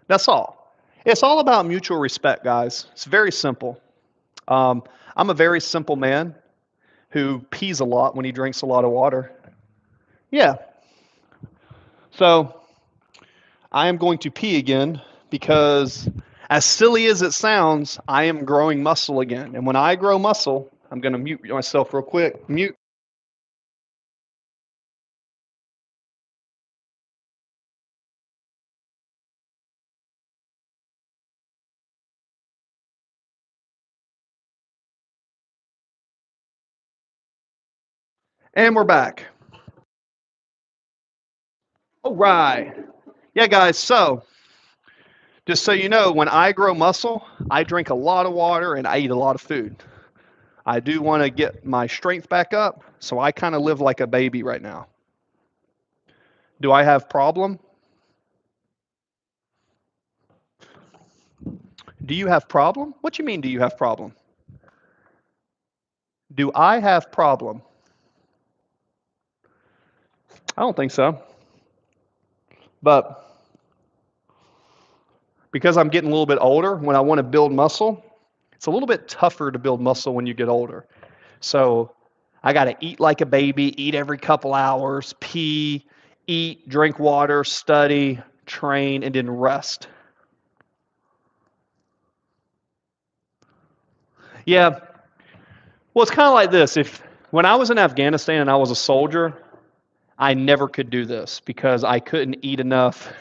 that's all. It's all about mutual respect, guys. It's very simple. Um, I'm a very simple man who pees a lot when he drinks a lot of water. Yeah, so I am going to pee again because, as silly as it sounds, I am growing muscle again. And when I grow muscle, I'm going to mute myself real quick. Mute. And we're back. All right. Yeah, guys. So, just so you know, when I grow muscle, I drink a lot of water and I eat a lot of food. I do want to get my strength back up, so I kind of live like a baby right now. Do I have problem? Do you have problem? What you mean, do you have problem? Do I have problem? I don't think so. But because I'm getting a little bit older, when I want to build muscle, it's a little bit tougher to build muscle when you get older. So I got to eat like a baby, eat every couple hours, pee, eat, drink water, study, train, and then rest. Yeah. Well, it's kind of like this. When I was in Afghanistan and I was a soldier, I never could do this because I couldn't eat enough.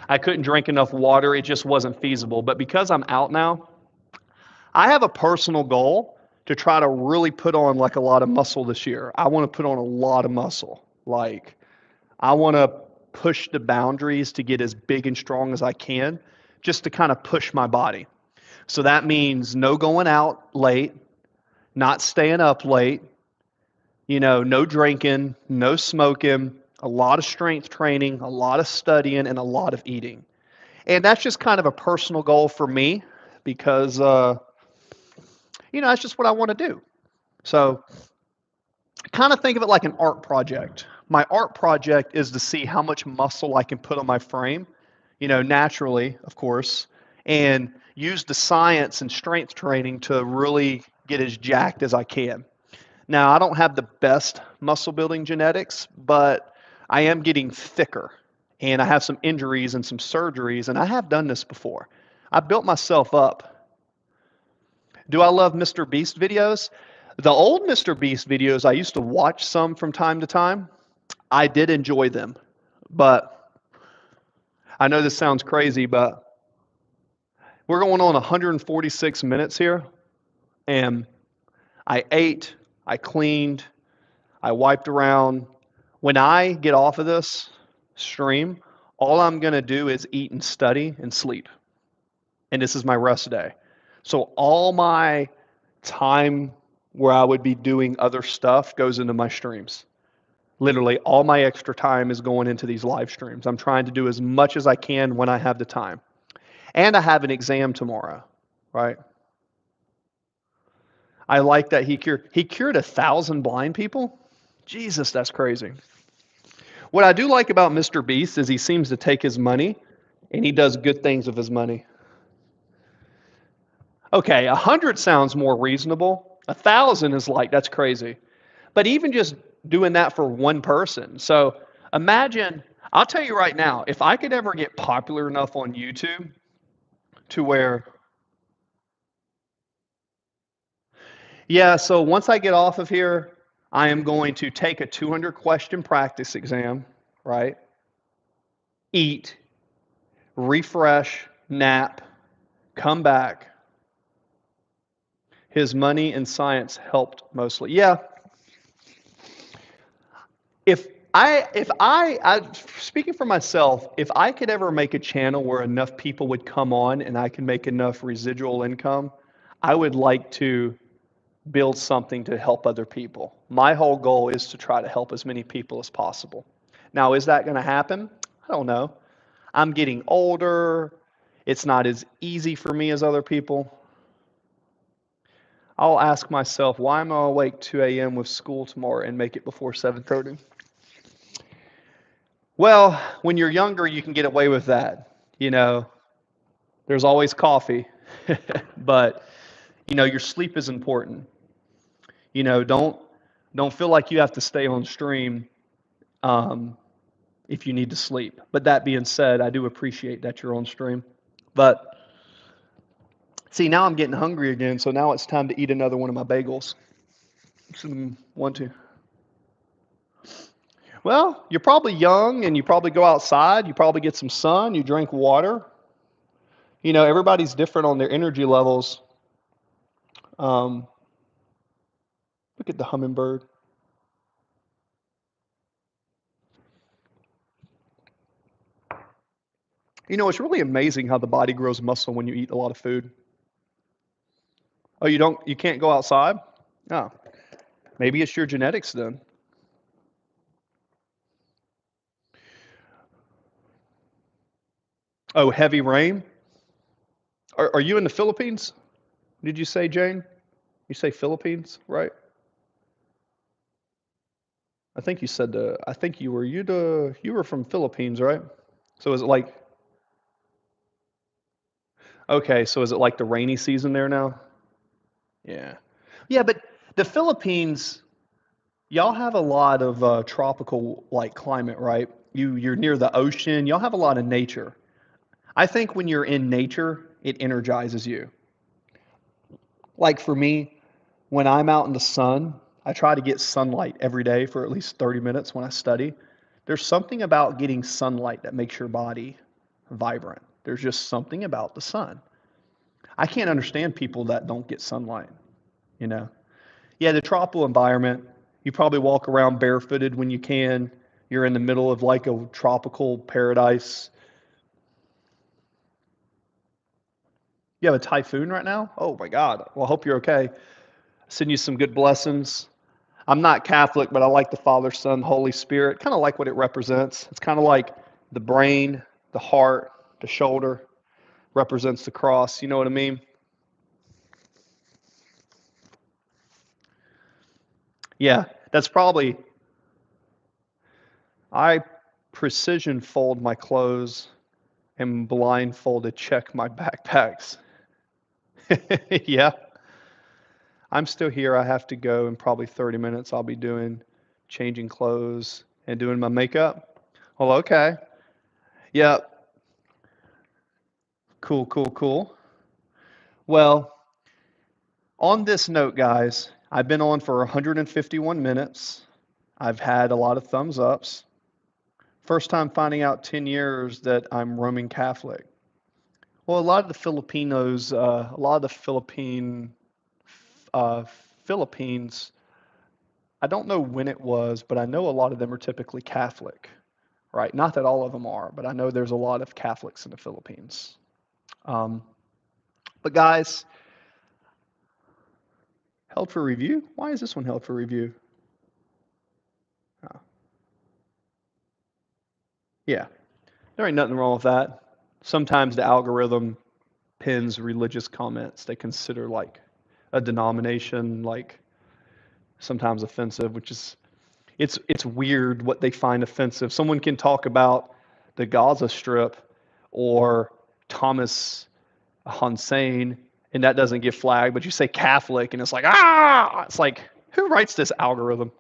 I couldn't drink enough water. It just wasn't feasible. But because I'm out now, I have a personal goal to try to really put on like a lot of muscle this year. I want to put on a lot of muscle. Like, I want to push the boundaries to get as big and strong as I can, just to kind of push my body. So that means no going out late, not staying up late, no drinking, no smoking, a lot of strength training, a lot of studying, and a lot of eating. And that's just kind of a personal goal for me because, that's just what I want to do. So Kind of think of it like an art project. My art project is to see how much muscle I can put on my frame, naturally, of course, and use the science and strength training to really get as jacked as I can. Now, I don't have the best muscle building genetics, but I am getting thicker, and I have some injuries and some surgeries, and I have done this before. I built myself up. Do I love Mr. Beast videos? The old Mr. Beast videos, I used to watch some from time to time. I did enjoy them, but I know this sounds crazy, but we're going on 146 minutes here, and I ate, I cleaned, I wiped around. When I get off of this stream, all I'm going to do is eat and study and sleep. And this is my rest day. So all my time where I would be doing other stuff goes into my streams. Literally, all my extra time is going into these live streams. I'm trying to do as much as I can when I have the time. And I have an exam tomorrow, right? I like that he cured 1,000 blind people. Jesus, that's crazy. What I do like about Mr. Beast is he seems to take his money and he does good things with his money. Okay, 100 sounds more reasonable. 1,000 is like, that's crazy. But even just doing that for one person. So imagine, I'll tell you right now, if I could ever get popular enough on YouTube to where, yeah, so once I get off of here, I am going to take a 200 question practice exam, right? Eat, refresh, nap, come back. His money and science helped mostly. Yeah. If I speaking for myself, if I could ever make a channel where enough people would come on and I can make enough residual income, I would like to build something to help other people. My whole goal is to try to help as many people as possible. Now, is that going to happen? I don't know. I'm getting older. It's not as easy for me as other people. I'll ask myself, why am I awake 2 a.m. with school tomorrow and make it before 7:30? Well, when you're younger, you can get away with that. You know, there's always coffee, but your sleep is important. Don't feel like you have to stay on stream um, if you need to sleep. But that being said, I do appreciate that you're on stream. But see, now I'm getting hungry again, so now it's time to eat another one of my bagels. One, two. Well, you're probably young and you probably go outside, you probably get some sun, you drink water. Everybody's different on their energy levels. Um, Look at the hummingbird. It's really amazing how the body grows muscle when you eat a lot of food. Oh, you can't go outside? Oh, maybe it's your genetics then. Oh, heavy rain? Are you in the Philippines? Did you say, Jane? You say Philippines, right? I think you said I think you were from Philippines, right? So is it like okay, so is it like the rainy season there now? Yeah. Yeah, but the Philippines, y'all have a lot of tropical like climate, right? You're near the ocean. Y'all have a lot of nature. I think when you're in nature, it energizes you. Like for me, when I'm out in the sun, I try to get sunlight every day for at least 30 minutes when I study. There's something about getting sunlight that makes your body vibrant. There's just something about the sun. I can't understand people that don't get sunlight, you know. Yeah, the tropical environment, you probably walk around barefooted when you can. You're in the middle of like a tropical paradise. You have a typhoon right now? Oh my God. Well, I hope you're okay. Send you some good blessings. I'm not Catholic, but I like the Father, Son, Holy Spirit. Kind of like what it represents. It's kind of like the brain, the heart, the shoulder represents the cross. You know what I mean? Yeah. That's probably, I precision fold my clothes and blindfolded check my backpacks. Yeah, I'm still here. I have to go in probably 30 minutes. I'll be doing changing clothes and doing my makeup. Well, okay. Yep. Cool, cool, cool. Well, on this note, guys, I've been on for 151 minutes. I've had a lot of thumbs ups. First time finding out 10 years that I'm Roman Catholic. Well, a lot of the Filipinos, a lot of the uh, Philippines, I don't know when it was, but I know a lot of them are typically Catholic, right? Not that all of them are, but I know there's a lot of Catholics in the Philippines. Um, but guys, held for review? Why is this one held for review? Oh, yeah, there ain't nothing wrong with that. Sometimes the algorithm pins religious comments they consider like a denomination, like sometimes offensive, which is it's weird what they find offensive. Someone can talk about the Gaza Strip or Thomas Hussein, and that doesn't get flagged, but you say Catholic, and it's like, ah! It's like, who writes this algorithm?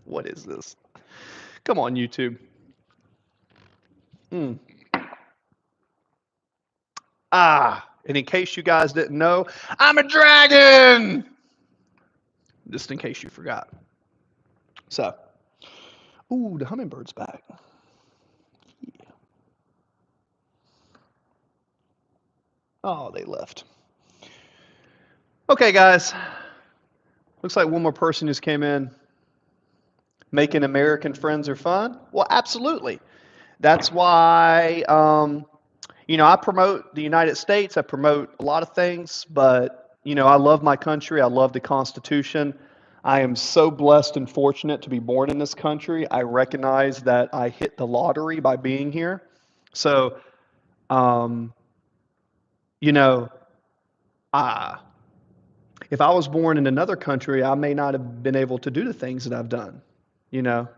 What is this? Come on, YouTube. Mm. And in case you guys didn't know, I'm a dragon! Just in case you forgot. So, ooh, the hummingbird's back. Yeah. Oh, they left. Okay, guys. Looks like one more person just came in. Making American friends are fun? Well, absolutely. That's why, I promote the United States. I promote a lot of things, but, I love my country. I love the Constitution. I am so blessed and fortunate to be born in this country. I recognize that I hit the lottery by being here. So, um, you know, uh, if I was born in another country, I may not have been able to do the things that I've done. You know,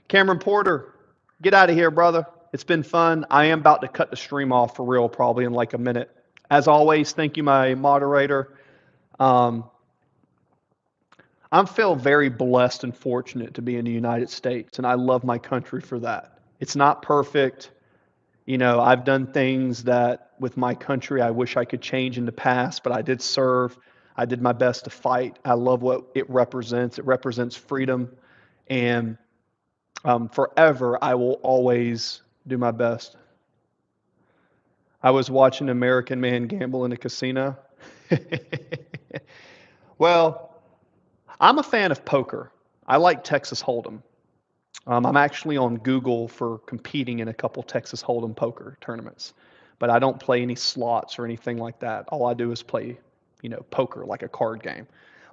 Cameron Porter, get out of here, brother. It's been fun. I am about to cut the stream off for real, probably in like a minute. As always, thank you, my moderator. Um, I feel very blessed and fortunate to be in the United States, and I love my country for that. It's not perfect. I've done things that with my country I wish I could change in the past, but I did serve. I did my best to fight. I love what it represents. It represents freedom. And forever, I will always do my best. I was watching an American man gamble in a casino. Well, I'm a fan of poker. I like Texas Hold'em. I'm actually on Google for competing in a couple Texas Hold'em poker tournaments, but I don't play any slots or anything like that. All I do is play, poker like a card game,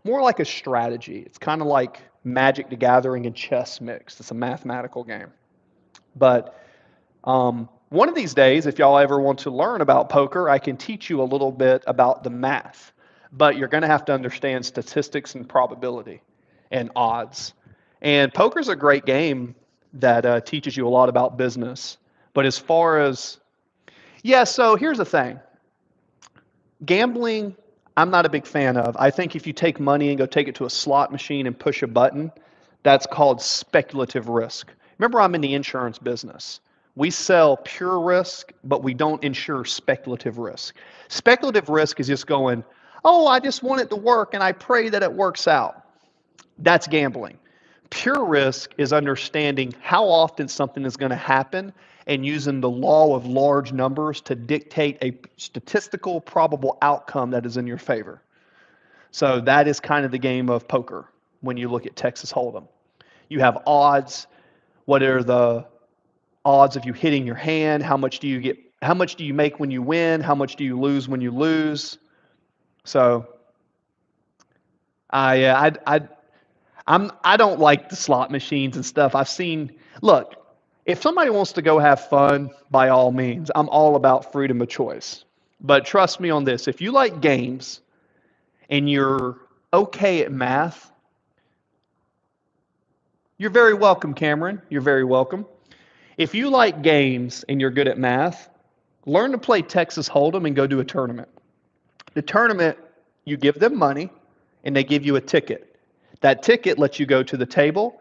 more like a strategy. It's kind of like Magic the Gathering and chess mixed. It's a mathematical game. But one of these days, if y'all ever want to learn about poker, I can teach you a little bit about the math. But you're going to have to understand statistics and probability and odds. And poker's a great game that teaches you a lot about business. But as far as, yeah, so here's the thing. Gambling, I'm not a big fan of. I think if you take money and go take it to a slot machine and push a button, that's called speculative risk. Remember, I'm in the insurance business. We sell pure risk, but we don't insure speculative risk. Speculative risk is just going, oh, I just want it to work and I pray that it works out. That's gambling. Pure risk is understanding how often something is going to happen and using the law of large numbers to dictate a statistical probable outcome that is in your favor. So that is kind of the game of poker when you look at Texas Hold'em. You have odds. What are the odds of you hitting your hand? How much do you get? How much do you make when you win? How much do you lose when you lose? So I don't like the slot machines and stuff. I've seen. Look, if somebody wants to go have fun, by all means, I'm all about freedom of choice. But trust me on this: if you like games and you're okay at math, you're very welcome, Cameron. You're very welcome. If you like games and you're good at math, learn to play Texas Hold'em and go to a tournament. The tournament, you give them money and they give you a ticket. That ticket lets you go to the table.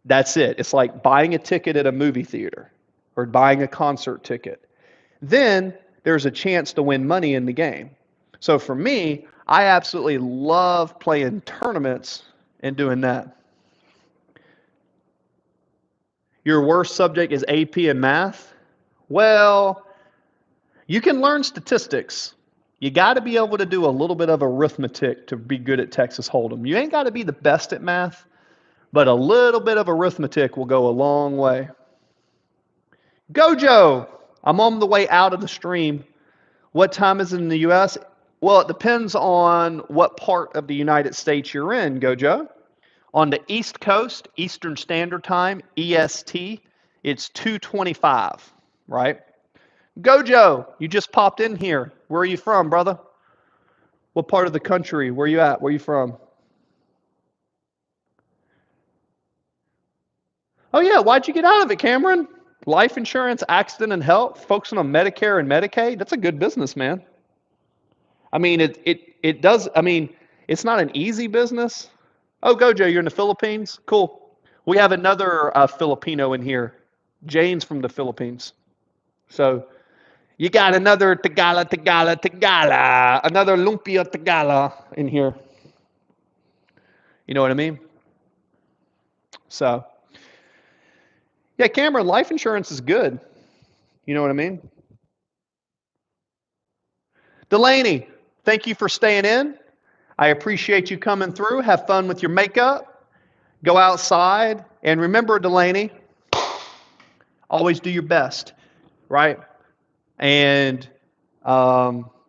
That's it. It's like buying a ticket at a movie theater or buying a concert ticket. Then there's a chance to win money in the game. So for me, I absolutely love playing tournaments and doing that. Your worst subject is AP and math? Well, you can learn statistics. You got to be able to do a little bit of arithmetic to be good at Texas Hold'em. You ain't got to be the best at math, but a little bit of arithmetic will go a long way. Gojo, I'm on the way out of the stream. What time is it in the U.S.? Well, it depends on what part of the United States you're in, Gojo. On the East Coast, Eastern Standard Time, EST, it's 2:25, right? Gojo, you just popped in here. Where are you from, brother? What part of the country? Where you at? Where you from? Oh yeah, why'd you get out of it, Cameron? Life insurance, accident and health, focusing on Medicare and Medicaid. That's a good business, man. I mean, it does. I mean, it's not an easy business. Oh, Gojo, you're in the Philippines. Cool. We have another Filipino in here. Jane's from the Philippines. So you got another Tagala, another Lumpia Tagala in here. You know what I mean? So, yeah, Cameron, life insurance is good. You know what I mean? Delaney, thank you for staying in. I appreciate you coming through. Have fun with your makeup. Go outside. And remember, Delaney, always do your best, right? And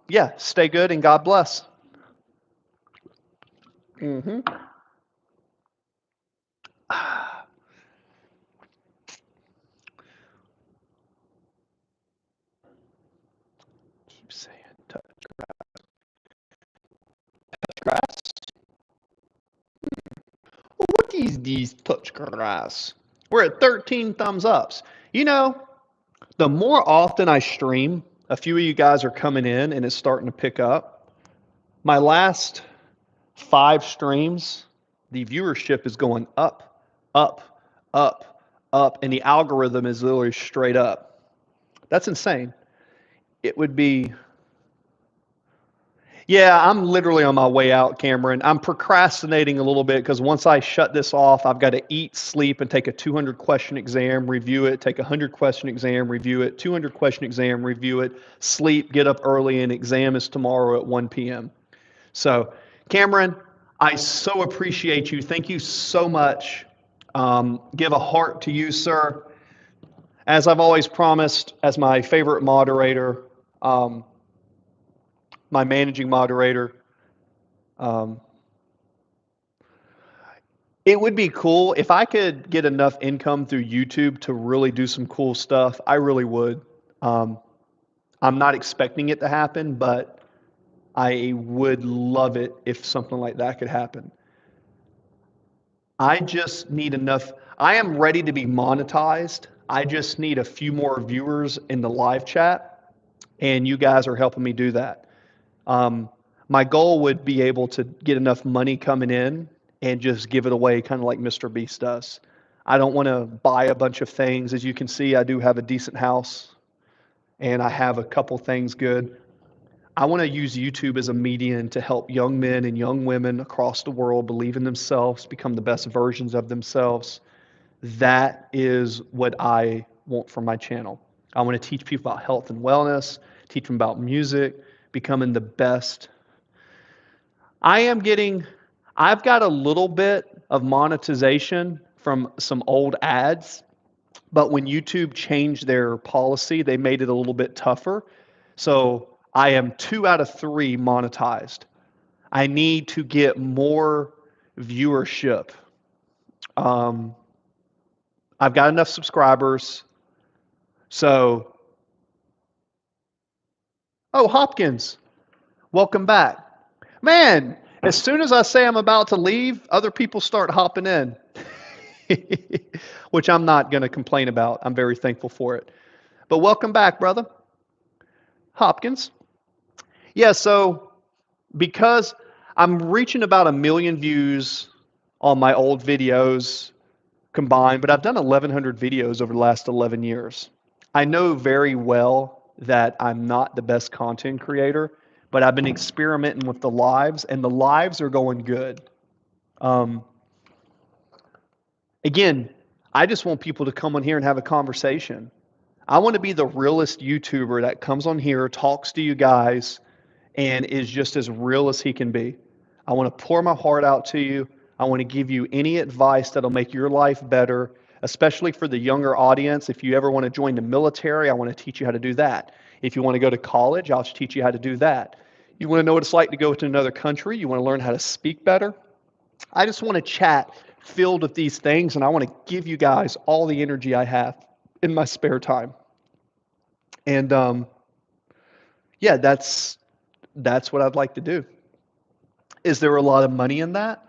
yeah, stay good and God bless. Mm-hmm. Keep saying touch grass. Well, what is these touch grass? We're at 13 thumbs ups. You know, the more often I stream, a few of you guys are coming in and it's starting to pick up. My last 5 streams, the viewership is going up, up, up, up, and the algorithm is literally straight up. That's insane. It would be, yeah, I'm literally on my way out, Cameron. I'm procrastinating a little bit because once I shut this off, I've got to eat, sleep, and take a 200 question exam, review it, take a 100 question exam, review it, 200 question exam, review it, sleep, get up early, and exam is tomorrow at 1 p.m. So, Cameron, I so appreciate you. Thank you so much. Give a heart to you, sir. As I've always promised, as my favorite moderator, my managing moderator, um, it would be cool if I could get enough income through YouTube to really do some cool stuff. I really would. Um, I'm not expecting it to happen, but I would love it if something like that could happen. I just need enough. I am ready to be monetized. I just need a few more viewers in the live chat, and you guys are helping me do that. Um, my goal would be able to get enough money coming in and just give it away, kind of like Mr. Beast does. I don't want to buy a bunch of things. As you can see, I do have a decent house, and I have a couple things good. I want to use YouTube as a medium to help young men and young women across the world believe in themselves, become the best versions of themselves. That is what I want from my channel. I want to teach people about health and wellness, teach them about music, becoming the best. I've got a little bit of monetization from some old ads, but when YouTube changed their policy, they made it a little bit tougher. So I am 2 out of 3 monetized. I need to get more viewership. Um, I've got enough subscribers. So, oh, Hopkins, welcome back. Man, As soon as I say I'm about to leave, other people start hopping in, which I'm not going to complain about. I'm very thankful for it. But welcome back, brother Hopkins. Yeah, so because I'm reaching about 1 million views on my old videos combined, but I've done 1,100 videos over the last 11 years. I know very well that I'm not the best content creator, but I've been experimenting with the lives, and the lives are going good. Um, Again, I just want people to come on here and have a conversation. I want to be the realest YouTuber that comes on here, talks to you guys, and is just as real as he can be. I want to pour my heart out to you. I want to give you any advice that'll make your life better, especially for the younger audience. If you ever want to join the military, I want to teach you how to do that. If you want to go to college, I'll teach you how to do that. You want to know what it's like to go to another country? You want to learn how to speak better? I just want to chat filled with these things, and I want to give you guys all the energy I have in my spare time. And yeah, that's what I'd like to do. Is there a lot of money in that?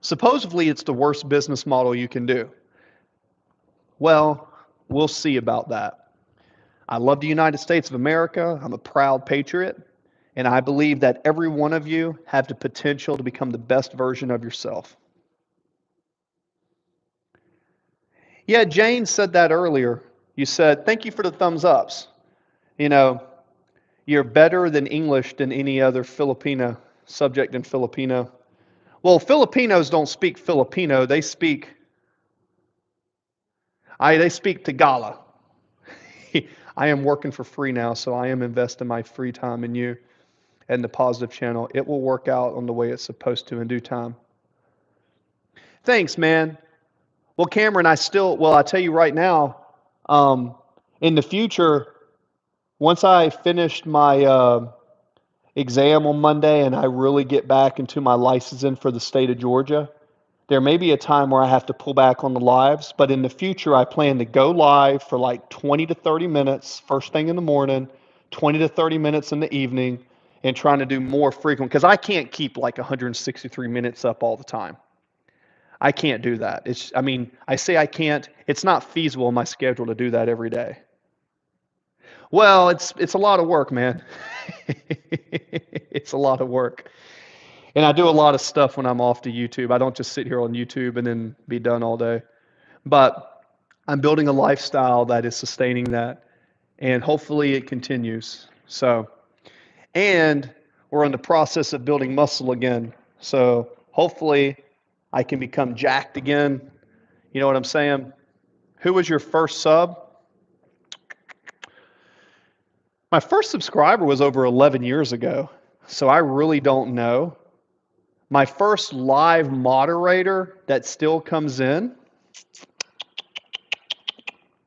Supposedly, it's the worst business model you can do. Well, we'll see about that. I love the United States of America. I'm a proud patriot, and I believe that every one of you have the potential to become the best version of yourself. Yeah, Jane said that earlier. You said, thank you for the thumbs ups. You know, you're better than English than any other Filipino subject in Filipino. Well, Filipinos don't speak Filipino. They speak Tagalog. I am working for free now, so I am investing my free time in you and the positive channel. It will work out on the way it's supposed to in due time. Thanks, man. Well, Cameron, I tell you right now, in the future, once I finished my exam on Monday and I really get back into my licensing for the state of Georgia, there may be a time where I have to pull back on the lives, but in the future, I plan to go live for like 20 to 30 minutes, first thing in the morning, 20 to 30 minutes in the evening, and trying to do more frequent, because I can't keep like 163 minutes up all the time. I can't do that. I say I can't. It's not feasible in my schedule to do that every day. Well, it's a lot of work, man. It's a lot of work. And I do a lot of stuff when I'm off to YouTube. I don't just sit here on YouTube and then be done all day. But I'm building a lifestyle that is sustaining that, and hopefully it continues. And we're in the process of building muscle again. So hopefully I can become jacked again. You know what I'm saying? Who was your first sub? My first subscriber was over 11 years ago, so I really don't know. My first live moderator that still comes in,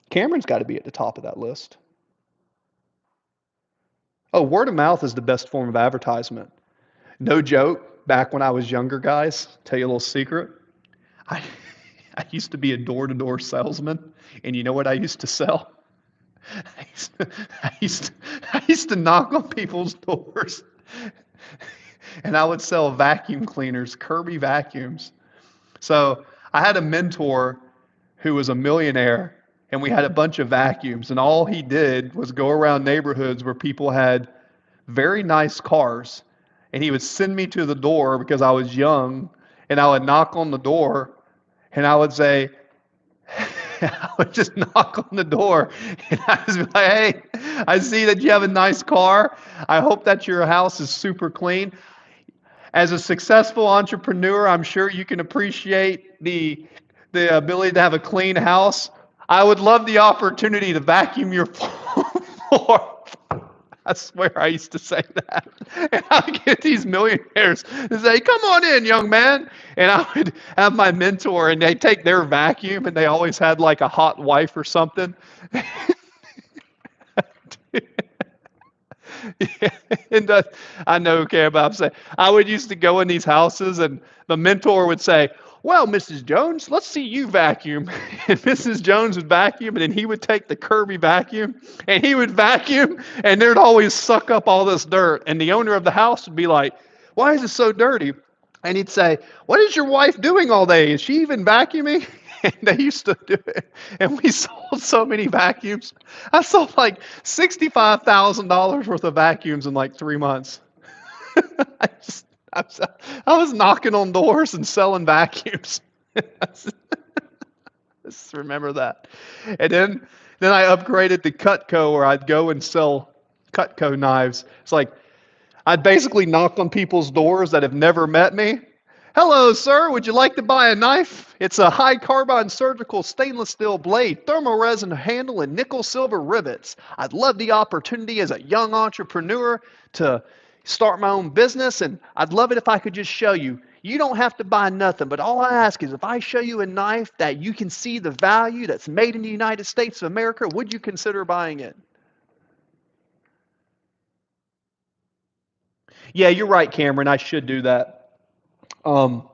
Cameron's got to be at the top of that list. Oh, word of mouth is the best form of advertisement. No joke, back when I was younger, guys, tell you a little secret. I used to be a door-to-door salesman, and you know what I used to sell? I used to knock on people's doors, and I would sell vacuum cleaners, Kirby vacuums. So I had a mentor who was a millionaire, and we had a bunch of vacuums, and all he did was go around neighborhoods where people had very nice cars, and he would send me to the door because I was young, and I would knock on the door, and I would say, I would just knock on the door, and I was like, hey, I see that you have a nice car. I hope that your house is super clean. As a successful entrepreneur, I'm sure you can appreciate the ability to have a clean house. I would love the opportunity to vacuum your floor. I swear I used to say that. And I would get these millionaires to say, come on in, young man. And I would have my mentor, and they'd take their vacuum, and they always had like a hot wife or something. Yeah, and I know, okay, but I'm saying I would used to go in these houses, and the mentor would say, well, Mrs. Jones, let's see you vacuum. And Mrs. Jones would vacuum, and then he would take the Kirby vacuum, and he would vacuum, and there'd always suck up all this dirt. And the owner of the house would be like, why is it so dirty? And he'd say, "What is your wife doing all day? Is she even vacuuming?" And they used to do it. And we sold so many vacuums. I sold like $65,000 worth of vacuums in like 3 months. I just, I was, I was knocking on doors and selling vacuums. Just remember that. And then I upgraded to Cutco, where I'd go and sell Cutco knives. It's like I'd basically knock on people's doors that have never met me. "Hello, sir. Would you like to buy a knife? It's a high carbon surgical stainless steel blade, thermoresin handle, and nickel silver rivets. I'd love the opportunity as a young entrepreneur to start my own business, and I'd love it if I could just show you. You don't have to buy nothing, but all I ask is if I show you a knife that you can see the value that's made in the United States of America, would you consider buying it?" Yeah, you're right, Cameron. I should do that. Um,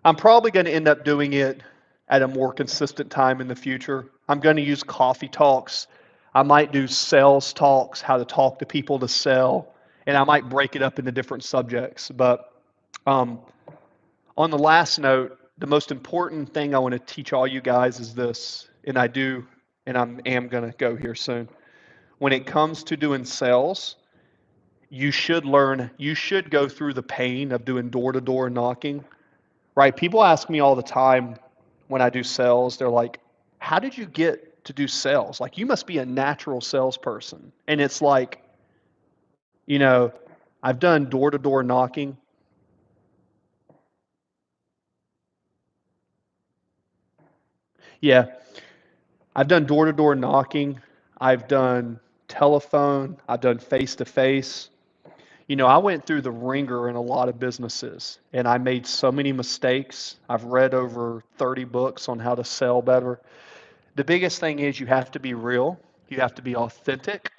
I'm probably going to end up doing it at a more consistent time in the future. I'm going to use coffee talks. I might do sales talks, how to talk to people to sell, and I might break it up into different subjects. But um, on the last note, the most important thing I want to teach all you guys is this, and I do, and I am going to go here soon. When it comes to doing sales, you should go through the pain of doing door to door knocking. Right? People ask me all the time when I do sales, they're like, "How did you get to do sales? Like, you must be a natural salesperson." And it's like, you know, I've done door to door knocking. Yeah, I've done door to door knocking. I've done telephone. I've done face to face. I went through the ringer in a lot of businesses and I made so many mistakes. I've read over 30 books on how to sell better. The biggest thing is you have to be real, you have to be authentic.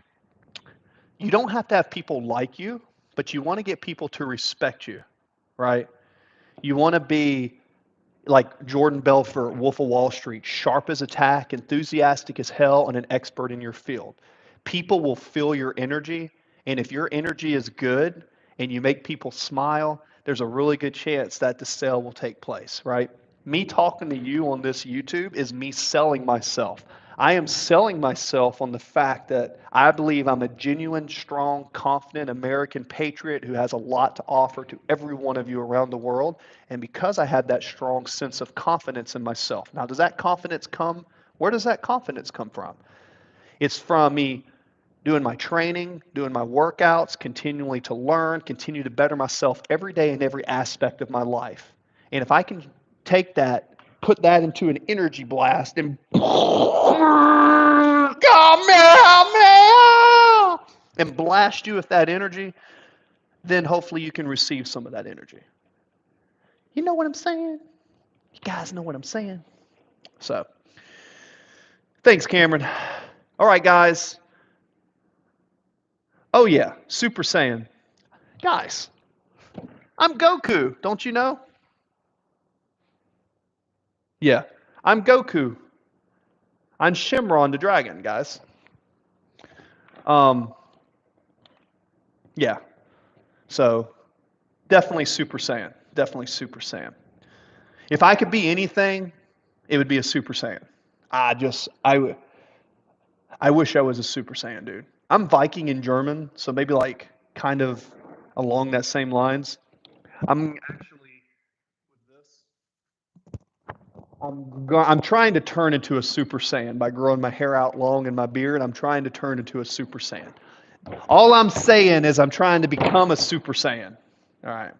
You don't have to have people like you, but you want to get people to respect you, right? You want to be like Jordan Belfort, Wolf of Wall Street, sharp as a tack, enthusiastic as hell, and an expert in your field. People will feel your energy, and if your energy is good and you make people smile, there's a really good chance that the sale will take place, right? Me talking to you on this YouTube is me selling myself. I am selling myself on the fact that I believe I'm a genuine, strong, confident American patriot who has a lot to offer to every one of you around the world. And because I have that strong sense of confidence in myself. Now, does that confidence come? Where does that confidence come from? It's from me doing my training, doing my workouts, continually to learn, continue to better myself every day in every aspect of my life. And if I can take that, put that into an energy blast and and blast you with that energy, then hopefully you can receive some of that energy. You know what I'm saying? You guys know what I'm saying? So, thanks, Cameron. All right, guys. Oh, yeah, Super Saiyan. Guys, I'm Goku, don't you know? Yeah, I'm Goku. I'm Shimron the dragon, guys. Um, yeah, so definitely Super Saiyan. Definitely Super Saiyan. If I could be anything, it would be a Super Saiyan. I wish I was a Super Saiyan, dude. I'm Viking in German, so maybe like kind of along that same lines. I'm actually with this. I'm trying to turn into a Super Saiyan by growing my hair out long and my beard. I'm trying to turn into a Super Saiyan. All I'm saying is I'm trying to become a Super Saiyan. All right.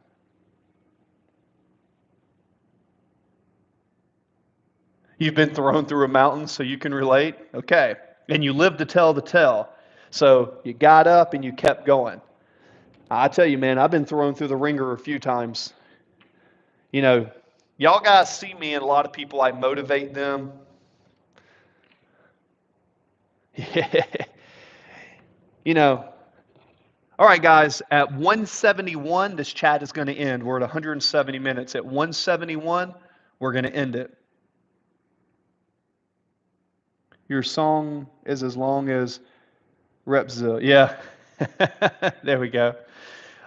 You've been thrown through a mountain so you can relate? Okay. And you lived to tell the tale. So you got up and you kept going. I tell you, man, I've been thrown through the ringer a few times. You know, y'all guys see me and a lot of people, I motivate them. You know, all right, guys, at 171, this chat is going to end. We're at 170 minutes. At 171, we're going to end it. Your song is as long as Repzilla. Yeah. There we go.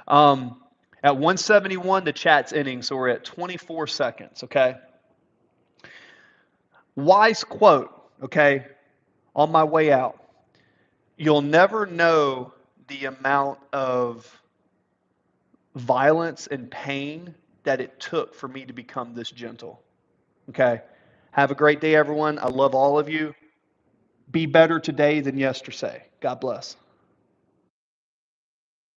Um, At 171, the chat's ending, so we're at 24 seconds, okay? Wise quote, okay, on my way out. You'll never know the amount of violence and pain that it took for me to become this gentle, okay? Have a great day, everyone. I love all of you. Be better today than yesterday. God bless.